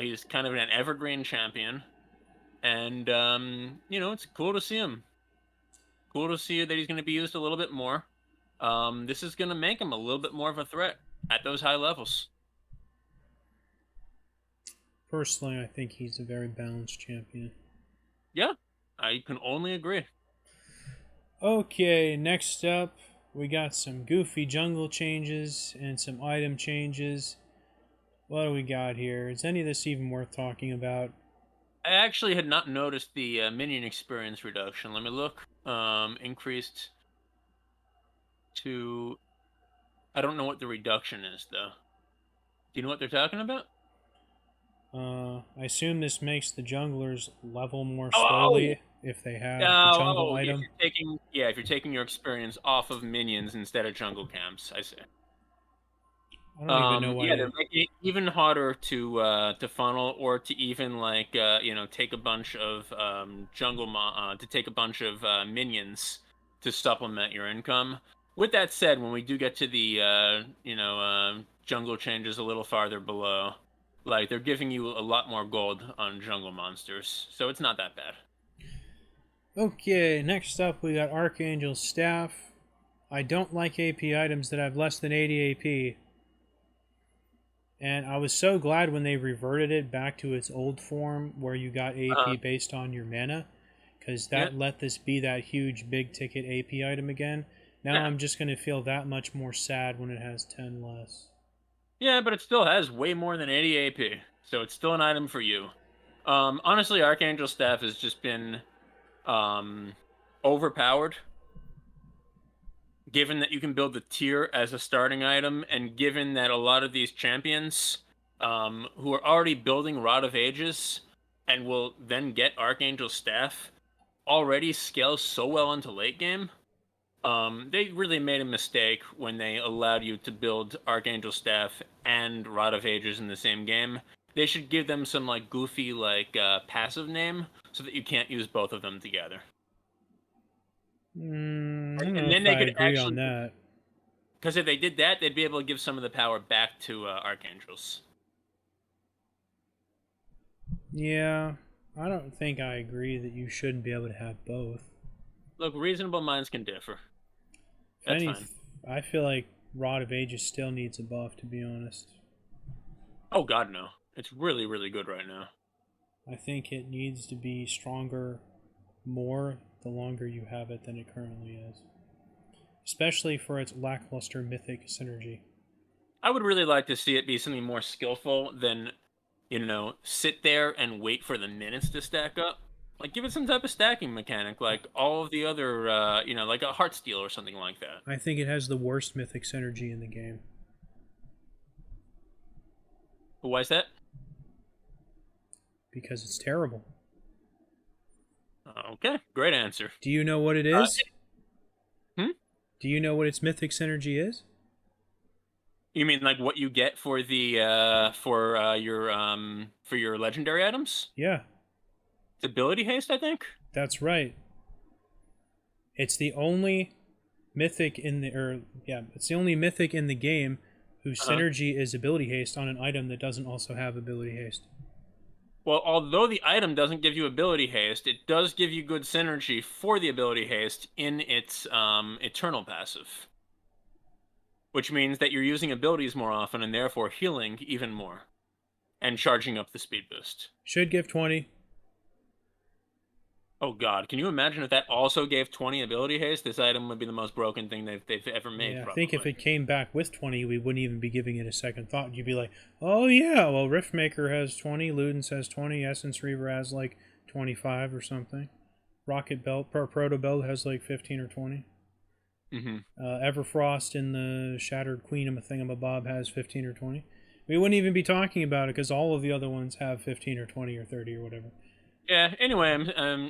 He's kind of an evergreen champion. And, it's cool to see him. Cool to see that he's going to be used a little bit more. This is going to make him a little bit more of a threat at those high levels. Personally, I think he's a very balanced champion. Yeah, I can only agree. Okay, next up, we got some goofy jungle changes and some item changes. What do we got here? Is any of this even worth talking about? I actually had not noticed the minion experience reduction. Let me look. Increased to... I don't know what the reduction is, though. Do you know what they're talking about? I assume this makes the junglers level more Oh! slowly if they have the jungle If item. if you're taking your experience off of minions instead of jungle camps, I see. I don't even know Yeah, why. they're making it even harder to funnel or to even like take a bunch of to take a bunch of minions to supplement your income. With that said, when we do get to the jungle changes a little farther below, like they're giving you a lot more gold on jungle monsters, so it's not that bad. Okay, next up we got Archangel's Staff. I don't like AP items that have less than 80 AP. And I was so glad when they reverted it back to its old form where you got Uh, AP based on your mana, because yeah, that let this be that huge big ticket AP item again. Now yeah, I'm just going to feel that much more sad when it has 10 less. yeah, but it still has way more than 80 AP, so it's still an item for you. Honestly, Archangel Staff has just been um, overpowered, given that you can build the tier as a starting item, and given that a lot of these champions who are already building Rod of Ages and will then get Archangel Staff already scale so well into late game. They really made a mistake when they allowed you to build Archangel Staff and Rod of Ages in the same game. They should give them some like goofy passive name so that you can't use both of them together. I don't know And then if they I could agree on actually, that. because if they did that, they'd be able to give some of the power back to archangels. Yeah, I don't think I agree that you shouldn't be able to have both. Look, reasonable minds can differ. If That's any, fine. I feel like Rod of Ages still needs a buff, to be honest. Oh God, no! It's really, really good right now. I think it needs to be stronger more the longer you have it than it currently is, especially for its lackluster mythic synergy. I would really like to see it be something more skillful than sit there and wait for the minutes to stack up. Like, give it some type of stacking mechanic, like all of the other, like a Heartsteel or something like that. I think it has the worst mythic synergy in the game But why is that? because it's terrible. Okay, great answer. Do you know what it Uh, is? hmm? Do you know what its mythic synergy is? You mean like what you get for the for your legendary items? Yeah, It's ability haste, I think. that's right. It's the only mythic in the it's the only mythic in the game whose Uh-huh. synergy is ability haste on an item that doesn't also have ability haste. Well, although the item doesn't give you ability haste, it does give you good synergy for the ability haste in its eternal passive, which means that you're using abilities more often and therefore healing even more and charging up the speed boost. Should give 20. Oh god, can you imagine if that also gave 20 ability haste? This item would be the most broken thing they've ever made, Yeah, I think if probably. it came back with 20, we wouldn't even be giving it a second thought. You'd be like, oh yeah, well, Riftmaker has 20, Ludens has 20, Essence Reaver has like 25 or something. Rocket Belt, Proto Belt has like 15 or 20. Hmm. Everfrost in the Shattered Queen of a Thingamabob has 15 or 20. We wouldn't even be talking about it because all of the other ones have 15 or 20 or 30 or whatever. Yeah, anyway,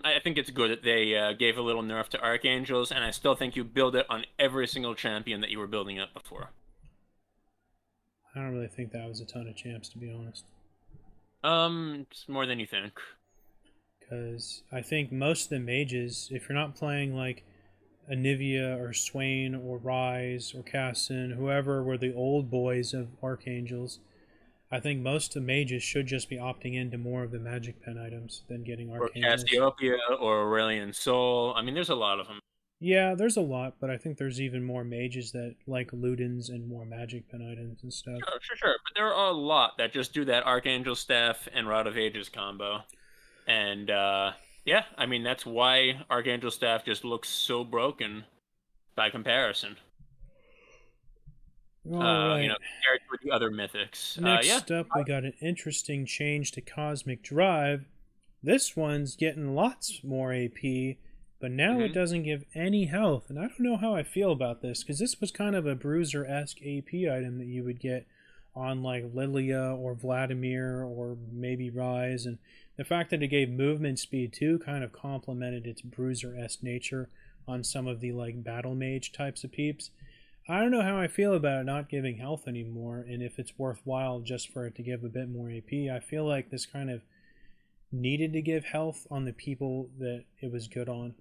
I think it's good that they gave a little nerf to Archangels, and I still think you build it on every single champion that you were building up before. I don't really think that was a ton of champs, to be honest. It's more than you think. Because I think most of the mages, if you're not playing like Anivia or Swain or Rise or Casson, whoever were the old boys of Archangels, I think most of the mages should just be opting into more of the Magic Pen items than getting Or Archangels. Cassiopeia, or Aurelion Sol. I mean, there's a lot of them. Yeah, there's a lot, but I think there's even more mages that like Ludens and more Magic Pen items and stuff. Sure. But there are a lot that just do that Archangel Staff and Rod of Ages combo. And yeah, I mean that's why Archangel Staff just looks so broken by comparison. All right. Compared with the other mythics. Yeah. Next up, we got an interesting change to Cosmic Drive. This one's getting lots more AP, but now it Hmm. doesn't give any health. And I don't know how I feel about this, because this was kind of a Bruiser esque AP item that you would get on like Lilia or Vladimir or maybe Rise. And the fact that it gave movement speed too kind of complemented its Bruiser esque nature on some of the like Battle Mage types of peeps. I don't know how I feel about it not giving health anymore, and if it's worthwhile just for it to give a bit more AP. I feel like this kind of needed to give health on the people that it was good on.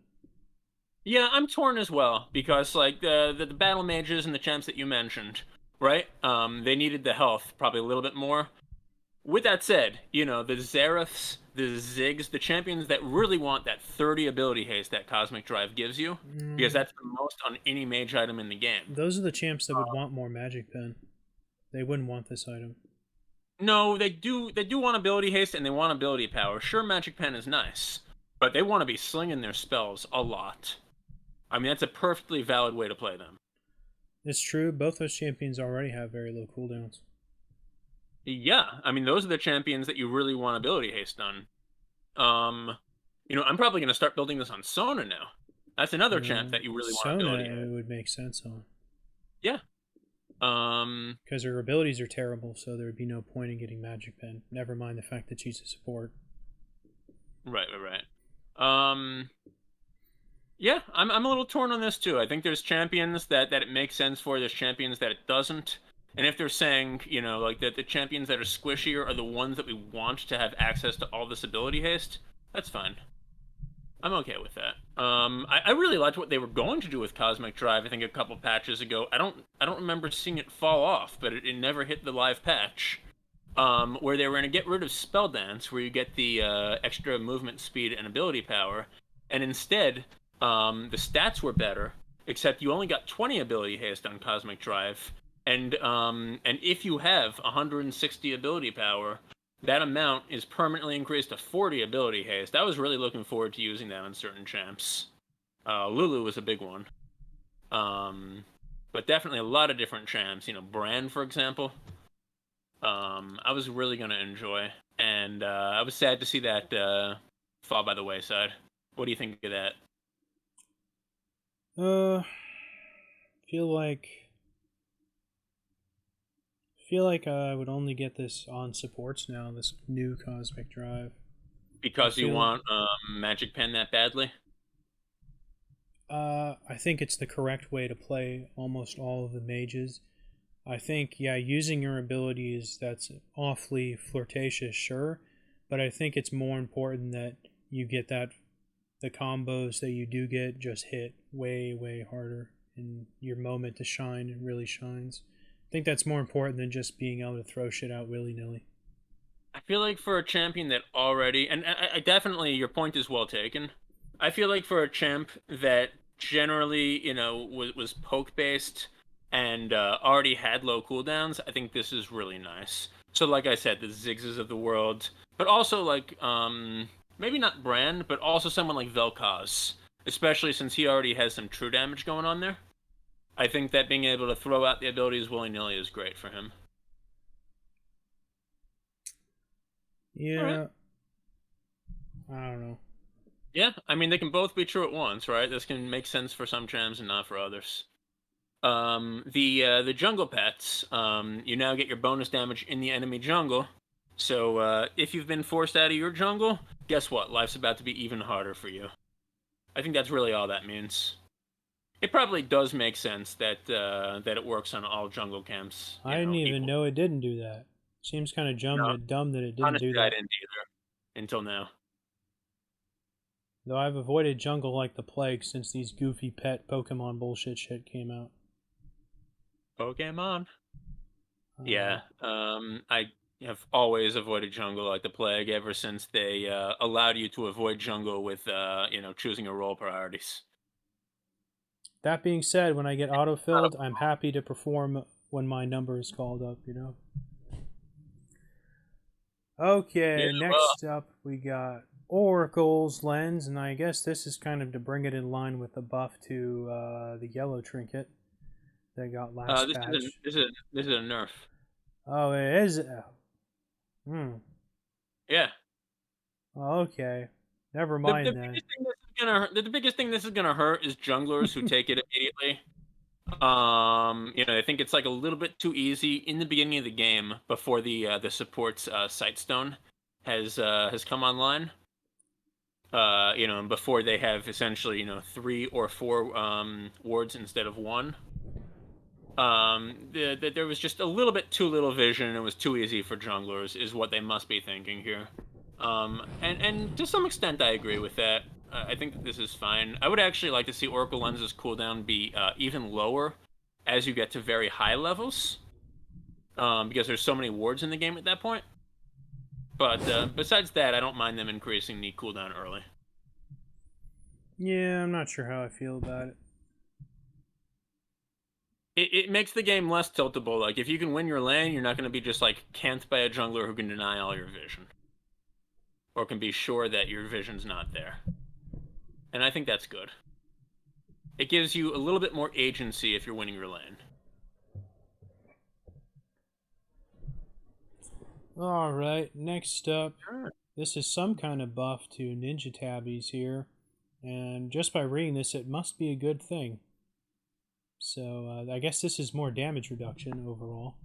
Yeah, I'm torn as well because like the battle mages and the champs that you mentioned, right? They needed the health probably a little bit more. With that said, the Zereths, the Ziggs, the champions that really want that 30 ability haste that Cosmic Drive gives you, because Mm, that's the most on any mage item in the game. those are the champs that would want more Magic Pen. They wouldn't want this item. No, they do want ability haste and they want ability power. Sure, Magic Pen is nice, but they want to be slinging their spells a lot. I mean, that's a perfectly valid way to play them. It's true, both those champions already have very low cooldowns. Yeah, I mean, those are the champions that you really want ability haste on. Um, I'm probably going to start building this on Sona now. That's another champ that you really want Sona, ability it haste. would make sense on. Yeah. Um, Because her abilities are terrible, so there would be no point in getting Magic Pen. Never mind the fact that she's a support. right. Um, yeah, I'm a little torn on this too. I think there's champions that it makes sense for. There's champions that it doesn't. And if they're saying, like that the champions that are squishier are the ones that we want to have access to all this ability haste, that's fine. I'm okay with that. I really liked what they were going to do with Cosmic Drive. I think a couple patches ago. I don't remember seeing it fall off, but it never hit the live patch. Where they were going to get rid of Spell Dance, where you get the extra movement speed and ability power, and instead, the stats were better, except you only got 20 ability haste on Cosmic Drive, and if you have 160 ability power, that amount is permanently increased to 40 ability haste. I was really looking forward to using that on certain champs. Lulu was a big one. Um, but definitely a lot of different champs. Brand, for example. I was really gonna enjoy, and I was sad to see that fall by the wayside. What do you think of that? Uh, feel like I would only get this on supports now. This new Cosmic Drive. I Because you feel want Magic Pen that badly? I think it's the correct way to play almost all of the mages. I think, yeah, using your abilities, that's awfully flirtatious, sure, but I think it's more important that you get the combos that you do get just hit way, way harder, and your moment to shine really shines. I think that's more important than just being able to throw shit out willy nilly. I feel like for a champion that already, and I definitely, your point is well taken. I feel like for a champ that generally, was poke based and already had low cooldowns, I think this is really nice. So, like I said, the Ziggs of the world, but also like, maybe not Brand, but also someone like Vel'Koz, especially since he already has some true damage going on there. I think that being able to throw out the abilities willy nilly is great for him. All right. Yeah, I don't know. Yeah, I mean they can both be true at once, right? This can make sense for some champs and not for others. The jungle pets, you now get your bonus damage in the enemy jungle. So if you've been forced out of your jungle, guess what? Life's about to be even harder for you. I think that's really all that means. It probably does make sense that it works on all jungle camps, I didn't even equal. know it didn't do that. Seems kind of No, dumb that it didn't honestly, do I that. didn't either until now. Though I've avoided jungle like the plague since these goofy pet Pokemon bullshit shit came out. Pokemon. Uh, Yeah, I have always avoided jungle like the plague ever since they allowed you to avoid jungle with choosing your role priorities. that being said, when I get autofilled, I'm happy to perform when my number is called up, you know? Yeah, Okay, well, next up we got Oracle's Lens, and I guess this is kind of to bring it in line with the buff to the yellow trinket that got last this is a patch. this is a nerf. Oh, it is. Hmm. Yeah, Okay. Never the mind then. biggest thing this is gonna the biggest thing this is gonna hurt is junglers who take it immediately. I think it's like a little bit too easy in the beginning of the game before the support's Sightstone has come online. And before they have essentially, three or four wards instead of one. There was just a little bit too little vision, and it was too easy for junglers, is what they must be thinking here. And to some extent, I agree with that. I think that this is fine. I would actually like to see Oracle Lens's cooldown be even lower as you get to very high levels, because there's so many wards in the game at that point. But besides that, I don't mind them increasing the cooldown early. Yeah, I'm not sure how I feel about it. It makes the game less tiltable. Like if you can win your lane, you're not going to be just like camped by a jungler who can deny all your vision, or can be sure that your vision's not there. And I think that's good. It gives you a little bit more agency if you're winning your lane. Alright, next up. This is some kind of buff to Ninja Tabbies here. And just by reading this, it must be a good thing. So I guess this is more damage reduction overall.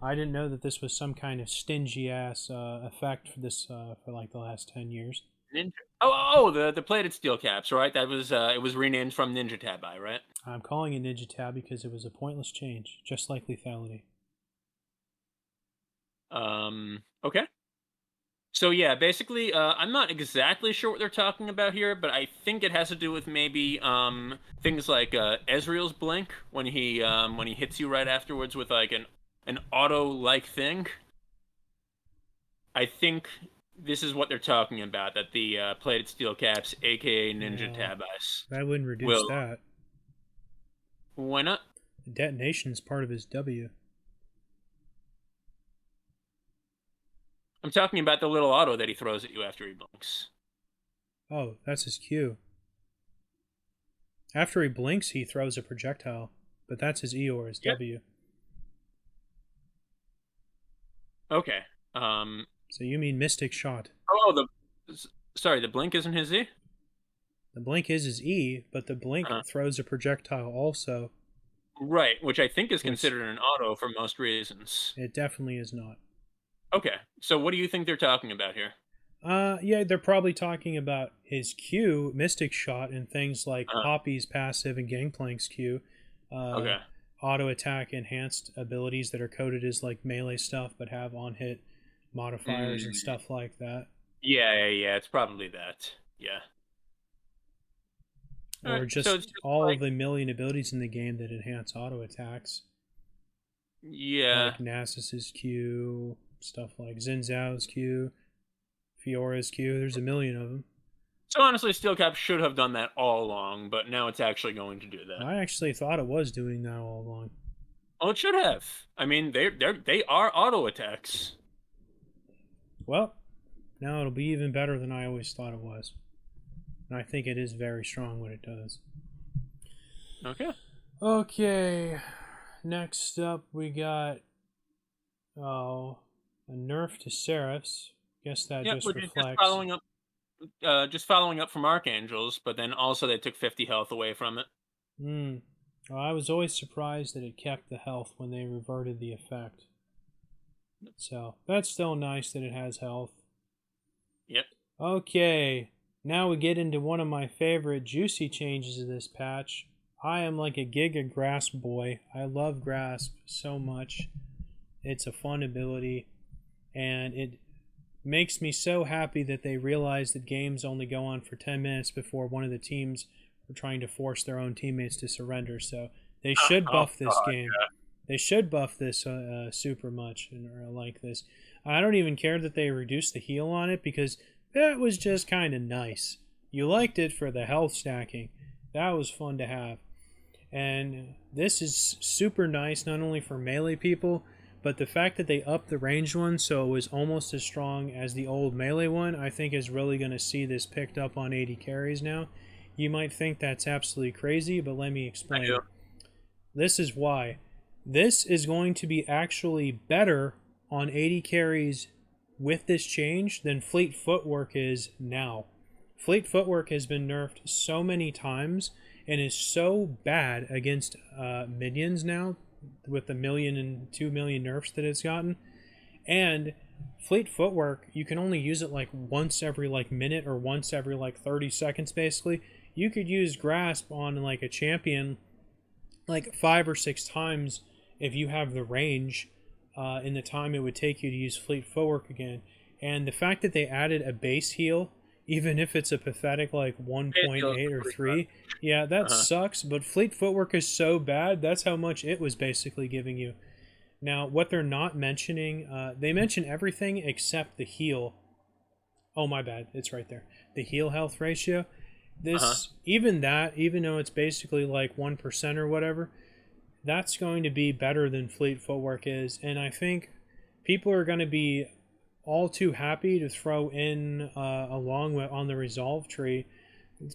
I didn't know that this was some kind of stingy ass effect for this for like the last 10 years. Ninja. Oh, the plated steel caps, right? That was it was renamed from Ninja Tabi, right? I'm calling it Ninja Tab because it was a pointless change, just like lethality. Okay. So yeah, basically, I'm not exactly sure what they're talking about here, but I think it has to do with maybe things like Ezreal's blink when he hits you right afterwards with like an auto like thing. I think this is what they're talking about. That the plated steel caps, aka Ninja No, Tab Ice, that wouldn't reduce will. that. Why not? The detonation is part of his W. I'm talking about the little auto that he throws at you after he blinks. Oh, that's his Q. After he blinks, he throws a projectile, but that's his E or his Yeah. W. Okay. So you mean Mystic Shot. Oh, sorry, the blink isn't his E. The blink is his E, but the blink Uh-huh. throws a projectile also, Right, which I think is which considered an auto for most reasons. it definitely is not. Okay, so what do you think they're talking about here? Yeah, they're probably talking about his Q, Mystic Shot, and things like Uh, Poppy's passive and Gangplank's Q. Uh, okay. Auto attack enhanced abilities that are coded as like melee stuff but have on hit modifiers and Mm, stuff like that. yeah, it's probably that. Yeah. All Or right, so just it's just all of like, the million abilities in the game that enhance auto attacks, yeah, like Nasus's Q. stuff like Xin Zhao's Q, Fiora's Q. There's a million of them. So honestly, Steel Cap should have done that all along, but now it's actually going to do that. I actually thought it was doing that all along. Oh, it should have. I mean, they are auto attacks. Well, now it'll be even better than I always thought it was. And I think it is very strong what it does. Okay. Okay. Next up, we got a nerf to Seraphs. Guess that just reflects. Just following up from Archangels, but then also they took 50 health away from it. Well, I was always surprised that it kept the health when they reverted the effect. So that's still nice that it has health. Yep. Okay, now we get into one of my favorite juicy changes of this patch. I am like a Giga Grasp boy. I love Grasp so much. It's a fun ability, and it makes me so happy that they realize that games only go on for 10 minutes before one of the teams are trying to force their own teammates to surrender. So they should buff this game. Yeah. They should buff this super much, or like this. I don't even care that they reduced the heal on it, because that was just kind of nice. You liked it for the health stacking. That was fun to have. And this is super nice, not only for melee people, but the fact that they upped the ranged one so it was almost as strong as the old melee one, I think is really going to see this picked up on 80 carries now. You might think that's absolutely crazy, but let me explain. This is why. This is going to be actually better on 80 carries with this change than Fleet Footwork is now. Fleet Footwork has been nerfed so many times and is so bad against minions now with the 1 million and 2 million nerfs that it's gotten. And Fleet Footwork, you can only use it like once every like minute or once every like 30 seconds basically. You could use Grasp on like a champion like 5 or 6 times if you have the range in the time it would take you to use Fleet Footwork again. And the fact that they added a base heal, even if it's a pathetic like 1.8 or 3, yeah, that sucks, but Fleet Footwork is so bad, that's how much it was basically giving you. Now, what they're not mentioning, they mention everything except the heal. Oh, my bad, it's right there. The heal health ratio. This, even though it's basically like 1% or whatever, that's going to be better than Fleet Footwork is, and I think people are going to be all too happy to throw in along with on the resolve tree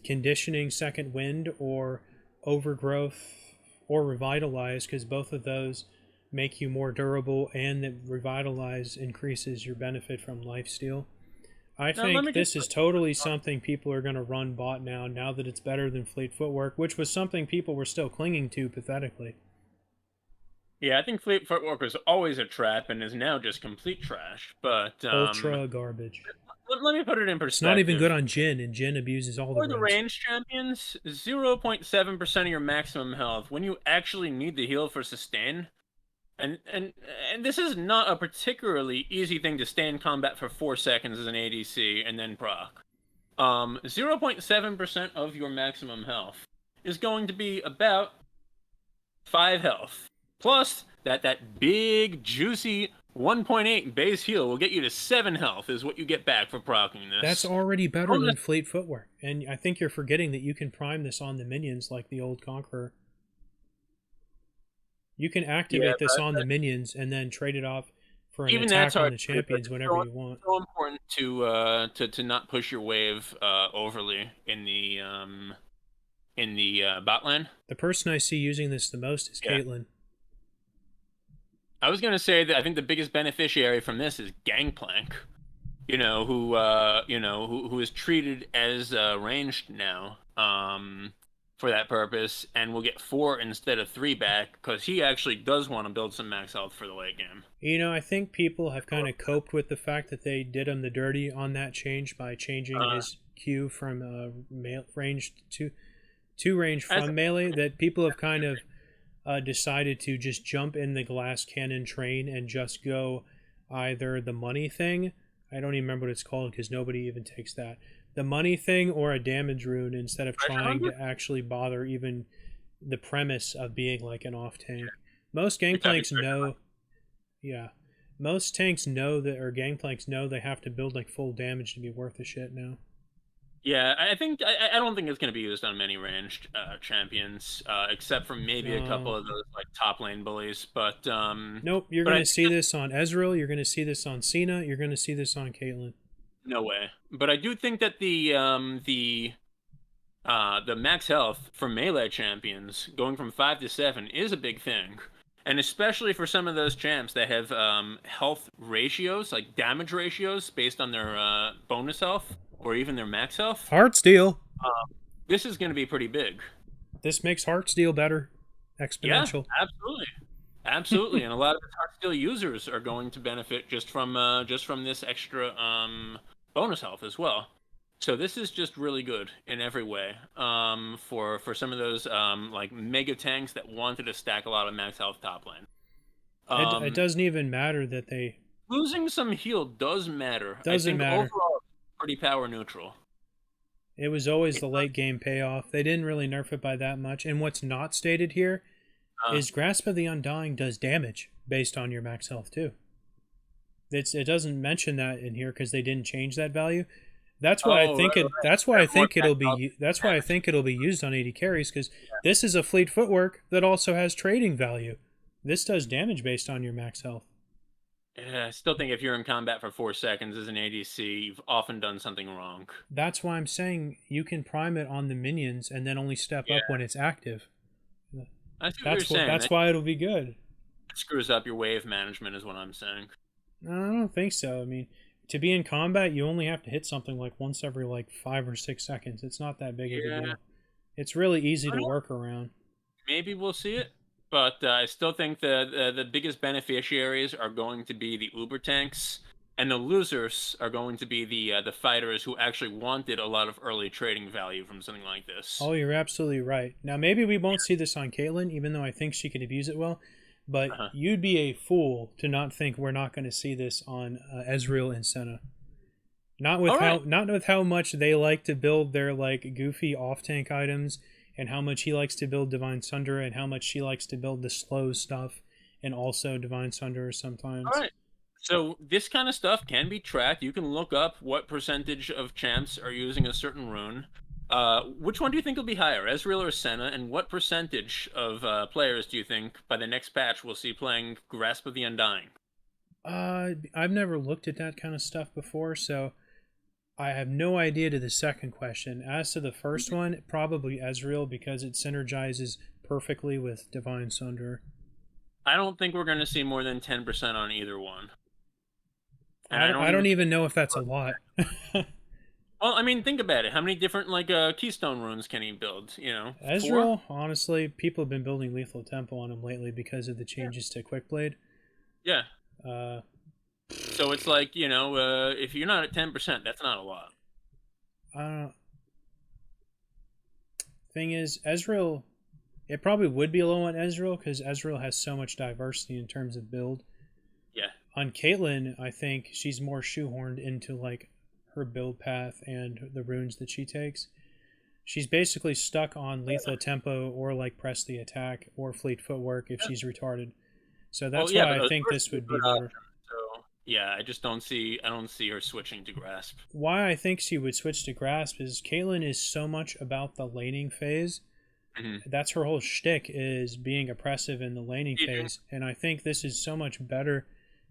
conditioning Second Wind or Overgrowth or Revitalize, because both of those make you more durable, and that Revitalize increases your benefit from lifesteal. I think this is totally something people are going to run bot now that it's better than Fleet Footwork, which was something people were still clinging to pathetically. Yeah, I think Fleet Footwork was always a trap and is now just complete trash. But ultra garbage. Let me put it in perspective. It's not even good on Jhin, and Jhin abuses all the ranged champions, 0.7% of your maximum health when you actually need the heal for sustain. And this is not a particularly easy thing to stay in combat for 4 seconds as an ADC and then proc. 0.7% of your maximum health is going to be about 5 health. Plus, that big, juicy 1.8 base heal will get you to 7 health is what you get back for proccing this. That's already better than Fleet Footwork. And I think you're forgetting that you can prime this on the minions like the old Conqueror. You can activate this on the minions and then trade it off for an attack on the champions whenever you want. It's so important to not push your wave overly in the bot lane. The person I see using this the most is Caitlyn. I was gonna say that I think the biggest beneficiary from this is Gangplank, who is treated as ranged now for that purpose, and will get 4 instead of 3 back because he actually does want to build some max health for the late game. I think people have kind of coped with the fact that they did him the dirty on that change by changing his Q from ranged to range from melee. That people have kind of decided to just jump in the glass cannon train and just go either the money thing, I don't even remember what it's called because nobody even takes that, the money thing, or a damage rune instead of trying to actually bother even the premise of being like an off tank. Most Gangplanks know Most tanks know that, or Gangplanks know they have to build like full damage to be worth a shit now. Yeah, I don't think it's going to be used on many ranged champions, except for maybe a couple No. of those like top lane bullies. But Nope, you're but going I to think see this on Ezreal, you're going to see this on Cena, you're going to see this on Caitlyn. no way. But I do think that the max health for melee champions going from 5 to 7 is a big thing. And especially for some of those champs that have health ratios, like damage ratios based on their bonus health or even their max health, Heartsteel. this is going to be pretty big. This makes Heartsteel better. Yeah, Exponential. absolutely. Absolutely, and a lot of the Heartsteel users are going to benefit just from this extra bonus health as well. So this is just really good in every way. For some of those like mega tanks that wanted to stack a lot of max health top lane. It doesn't even matter that they Losing some heal does matter. Doesn't I think matter. overall pretty power neutral. It was always the late game payoff. They didn't really nerf it by that much. And what's not stated here is Grasp of the Undying does damage based on your max health too. It doesn't mention that in here because they didn't change that value. That's why I think right. That's why I think it'll be. That's why I think it'll be used on 80 carries because this is a fleet footwork that also has trading value. This does damage based on your max health. Yeah, I still think if you're in combat for 4 seconds as an ADC, you've often done something wrong. That's why I'm saying you can prime it on the minions and then only step up when it's active. I see what you're saying. That's why it'll be good. It screws up your wave management, is what I'm saying. No, I don't think so. I mean, to be in combat, you only have to hit something like once every like 5 or 6 seconds. It's not that big of a deal. It's really easy to work around. Maybe we'll see it, but I still think the biggest beneficiaries are going to be the Uber tanks, and the losers are going to be the fighters who actually wanted a lot of early trading value from something like this. Oh, you're absolutely right. Now, maybe we won't see this on Caitlyn, even though I think she could abuse it well. But you'd be a fool to not think we're not going to see this on Ezreal and Senna. Not with how much they like to build their like goofy off tank items, and how much he likes to build Divine Sunder, and how much she likes to build the slow stuff, and also Divine Sunder sometimes. All right. So this kind of stuff can be tracked. You can look up what percentage of champs are using a certain rune. Which one do you think will be higher, Ezreal or Senna? And what percentage of players do you think by the next patch we'll see playing Grasp of the Undying? I've never looked at that kind of stuff before, so I have no idea to the second question. As to the first one, probably Ezreal because it synergizes perfectly with Divine Sunder. I don't think we're going to see more than 10% on either one. And I don't even know if that's a lot. Well, I mean, think about it. How many different like keystone runes can he build? Ezreal, honestly, people have been building Lethal Tempo on him lately because of the changes to Quickblade. Yeah. So it's like if you're not at 10%, that's not a lot. Thing is, Ezreal, it probably would be low on Ezreal because Ezreal has so much diversity in terms of build. Yeah. On Caitlyn, I think she's more shoehorned into like her build path and the runes that she takes. She's basically stuck on Lethal Tempo or like Press the Attack or Fleet Footwork if she's retarded. So that's why I think this would be better. So yeah, I don't see her switching to Grasp. Why I think she would switch to Grasp is Caitlyn is so much about the laning phase. Mm-hmm. That's her whole shtick, is being oppressive in the laning phase. And I think this is so much better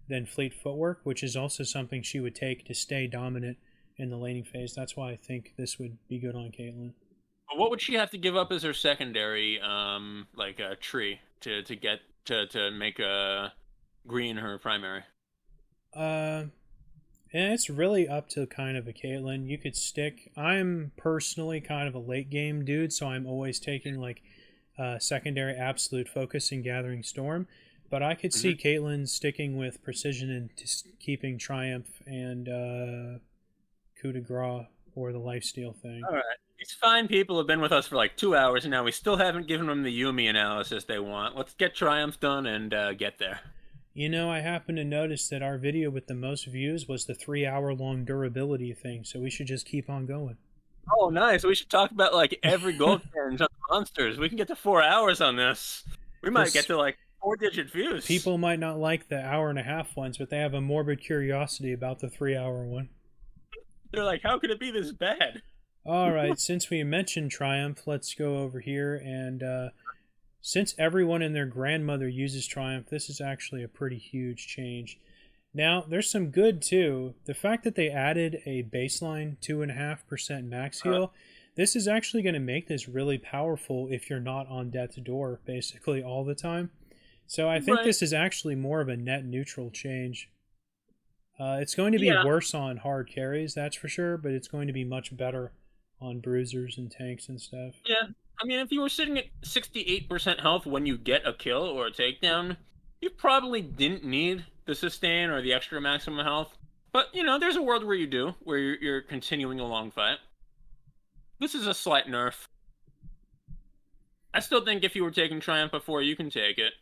than Fleet Footwork, which is also something she would take to stay dominant in the laning phase. That's why I think this would be good on Caitlyn. What would she have to give up as her secondary, like a tree to get to make a green her primary? And it's really up to kind of a Caitlyn. You could stick. I'm personally kind of a late game dude, so I'm always taking like secondary absolute focus and Gathering Storm. But I could see Caitlyn sticking with Precision and keeping Triumph and Coup de Grace or the Lifesteal thing. All right. These fine people have been with us for like 2 hours, and now we still haven't given them the Yuumi analysis they want. Let's get Triumph done and get there. I happen to notice that our video with the most views was the 3-hour-long durability thing, so we should just keep on going. Oh, nice. We should talk about like every gold challenge on the monsters. We can get to 4 hours on this. We might get to like 4-digit views. People might not like the hour-and-a-half ones, but they have a morbid curiosity about the 3-hour one. They're like, how could it be this bad? All right, since we mentioned Triumph, let's go over here. And since everyone and their grandmother uses Triumph, this is actually a pretty huge change. Now, there's some good too. The fact that they added a baseline 2.5% max heal, this is actually going to make this really powerful if you're not on death's door basically all the time. So I think this is actually more of a net neutral change. It's going to be worse on hard carries, that's for sure, but it's going to be much better on bruisers and tanks and stuff. Yeah, I mean, if you were sitting at 68% health when you get a kill or a takedown, you probably didn't need the sustain or the extra maximum health. But, you know, there's a world where you do, where you're continuing a long fight. This is a slight nerf. I still think if you were taking Triumph before, you can take it.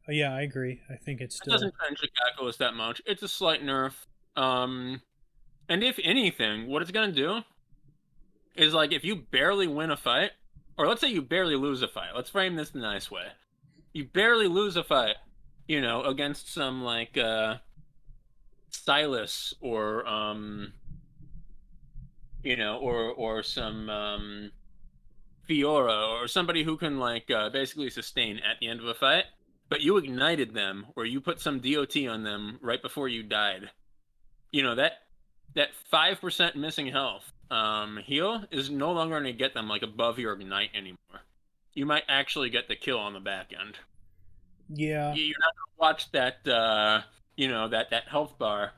Yeah, I agree. I think it's still... It doesn't change the calculus that much. It's a slight nerf. And if anything, what it's going to do is, like, if you barely win a fight, or let's say you barely lose a fight. Let's frame this the nice way. You barely lose a fight, you know, against some, like, Silas or, you know, or some, Fiora, or somebody who can, like, basically sustain at the end of a fight, but you ignited them, or you put some DOT on them right before you died. You know, that 5% missing health heal is no longer going to get them, like, above your ignite anymore. You might actually get the kill on the back end. Yeah. You're not going to watch that, you know, that health bar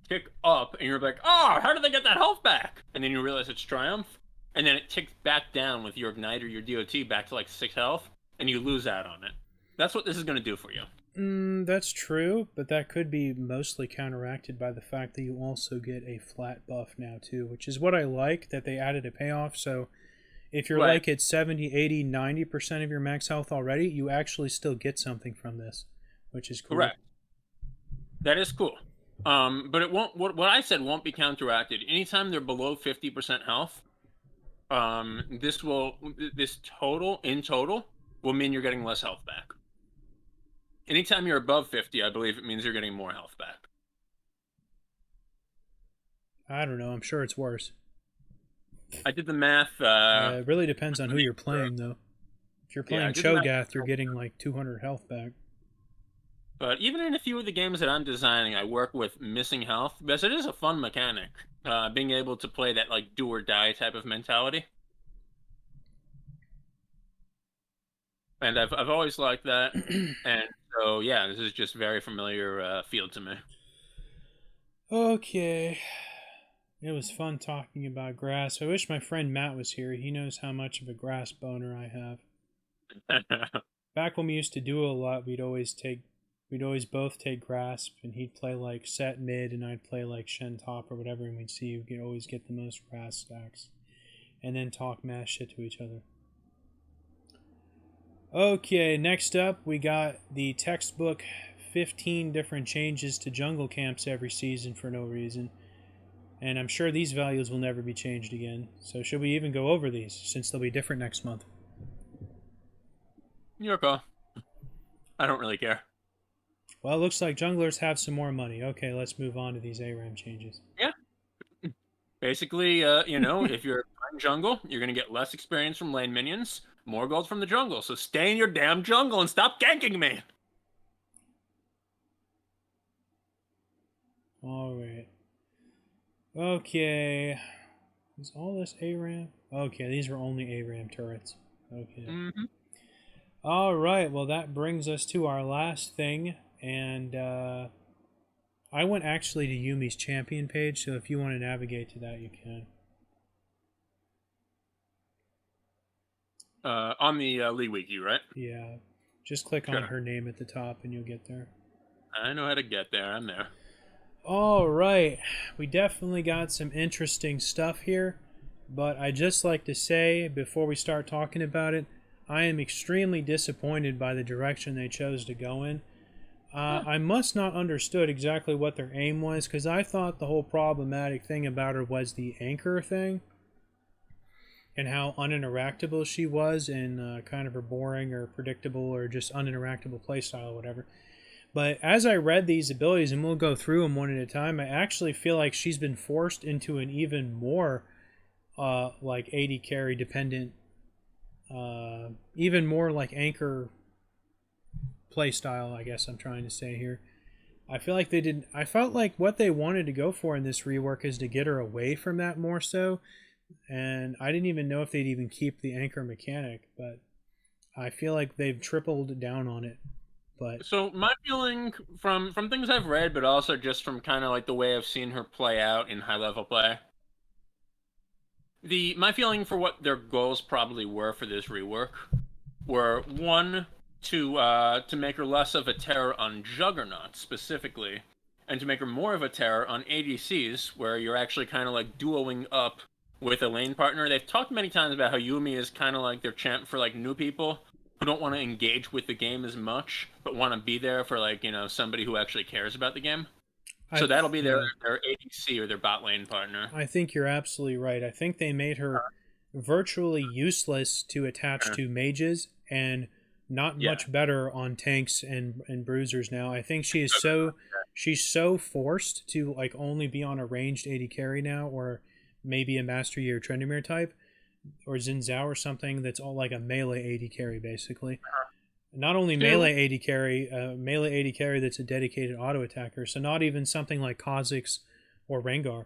tick up, and you're like, oh, how did they get that health back? And then you realize it's Triumph, and then it ticks back down with your ignite or your DOT back to, like, 6 health, and you lose out on it. That's what this is going to do for you. That's true, but that could be mostly counteracted by the fact that you also get a flat buff now too, which is what I like, that they added a payoff. So if you're like at 70, 80, 90% of your max health already, you actually still get something from this, which is cool. Correct. That is cool. But it won't. What I said won't be counteracted. Anytime they're below 50% health, this total will mean you're getting less health back. Anytime you're above 50, I believe it means you're getting more health back. I don't know. I'm sure it's worse. I did the math. It really depends on who you're playing, though. If you're playing Cho'Gath, you're getting like 200 health back. But even in a few of the games that I'm designing, I work with missing health, because it is a fun mechanic. Being able to play that, like, do or die type of mentality. And I've always liked that. And so, yeah, this is just very familiar field to me. Okay. It was fun talking about grass. I wish my friend Matt was here. He knows how much of a grass boner I have. Back when we used to duel a lot, we'd always both take grasp, and he'd play like set mid, and I'd play like Shen top or whatever, and we'd see who could always get the most grass stacks, and then talk mass shit to each other. Okay, next up, we got the textbook 15 different changes to jungle camps every season for no reason. And I'm sure these values will never be changed again. So should we even go over these, since they'll be different next month? Your call. I don't really care. Well, it looks like junglers have some more money. Okay, let's move on to these ARAM changes. Yeah. Basically, you know, if you're playing jungle, you're going to get less experience from lane minions, more gold from the jungle. So stay in your damn jungle and stop ganking me. Alright. Okay. Is all this ARAM? Okay, these are only ARAM turrets. Okay. Mm-hmm. Alright, well that brings us to our last thing. And I went actually to Yumi's champion page, so if you want to navigate to that, you can. On the League Wiki, right? Yeah. Just click on her name at the top and you'll get there. I know how to get there. I'm there. Alright. We definitely got some interesting stuff here. But I'd just like to say, before we start talking about it, I am extremely disappointed by the direction they chose to go in. I must not understood exactly what their aim was, because I thought the whole problematic thing about her was the anchor thing. and how uninteractable she was in kind of her boring or predictable or just uninteractable playstyle or whatever. But as I read these abilities, and we'll go through them one at a time, I actually feel like she's been forced into an even more like AD carry dependent, even more like anchor play style, I guess I'm trying to say here. I feel like they did. I felt like what they wanted to go for in this rework is to get her away from that more so, and I didn't even know if they'd even keep the anchor mechanic, but I feel like they've tripled down on it. But So my feeling from things I've read, but also just from kind of like the way I've seen her play out in high level play, the my feeling for what their goals probably were for this rework were one to make her less of a terror on Juggernaut specifically, and to make her more of a terror on ADCs, where you're actually kind of like duoing up with a lane partner. They've talked many times about how Yumi is kind of like their champ for like new people who don't want to engage with the game as much, but want to be there for like somebody who actually cares about the game. So that'll be yeah, their ADC or their bot lane partner. I think you're absolutely right. I think they made her virtually useless to attach to mages and not Yeah. much better on tanks and bruisers now. I think she's so forced to like only be on a ranged AD carry now, or maybe a Master Yi or Tryndamere type, or Xin Zhao or something that's all like a melee AD carry basically. Not only melee AD carry that's a dedicated auto attacker. So not even something like Kha'Zix or Rengar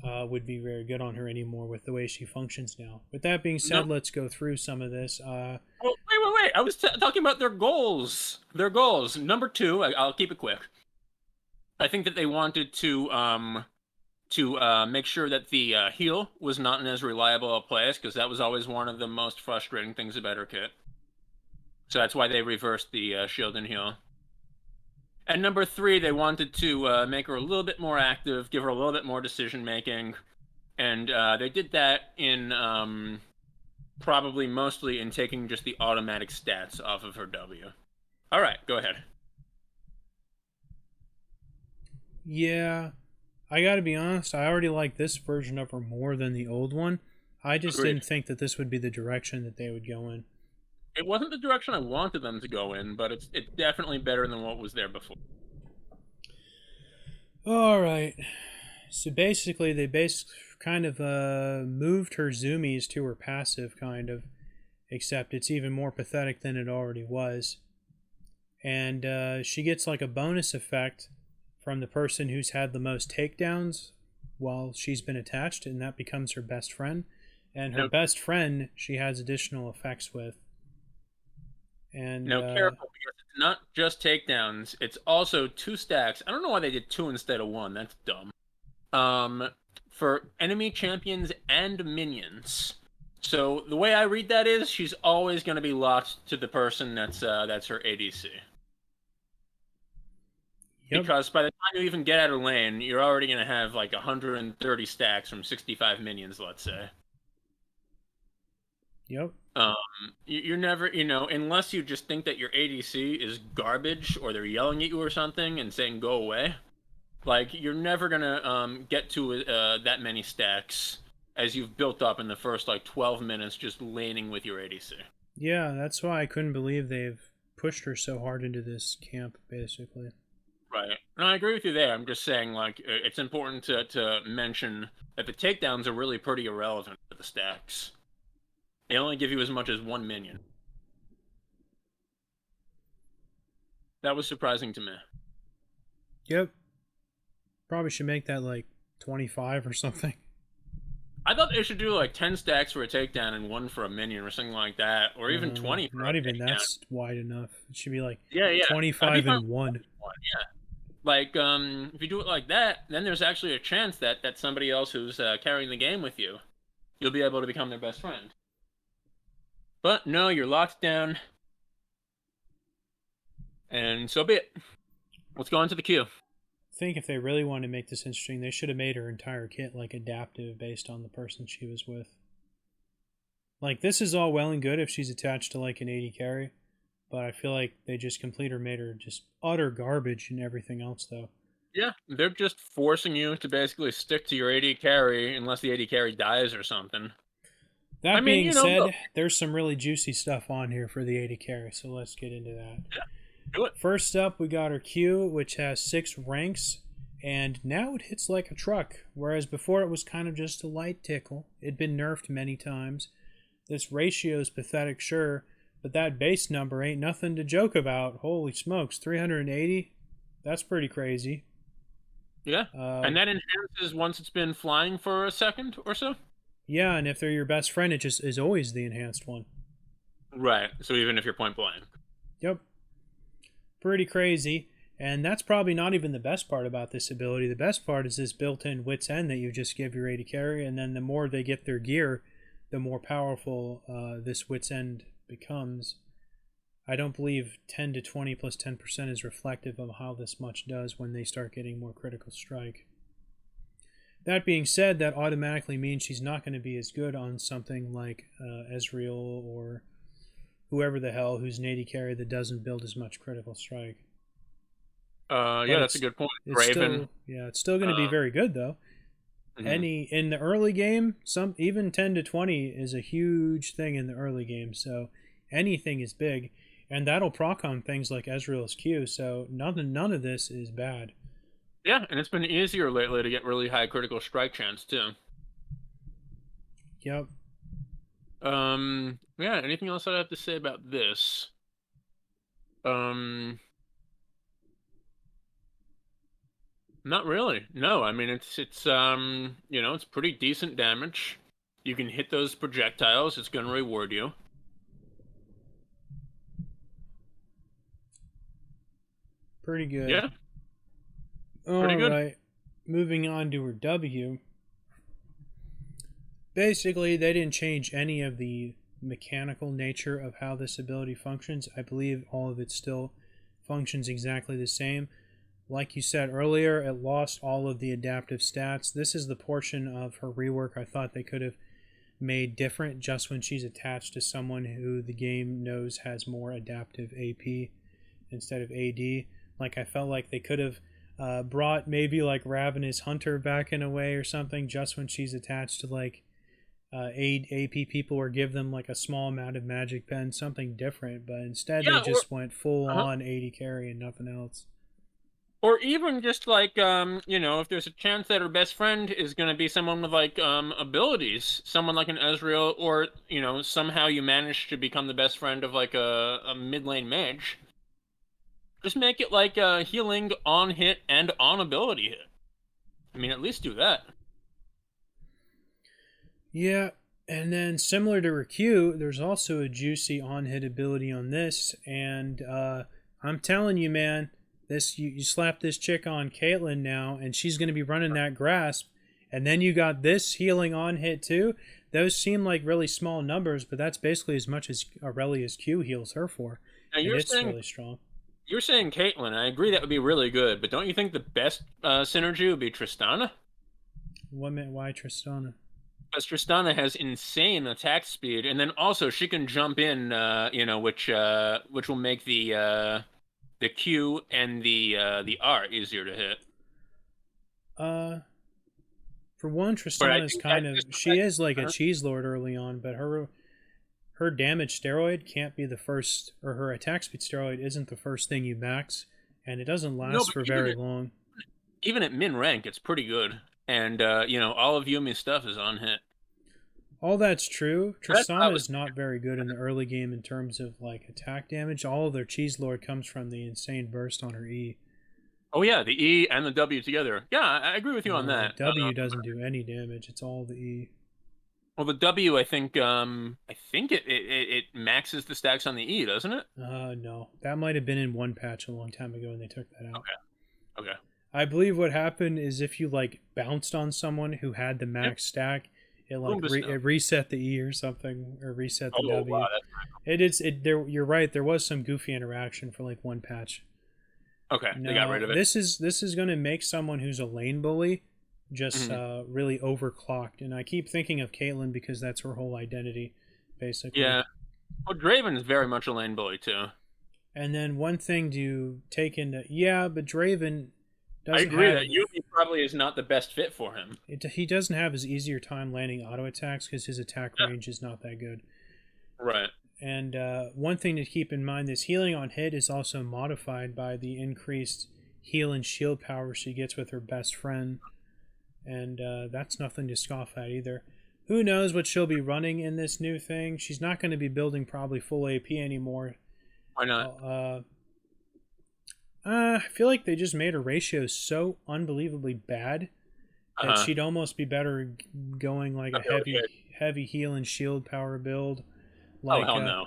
would be very good on her anymore with the way she functions now. With that being said, let's go through some of this. Well, wait. I was talking about their goals. Their goals. Number two, I'll keep it quick. I think that they wanted to make sure that the heal was not in as reliable a place, because that was always one of the most frustrating things about her kit. So that's why they reversed the shield and heal. And number three, they wanted to make her a little bit more active, give her a little bit more decision making, and they did that in probably mostly in taking just the automatic stats off of her W. All right, go ahead. Yeah, I gotta be honest, I already like this version of her more than the old one. I just Agreed. didn't think that this would be the direction that they would go in. It wasn't the direction I wanted them to go in, but it's definitely better than what was there before. Alright. So basically, they kind of moved her zoomies to her passive, kind of, except it's even more pathetic than it already was. And she gets like a bonus effect from the person who's had the most takedowns while she's been attached, and that becomes her best friend. And her best friend, she has additional effects with. And now, careful, because it's not just takedowns. It's also 2 stacks. I don't know why they did 2 instead of 1. That's dumb. For enemy champions and minions. So the way I read that is she's always going to be locked to the person that's her ADC. Yep. Because by the time you even get out of lane, you're already going to have like 130 stacks from 65 minions, let's say. Yep. You're never, unless you just think that your ADC is garbage or they're yelling at you or something and saying go away, like you're never gonna get to that many stacks as you've built up in the first like 12 minutes just laning with your ADC. Yeah, that's why I couldn't believe they've pushed her so hard into this camp, basically. Right. And I agree with you there. I'm just saying, like, it's important to mention that the takedowns are really pretty irrelevant to the stacks. They only give you as much as 1 minion. That was surprising to me. Yep. Probably should make that like 25 or something. I thought they should do like 10 stacks for a takedown and 1 for a minion or something like that, or even 20 for not a even takedown. That's wide enough. It should be like 25 and 1. Yeah. Like, if you do it like that, then there's actually a chance that somebody else who's carrying the game with you, you'll be able to become their best friend. But no, you're locked down. And so be it. Let's go on to the queue. I think if they really wanted to make this interesting, they should have made her entire kit like adaptive based on the person she was with. Like, this is all well and good if she's attached to like an AD carry, but I feel like they just completely made her just utter garbage and everything else, though. Yeah, they're just forcing you to basically stick to your AD carry unless the AD carry dies or something. That mean, being look, said, there's some really juicy stuff on here for the AD carry, so let's get into that. do it. First up, we got our Q, which has 6 ranks, and now it hits like a truck, whereas before it was kind of just a light tickle. It'd been nerfed many times. This ratio is pathetic, sure, but that base number ain't nothing to joke about. Holy smokes, 380? That's pretty crazy. Yeah, and that enhances once it's been flying for a second or so. Yeah, and if they're your best friend, it just is always the enhanced one. Right. So even if you're point blank. Yep. Pretty crazy. And that's probably not even the best part about this ability. The best part is this built-in Wit's End that you just give your AD carry, and then the more they get their gear, the more powerful this Wit's End becomes. I don't believe 10 to 20 plus 10% is reflective of how this much does when they start getting more critical strike. That being said, that automatically means she's not going to be as good on something like Ezreal or whoever the hell who's an AD carry that doesn't build as much critical strike. Yeah, that's a good point. Raven. It's still going to be very good though. Mm-hmm. In the early game, even 10 to 20 is a huge thing in the early game. So anything is big, and that'll proc on things like Ezreal's Q. So none of this is bad. Yeah, and it's been easier lately to get really high critical strike chance too. Yep. Yeah, anything else I have to say about this? Not really. No, I mean it's it's pretty decent damage. You can hit those projectiles, it's gonna reward you. Pretty good. Yeah. Pretty good. Right. Moving on to her W. Basically, they didn't change any of the mechanical nature of how this ability functions. I believe all of it still functions exactly the same. Like you said earlier, it lost all of the adaptive stats. This is the portion of her rework I thought they could have made different just when she's attached to someone who the game knows has more adaptive AP instead of AD. Like, I felt like they could have brought maybe like Ravenous Hunter back in a way or something just when she's attached to like AP people, or give them like a small amount of magic pen, something different. But instead they just went full on AD carry and nothing else. Or even just like, if there's a chance that her best friend is going to be someone with like abilities, someone like an Ezreal, or, somehow you manage to become the best friend of like a mid lane mage. Just make it like healing on hit and on ability hit. I mean, at least do that. Yeah, and then similar to her Q, there's also a juicy on hit ability on this, and I'm telling you, man, you slap this chick on Caitlyn now, and she's going to be running that grasp, and then you got this healing on hit too. Those seem like really small numbers, but that's basically as much as Aurelia's Q heals her for. Now it's really strong. You're saying Caitlyn. I agree that would be really good, but don't you think the best synergy would be Tristana? Why Tristana? Because Tristana has insane attack speed, and then also she can jump in, which will make the Q and the R easier to hit. For one, Tristana's she is like a cheese lord early on, but her damage steroid can't be the first, or her attack speed steroid isn't the first thing you max, and it doesn't last for very long. Even at min rank, it's pretty good, and all of Yumi's stuff is on hit. All that's true. Tristana is not very good in the early game in terms of like attack damage. All of their cheese lord comes from the insane burst on her E. Oh yeah, the E and the W together. Yeah, I agree with you on that. W doesn't do any damage. It's all the E. Well, the W, I think it maxes the stacks on the E, doesn't it? No, that might have been in one patch a long time ago, and they took that out. Okay. I believe what happened is if you like bounced on someone who had the max stack, it like it reset the E or something, or reset the W. Wow, you're right. There was some goofy interaction for like one patch. Okay, they got rid of it. This is going to make someone who's a lane bully just really overclocked, and I keep thinking of Caitlyn because that's her whole identity, basically. Yeah. Well, Draven is very much a lane bully too. And then one thing to take into but Draven doesn't. I agree that Yumi probably is not the best fit for him. He doesn't have his easier time landing auto attacks because his attack range is not that good. Right. And one thing to keep in mind is healing on hit is also modified by the increased heal and shield power she gets with her best friend. And that's nothing to scoff at either. Who knows what she'll be running in this new thing? She's not going to be building probably full AP anymore. Why not? I feel like they just made her ratio so unbelievably bad that she'd almost be better going like a heavy heal and shield power build. Like, hell no.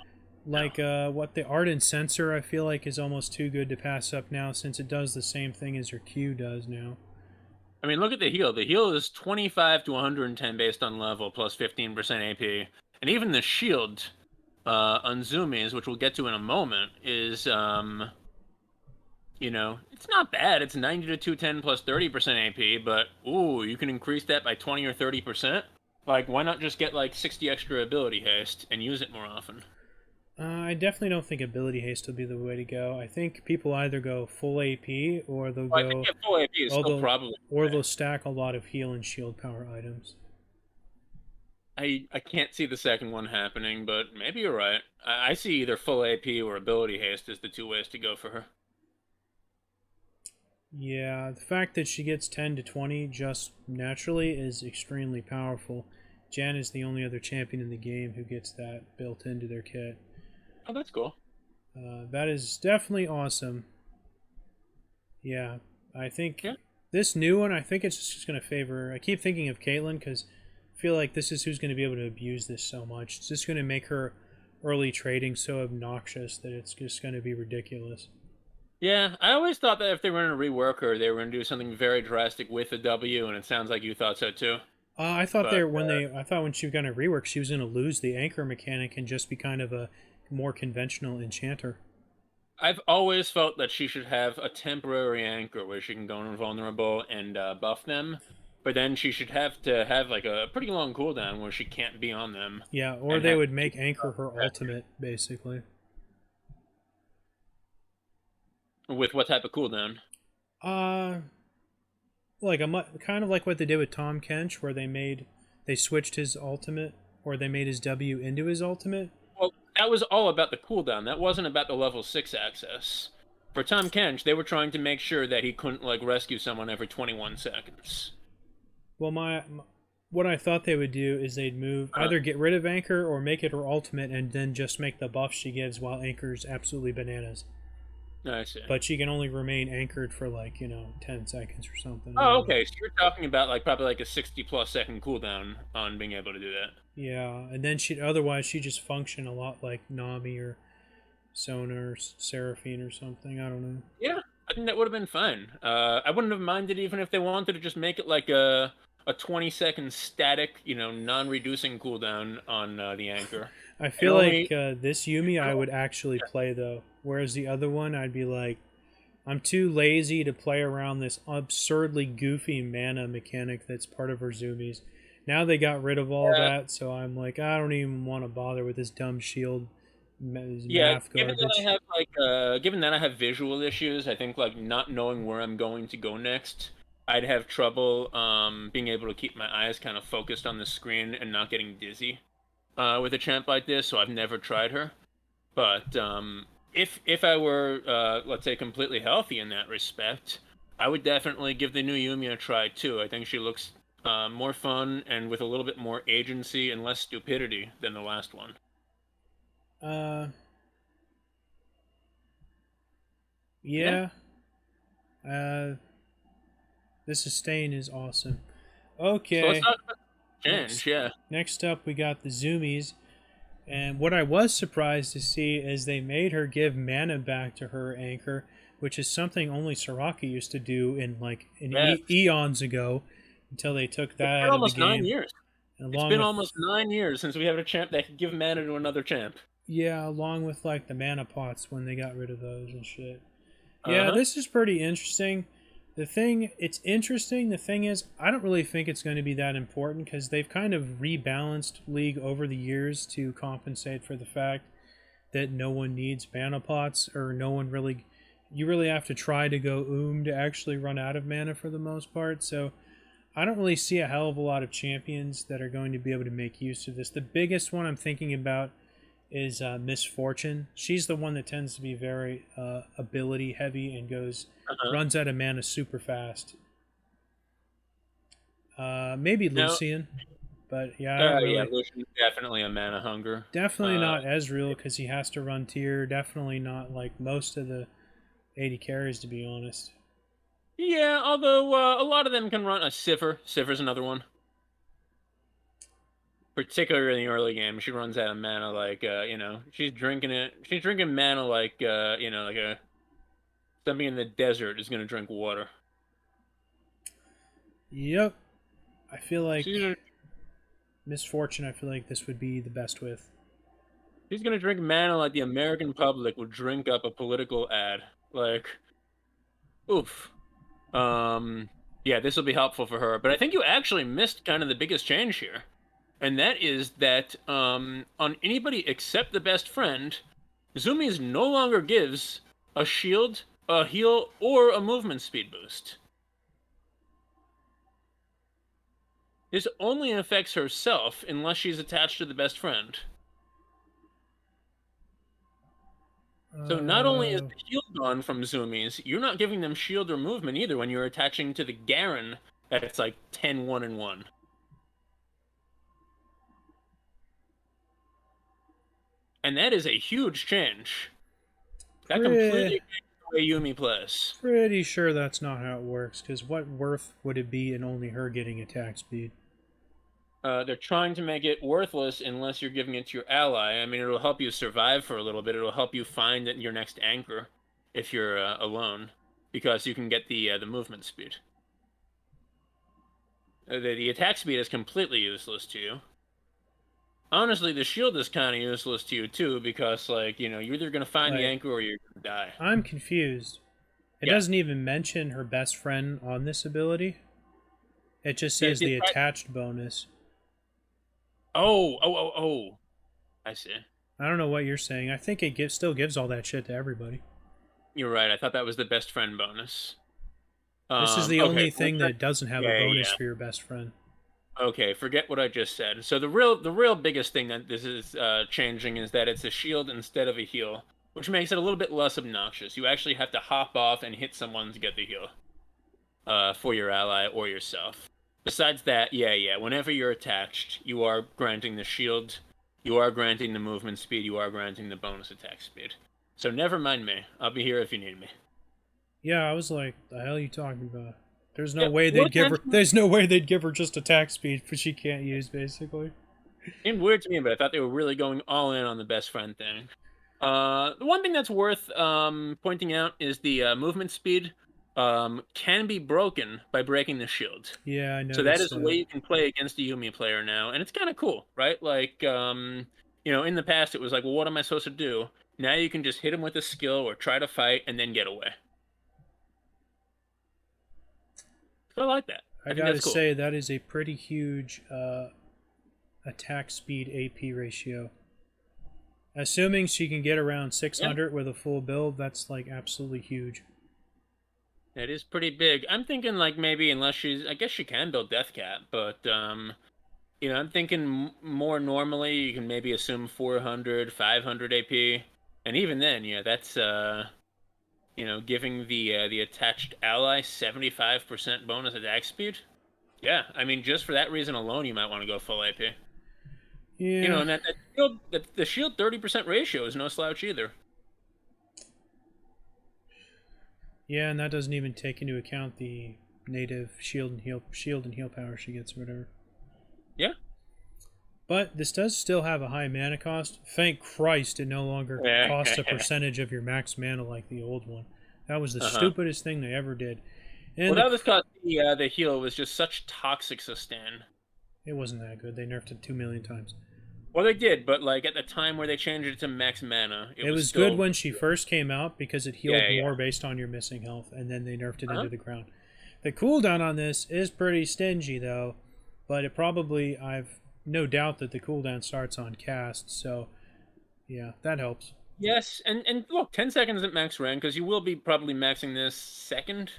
What the Ardent Sensor I feel like is almost too good to pass up now, since it does the same thing as her Q does now. I mean, look at the heal. The heal is 25 to 110 based on level, plus 15% AP. And even the shield on Zoomies, which we'll get to in a moment, is, it's not bad. It's 90 to 210 plus 30% AP, but, ooh, you can increase that by 20 or 30%. Like, why not just get, like, 60 extra ability haste and use it more often? I definitely don't think ability haste will be the way to go. I think people either go full AP or they'll I think full AP is still probably... Or they'll stack a lot of heal and shield power items. I can't see the second one happening, but maybe you're right. I see either full AP or ability haste as the two ways to go for her. Yeah, the fact that she gets 10 to 20 just naturally is extremely powerful. Jan is the only other champion in the game who gets that built into their kit. Oh, that's cool. That is definitely awesome. Yeah, I think this new one, I think it's just going to favor... I keep thinking of Caitlyn because I feel like this is who's going to be able to abuse this so much. It's just going to make her early trading so obnoxious that it's just going to be ridiculous. Yeah, I always thought that if they were going to rework her, they were going to do something very drastic with the W, and it sounds like you thought so too. I thought when she was going to rework, she was going to lose the anchor mechanic and just be kind of a more conventional enchanter. I've always felt that she should have a temporary anchor where she can go invulnerable and buff them, but then she should have to have like a pretty long cooldown where she can't be on them. Yeah, or they would make anchor her ultimate, basically. With what type of cooldown? Like kind of like what they did with Tahm Kench, where they switched his ultimate, or they made his W into his ultimate. Well, that was all about the cooldown. That wasn't about the level 6 access. For Tahm Kench, they were trying to make sure that he couldn't like rescue someone every 21 seconds. Well, what I thought they would do is they'd move either get rid of Anchor or make it her ultimate, and then just make the buff she gives while Anchor's absolutely bananas. I see. But she can only remain anchored for 10 seconds or something. Oh, okay. So you're talking about probably a 60+ second cooldown on being able to do that. Yeah, and then otherwise she'd just function a lot like Nami or Sona or Seraphine or something. I don't know. Yeah, I think that would have been fine. I wouldn't have minded even if they wanted to just make it like a 20-second static, non-reducing cooldown on the anchor. I feel like this Yuumi I would actually play though. Whereas the other one, I'd be like, I'm too lazy to play around this absurdly goofy mana mechanic that's part of her Zoomies. Now they got rid of all that, so I'm like, I don't even want to bother with this dumb shield math given garbage. given that I have visual issues, I think not knowing where I'm going to go next, I'd have trouble being able to keep my eyes kind of focused on the screen and not getting dizzy with a champ like this. So I've never tried her, but if I were, let's say, completely healthy in that respect, I would definitely give the new Yuumi a try too. I think she looks more fun and with a little bit more agency and less stupidity than the last one. Yeah. This sustain is awesome. Okay. So let's talk about change, Next up, we got the Zoomies. And what I was surprised to see is they made her give mana back to her anchor, which is something only Soraka used to do eons ago, until they took that out of the game. Almost 9 years. It's been almost 9 years since we have a champ that could give mana to another champ. Yeah, along with the mana pots when they got rid of those and shit. Yeah, this is pretty interesting. It's interesting. The thing is, I don't really think it's going to be that important because they've kind of rebalanced League over the years to compensate for the fact that no one needs mana pots, or no one really you really have to try to go to actually run out of mana for the most part. So I don't really see a hell of a lot of champions that are going to be able to make use of this. The biggest one I'm thinking about is Miss Fortune. She's the one that tends to be very ability heavy and Uh-huh. runs out of mana super fast. Maybe No, Lucian, but yeah, I don't yeah, really. Lucian's definitely a mana hunger. Definitely Uh, not Ezreal because he has to run tier. Definitely not like most of the 80 carries, to be honest. yeah, although a lot of them can run a Sivir. Sivir's another one. Particularly in the early game, she runs out of mana like she's drinking it. She's drinking mana like like a something in the desert is gonna drink water. Yep. I feel She's like gonna Misfortune, I feel like this would be the best with. she's gonna drink mana like the American public would drink up a political ad. Like, oof. Um, yeah, this will be helpful for her. But I think you actually missed kind of the biggest change here, and that is that on anybody except the best friend, Zoomies no longer gives a shield, a heal, or a movement speed boost. This only affects herself unless she's attached to the best friend. So not only is Uh, the shield gone from Zoomies, you're not giving them shield or movement either when you're attaching to the Garen that's like 10, 1, and 1. And that is a huge change. That completely pretty, changes the way Yumi plays. pretty sure that's not how it works, because what worth would it be in only her getting attack speed? They're trying to make it worthless unless you're giving it to your ally. I mean, it'll help you survive for a little bit. It'll help you find your next anchor if you're alone, because you can get the movement speed. The attack speed is completely useless to you. Honestly, the shield is kind of useless to you too, because you're either gonna find the Like, anchor or you're gonna die. I'm confused. It Yeah. doesn't even mention her best friend on this ability. It just The, says the, the attached bonus. oh. I see. I don't know what you're saying. I think still gives all that shit to everybody. You're right. I thought that was the best friend bonus. This is the Okay. only thing that doesn't have a bonus Yeah. for your best friend. Okay, forget what I just said. So the real biggest thing that this is changing is that it's a shield instead of a heal, which makes it a little bit less obnoxious. You actually have to hop off and hit someone to get the heal for your ally or yourself. Besides that, yeah, whenever you're attached, you are granting the shield, you are granting the movement speed, you are granting the bonus attack speed. So never mind me. I'll be here if you need me. Yeah, I was like, the hell are you talking about? There's no Yeah, way what they'd give her. attention There's no way they'd give her just attack speed, but she can't use basically. seemed weird to me, but I thought they were really going all in on the best friend thing. The one thing that's worth pointing out is the movement speed can be broken by breaking the shield. Yeah, I So that noticed is a way that. you can play against a Yumi player now, and it's kind of cool, right? Like, in the past it was like, well, what am I supposed to do? Now you can just hit him with a skill or try to fight and then get away. So I like that. I I think gotta that's cool. say that is a pretty huge attack speed AP ratio. Assuming she can get around Yeah, 600 with a full build, that's like absolutely huge. it is pretty big. I'm thinking like maybe unless I guess she can build Deathcat, but I'm thinking more normally you can maybe assume 400, 500 AP, and even then, yeah, that's giving the attached ally 75% bonus attack speed. Yeah, I mean just for that reason alone, you might want to go full AP. Yeah, And that shield, the shield 30% ratio is no slouch either. yeah, and that doesn't even take into account the native shield and heal power she gets or whatever. Yeah. But this does still have a high mana cost. Thank Christ it no longer costs a percentage of your max mana like the old one. That was the Uh-huh. stupidest thing they ever did. Well, And that was because the heal was just such toxic sustain. it wasn't that good. They nerfed it 2 million times. Well, they did, but like at the time where they changed it to max mana, it It was was good still when she first came out because it healed yeah. more based on your missing health, and then they nerfed it Uh-huh. into the ground. The cooldown on this is pretty stingy though, but I've no doubt that the cooldown starts on cast, so yeah, that helps. Yes, and look, 10 seconds at max rank because you will be probably maxing this second.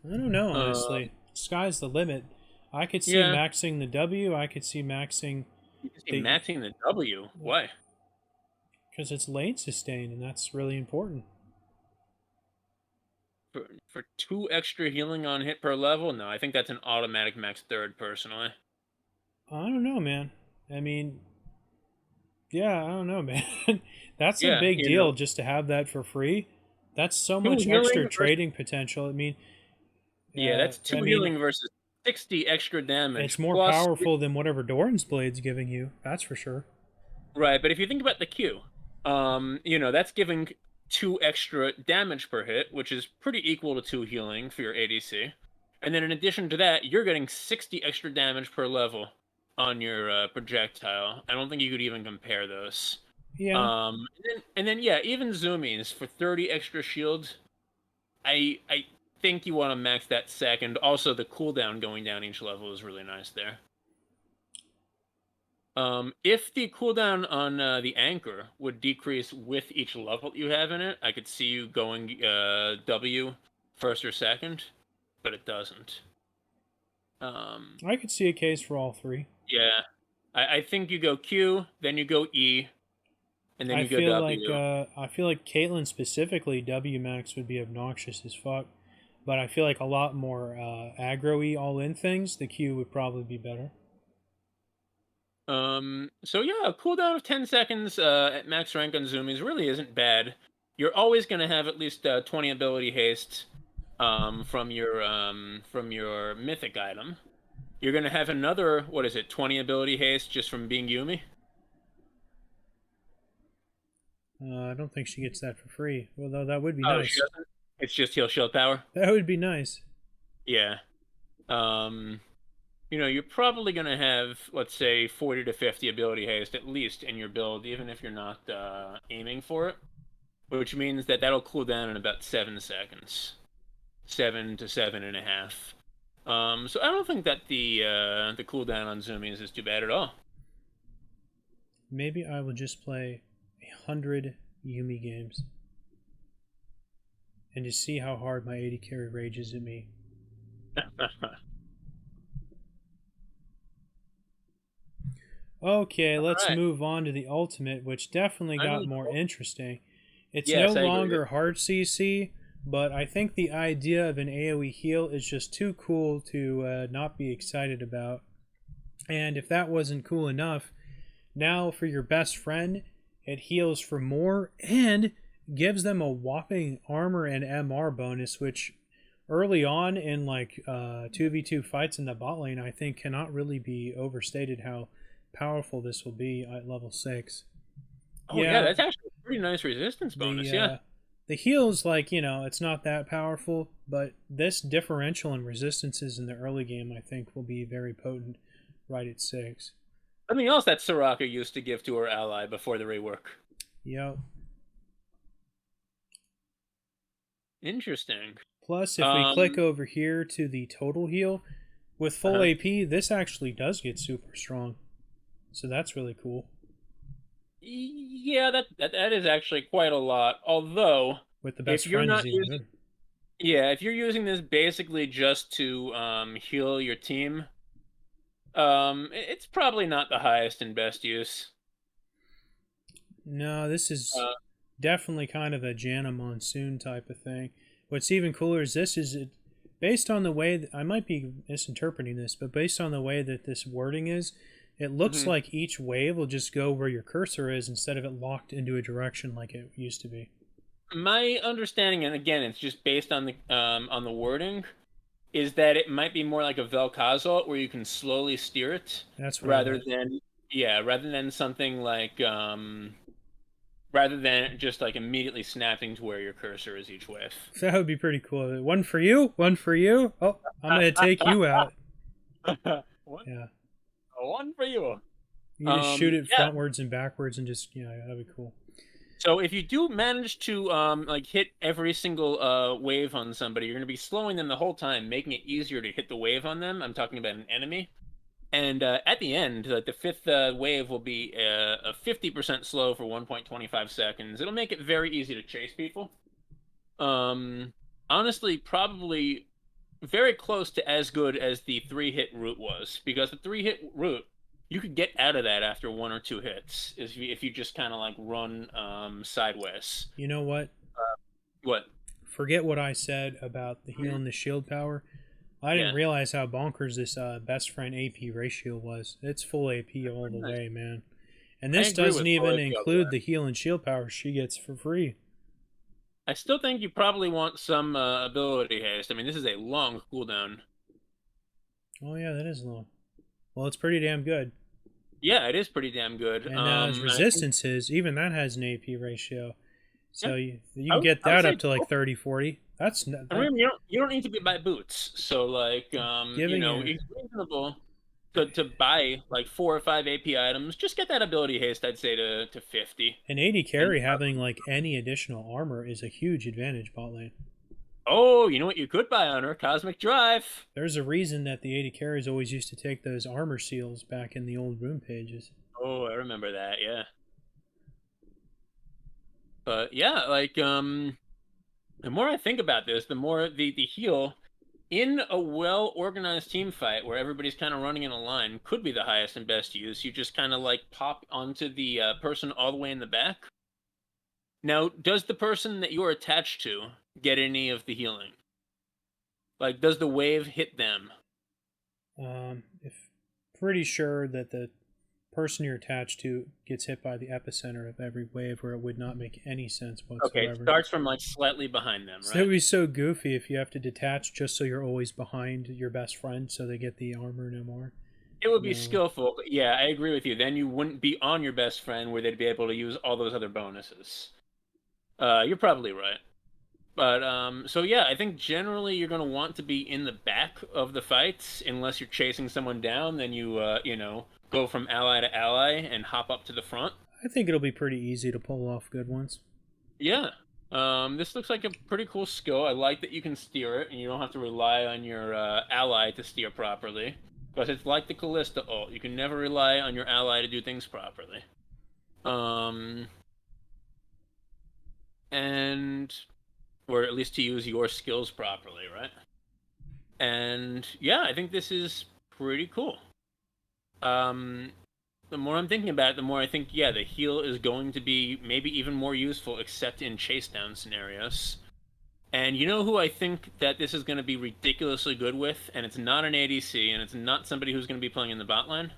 I don't know, Um, honestly. Sky's the limit. I could see yeah, maxing the W. I could see maxing you can see the maxing the W. Why? because it's lane sustain, and that's really important. For 2 extra healing on hit per level? No, I think that's an automatic max third, personally. I don't know, man. I mean, yeah, I don't know, man. That's a Yeah, big you know, deal just to have that for free. That's so 2 much extra healing versus trading potential. yeah, that's 2 I mean, healing versus 60 extra it's damage more plus powerful than whatever Doran's Blade's giving you. That's for sure. right, but if you think about the Q, that's giving 2 extra damage per hit, which is pretty equal to 2 healing for your ADC. And then in addition to that, you're getting 60 extra damage per level on your projectile. I don't think you could even compare those. Yeah, Yeah, even zoomies for 30 extra shields. I think you want to max that second. Also, the cooldown going down each level is really nice there. If the cooldown on the anchor would decrease with each level you have in it, I could see you going W first or second, but it doesn't. Um, I could see a case for all three. yeah, I think you go Q, then you go E, and then you go W. I feel like Caitlyn specifically W max would be obnoxious as fuck, but I feel like a lot more aggro-y all in things. The Q would probably be better. So yeah, a cooldown of 10 seconds at max rank on zoomies really isn't bad. You're always gonna have at least 20 ability haste from your mythic item. You're gonna have another, what is it, 20 ability haste just from being Yumi? I don't think she gets that for free. Although that would be Oh, she nice. doesn't. It's just heal shield power. That would be nice. Yeah. Um, you're probably gonna have, let's say, 40 to 50 ability haste at least in your build, even if you're not aiming for it. Which means that that'll cool down in about 7 seconds, 7 to 7.5. So I don't think that the cooldown on zoomies is too bad at all. Maybe I will just play 100 Yumi games and just see how hard my 80 carry rages at me. Okay, All let's right. move on to the ultimate, which definitely I got know. more interesting. It's no Yes, I agree with longer hard CC, but I think the idea of an AoE heal is just too cool to not be excited about. And if that wasn't cool enough, now for your best friend, it heals for more and gives them a whopping armor and MR bonus, which early on in like 2v2 fights in the bot lane, I think cannot really be overstated how powerful this will be at level 6. Oh yeah, Yeah, that's actually a pretty nice resistance bonus. the Yeah. uh, the heals, like, it's not that powerful, but this differential in resistances in the early game, I think, will be very potent right at 6. Something else that Soraka used to give to her ally before the rework. Yep. Interesting. Plus, if we click Um, over here to the total heal, with full uh AP, this actually does get super strong. So that's really cool. Yeah, that is actually quite a lot. Although, With the best if you're friend not is even using good. yeah, if you're using this basically just to heal your team, it's probably not the highest and best use. No, this is Uh, definitely kind of a Janna Monsoon type of thing. What's even cooler is based on the way that, I might be misinterpreting this, but based on the way that this wording is, it looks mhm. like each wave will just go where your cursor is instead of it locked into a direction like it used to be. My understanding, and again, it's just based on the wording, is that it might be more like a Vel'Khazot where you can slowly steer it, That's what I rather read. than yeah, rather than something like rather than just like immediately snapping to where your cursor is each wave. That would be pretty cool. One for you, one for you. Oh, I'm gonna take you out. One, Yeah, one for you. you just shoot it Yeah. frontwards and backwards and just, that'd be cool. So if you do manage to like hit every single wave on somebody, you're gonna be slowing them the whole time, making it easier to hit the wave on them. I'm talking about an enemy. And at the end, like the fifth wave will be a 50% slow for 1.25 seconds. It'll make it very easy to chase people. Um, Honestly, probably very close to as good as the 3-hit route was, because the 3-hit route you could get out of that after 1 or 2 hits if you just kind of like run sideways. You know what? What? Forget what I said about the heal and the shield power. I didn't Yeah. realize how bonkers this best friend AP ratio was. It's full AP all the Nice. way, man. And I this agree doesn't with full even AP all the way. include the heal and shield power she gets for free. I still think you probably want some ability haste. I mean, this is a long cooldown. Oh yeah, that is long. Well, it's pretty damn good. Yeah, it is pretty damn good. And as I think, resistances, even that has an AP ratio. yeah, So you can get I would that say up to like 30, 40. That's and that remember, you don't need to be buy boots. So like giving a it's reasonable to buy like 4 or 5 AP items. Just get that ability haste, I'd say to 50. an 80 And carry having like any additional armor is a huge advantage bot lane. oh, you know what you could buy on her? Cosmic Drive. There's a reason that the 80 carries always used to take those armor seals back in the old room pages. Oh, I remember that, yeah. But yeah, like the more I think about this, the more the heal in a well organized team fight where everybody's kind of running in a line could be the highest and best use. You just kind of like pop onto the person all the way in the back. Now, does the person that you're attached to get any of the healing? Like, does the wave hit them? If pretty sure that the person you're attached to gets hit by the epicenter of every wave, where it would not make any sense Okay, it whatsoever. starts from like slightly behind them, So that right? would be so goofy if you have to detach just so you're always behind your best friend, so they get the armor no more. It would be No. skillful, but yeah, I agree with you. Then you wouldn't be on your best friend where they'd be able to use all those other bonuses. You're probably right. But so yeah, I think generally you're going to want to be in the back of the fights unless you're chasing someone down. Then you go from ally to ally and hop up to the front. I think it'll be pretty easy to pull off good ones. Yeah. This looks like a pretty cool skill. I like that you can steer it and you don't have to rely on your ally to steer properly. Because it's like the Callista ult. You can never rely on your ally to do things properly. Um, and or at least to use your skills properly, right? And yeah, I think this is pretty cool. Um, the more I'm thinking about it, the more I think, yeah, the heal is going to be maybe even more useful, except in chase down scenarios. And you know who I think that this is going to be ridiculously good with, and it's not an ADC, and it's not somebody who's going to be playing in the bot line?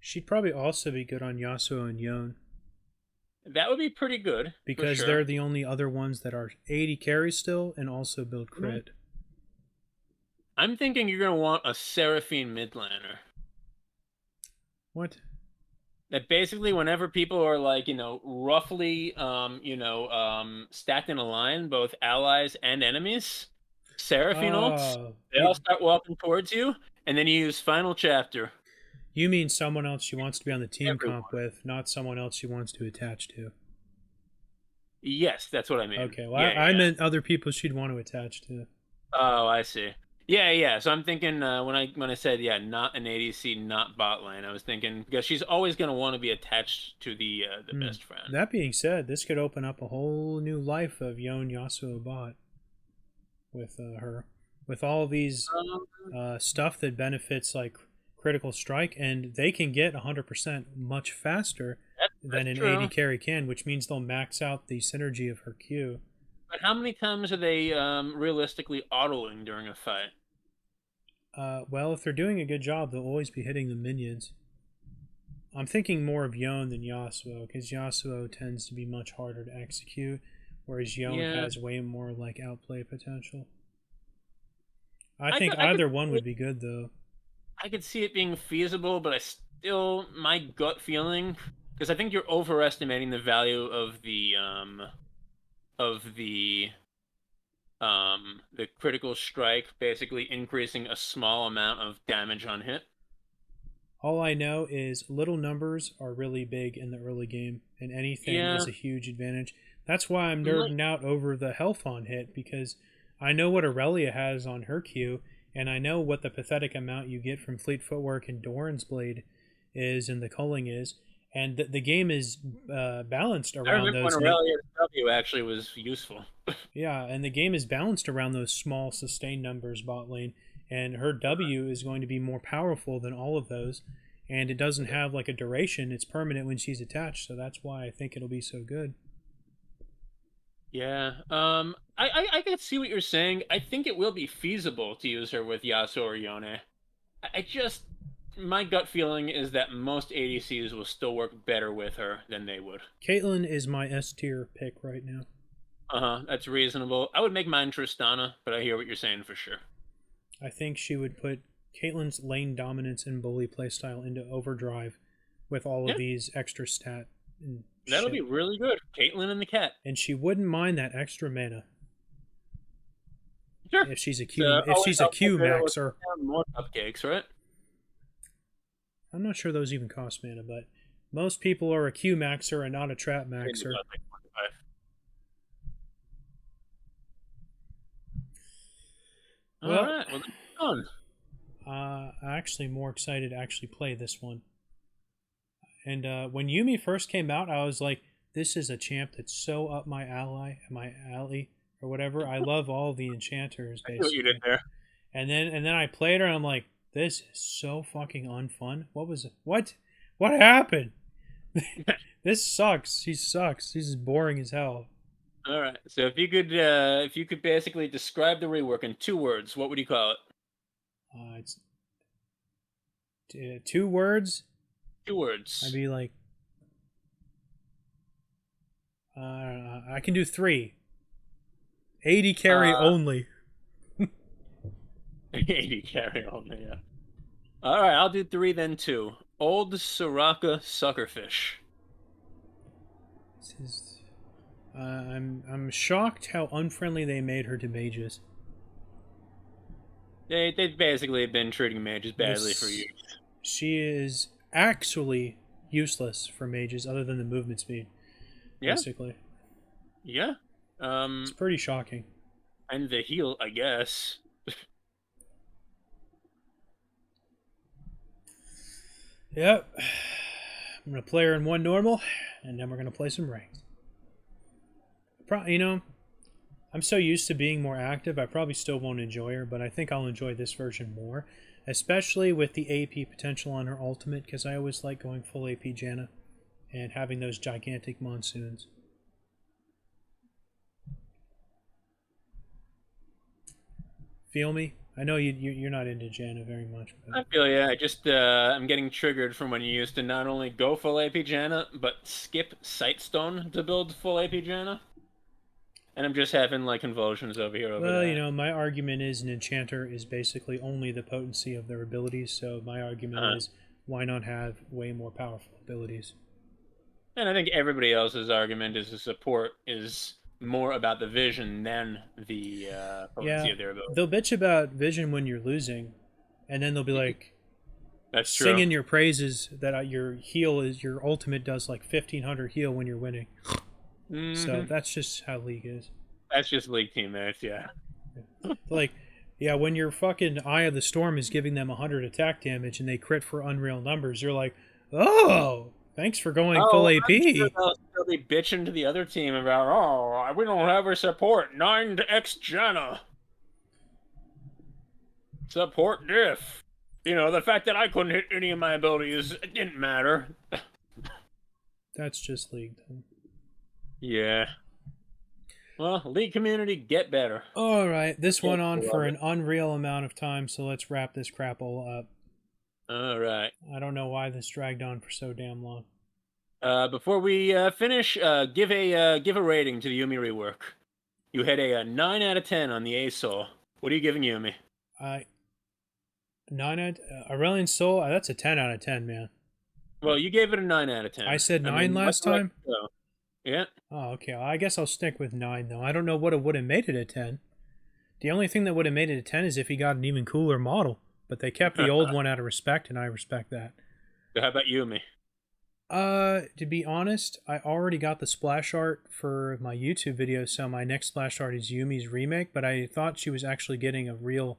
She'd probably also be good on Yasuo and Yone That would be pretty good, for because sure. they're the only other ones that are 80 carries still and also build crit. I'm thinking you're going to want a Seraphine midlaner. What? That basically whenever people are like roughly stacked in a line, both allies and enemies, Seraphine ults, Oh, they all start walking towards you, and then you use Final Chapter. you mean someone else she wants to be on the team Everyone. comp with, not someone else she wants to attach to. Yes, that's what I mean. Okay, well, Yeah, I yeah. meant other people she'd want to attach to. Oh, I see. Yeah, yeah. So I'm thinking when I said yeah, not an ADC, not bot lane, I was thinking because she's always going to want to be attached to the best friend. That being said, this could open up a whole new life of Yon Yasuo bot with her. With all these stuff that benefits like critical strike, and they can get 100% much faster than an true. 80 carry can, which means they'll max out the synergy of her Q. But how many times are they realistically autoing during a fight? Well, if they're doing a good job, they'll always be hitting the minions. I'm thinking more of Yone than Yasuo, because Yasuo tends to be much harder to execute, whereas Yone has way more like outplay potential. I think either one would be good though. I could see it being feasible, but my gut feeling, because I think you're overestimating the value of the critical strike, basically increasing a small amount of damage on hit. All I know is little numbers are really big in the early game, and anything is a huge advantage. That's why I'm nerding out over the Hellfawn hit, because I know what Aurelia has on her Q, and I know what the pathetic amount you get from Fleet Footwork and Doran's Blade is, and the culling is, and the game is balanced I around remember when those. Aurelia W actually was useful. Yeah, and the game is balanced around those small sustained numbers bot lane, and her W is going to be more powerful than all of those, and it doesn't have like a duration, it's permanent when she's attached, so that's why I think it'll be so good. Yeah. I can see what you're saying. I think it will be feasible to use her with Yasuo or Yone. I just my gut feeling is that most ADCs will still work better with her than they would. Caitlyn is my S tier pick right now. That's reasonable. I would make mine Tristana, but I hear what you're saying for sure. I think she would put Caitlyn's lane dominance and bully playstyle into overdrive with all of these extra stat. And that'll shit. be really good. Caitlyn and the cat. And she wouldn't mind that extra mana. Sure. If she's a Q, Q maxer. More cupcakes, right? I'm not sure those even cost mana, but most people are a Q maxer and not a trap maxer. All right. Well, fun. I'm actually more excited to actually play this one. And when Yuumi first came out, I was like, this is a champ that's so up my alley, or whatever. I love all the enchanters, basically. I see what you did there. And then I played her, and I'm like, this is so fucking unfun. What was it? What happened? This sucks. She sucks. She's just boring as hell. All right. So if you could basically describe the rework in 2 words, what would you call it? It's 2 words. 2 words. I'd be like, I can do 3. 80 carry only. 80 carry only. Yeah. All right. I'll do 3 then 2. Old Soraka Suckerfish. This is. I'm shocked how unfriendly they made her to mages. They've basically been treating mages badly for years. She is actually useless for mages, other than the movement speed. Yeah. Basically. Yeah. It's pretty shocking. And the heal, I guess. Yep. I'm gonna play her in 1 normal, and then we're gonna play some ranked. I'm so used to being more active, I probably still won't enjoy her, but I think I'll enjoy this version more, especially with the AP potential on her ultimate, because I always like going full AP Janna and having those gigantic monsoons. Feel me? I know you're not into Janna very much. But... I feel yeah. I just I'm getting triggered from when you used to not only go full AP Janna, but skip Sightstone to build full AP Janna. And I'm just having like convulsions over here. Well, that. My argument is an enchanter is basically only the potency of their abilities. So my argument is, why not have way more powerful abilities? And I think everybody else's argument is the support is more about the vision than the potency of their ability. They'll bitch about vision when you're losing, and then they'll be like, "That's true." Singing your praises that your ultimate does like 1500 heal when you're winning. Mm-hmm. So that's just how League is. That's just League teammates, yeah. Like, yeah, when your fucking Eye of the Storm is giving them 100 attack damage and they crit for unreal numbers, you're like, oh, thanks for going full AP. I'm sure they'll still be bitching to the other team about, we don't have our support. 9x Janna. Support diff. The fact that I couldn't hit any of my abilities, it didn't matter. That's just League, though. Yeah. Well, League community, get better. All right, this went on for an unreal amount of time, so let's wrap this crap all up. All right. I don't know why this dragged on for so damn long. Before we finish, give a rating to the Yuumi rework. You had a 9 out of 10 on the ASOL. What are you giving Yuumi? 9 out Aurelion Sol. That's a 10 out of 10, man. Well, you gave it a 9 out of 10. I said 9 last time. Yeah. Oh, okay. Well, I guess I'll stick with 9 though. I don't know what it would have made it a 10. The only thing that would have made it a 10 is if he got an even cooler model. But they kept the old one out of respect, and I respect that. So how about Yuumi? To be honest, I already got the splash art for my YouTube video, so my next splash art is Yumi's remake, but I thought she was actually getting a real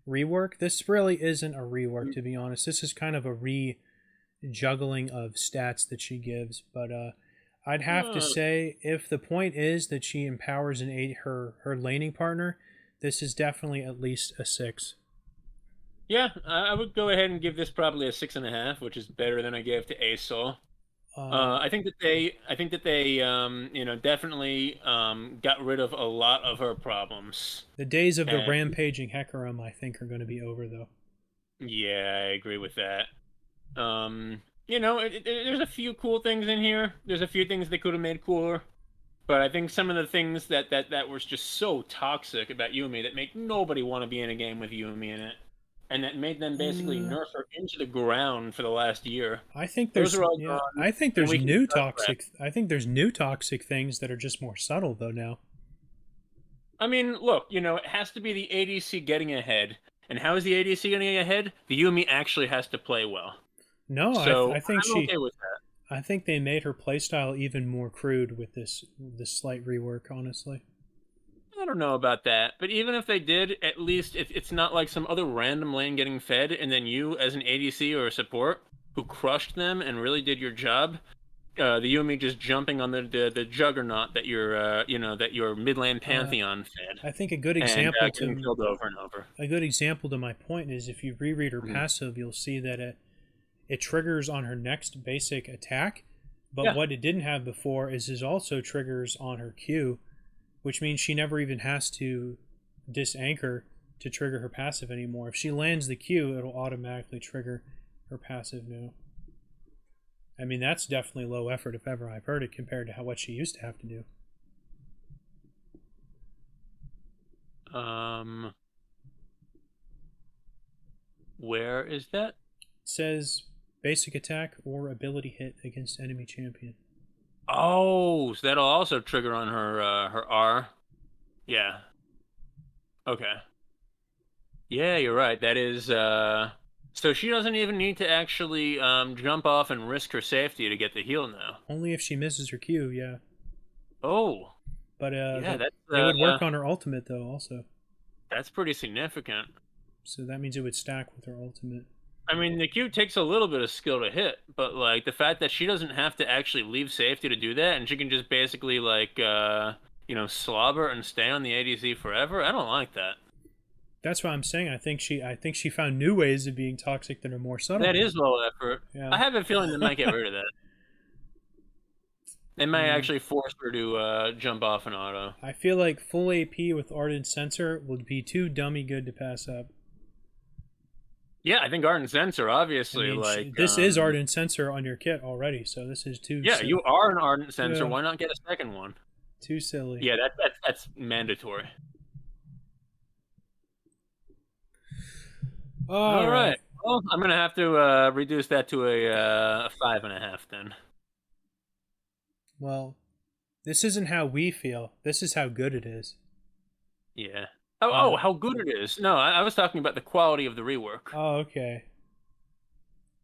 rework. This really isn't a rework, to be honest. This is kind of a juggling of stats that she gives, but I'd have to say, if the point is that she empowers her laning partner, this is definitely at least a 6. Yeah, I would go ahead and give this probably a 6.5, which is better than I gave to Asol. I think that they, definitely got rid of a lot of her problems. The days of the rampaging Hecarim, I think, are going to be over, though. Yeah, I agree with that. There's a few cool things in here. There's a few things they could have made cooler. But I think some of the things that were just so toxic about Yuumi that make nobody want to be in a game with Yuumi in it. And that made them basically nerf her into the ground for the last year. I think there's new toxic. I think there's new toxic things that are just more subtle though now. I mean, look, it has to be the ADC getting ahead. And how is the ADC getting ahead? The Yuumi actually has to play well. No, so I think I'm okay with that. I think they made her playstyle even more crude with this slight rework, honestly. I don't know about that, but even if they did, at least it's not like some other random lane getting fed, and then you, as an ADC or a support, who crushed them and really did your job, the Yuumi just jumping on the juggernaut that your mid lane pantheon fed. I think a good example killed over and over. A good example to my point is if you reread her passive, you'll see that it triggers on her next basic attack, but what it didn't have before is also triggers on her Q, which means she never even has to disanchor to trigger her passive anymore. If she lands the Q, it'll automatically trigger her passive now. I mean, that's definitely low effort if ever I've heard it compared to what she used to have to do. Where is that? It says basic attack or ability hit against enemy champion. Oh, so that'll also trigger on her R. Yeah. Okay. Yeah, you're right. That is so she doesn't even need to actually jump off and risk her safety to get the heal now. Only if she misses her Q, yeah. Oh. But it would work on her ultimate though also. That's pretty significant. So that means it would stack with her ultimate. I mean, the Q takes a little bit of skill to hit, but like the fact that she doesn't have to actually leave safety to do that, and she can just basically like slobber and stay on the ADC forever. I don't like that. That's what I'm saying. I think she found new ways of being toxic that are more subtle. That is low effort. Yeah. I have a feeling they might get rid of that. They might actually force her to jump off an auto. I feel like full AP with Ardent Sensor would be too dummy good to pass up. Yeah, I think Ardent Sensor, obviously, this is Ardent Sensor on your kit already, so this is too. Yeah, silly. You are an Ardent Sensor. Yeah. Why not get a second one? Too silly. Yeah, that's mandatory. All right. Well, I'm gonna have to reduce that to a 5.5 then. Well, this isn't how we feel. This is how good it is. Yeah. Oh, how good it is! No, I was talking about the quality of the rework. Oh, okay.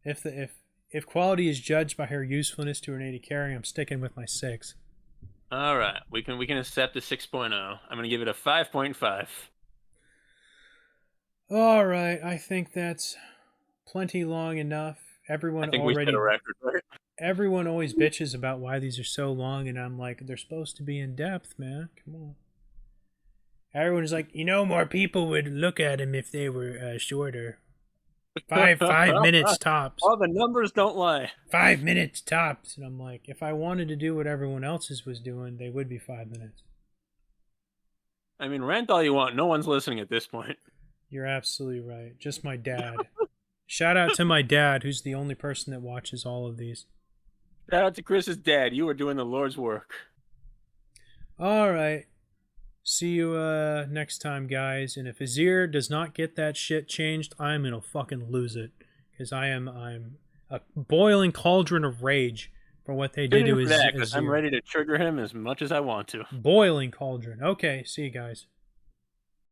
If quality is judged by her usefulness to an AD carry, I'm sticking with my 6. All right, we can accept the 6.0. I'm gonna give it a 5.5. All right, I think that's plenty long enough. Everyone we set a record, right? Everyone always bitches about why these are so long, and I'm like, they're supposed to be in depth, man. Come on. Everyone's like, more people would look at them if they were shorter. 5 minutes tops. Oh, the numbers don't lie. 5 minutes tops. And I'm like, if I wanted to do what everyone else's was doing, they would be 5 minutes. I mean, rant all you want. No one's listening at this point. You're absolutely right. Just my dad. Shout out to my dad, who's the only person that watches all of these. Shout out to Chris's dad. You are doing the Lord's work. All right. See you next time, guys. And if Azir does not get that shit changed, I'm gonna fucking lose it. Because I'm a boiling cauldron of rage for what they did to Azir. I'm ready to trigger him as much as I want to. Boiling cauldron. Okay, see you guys.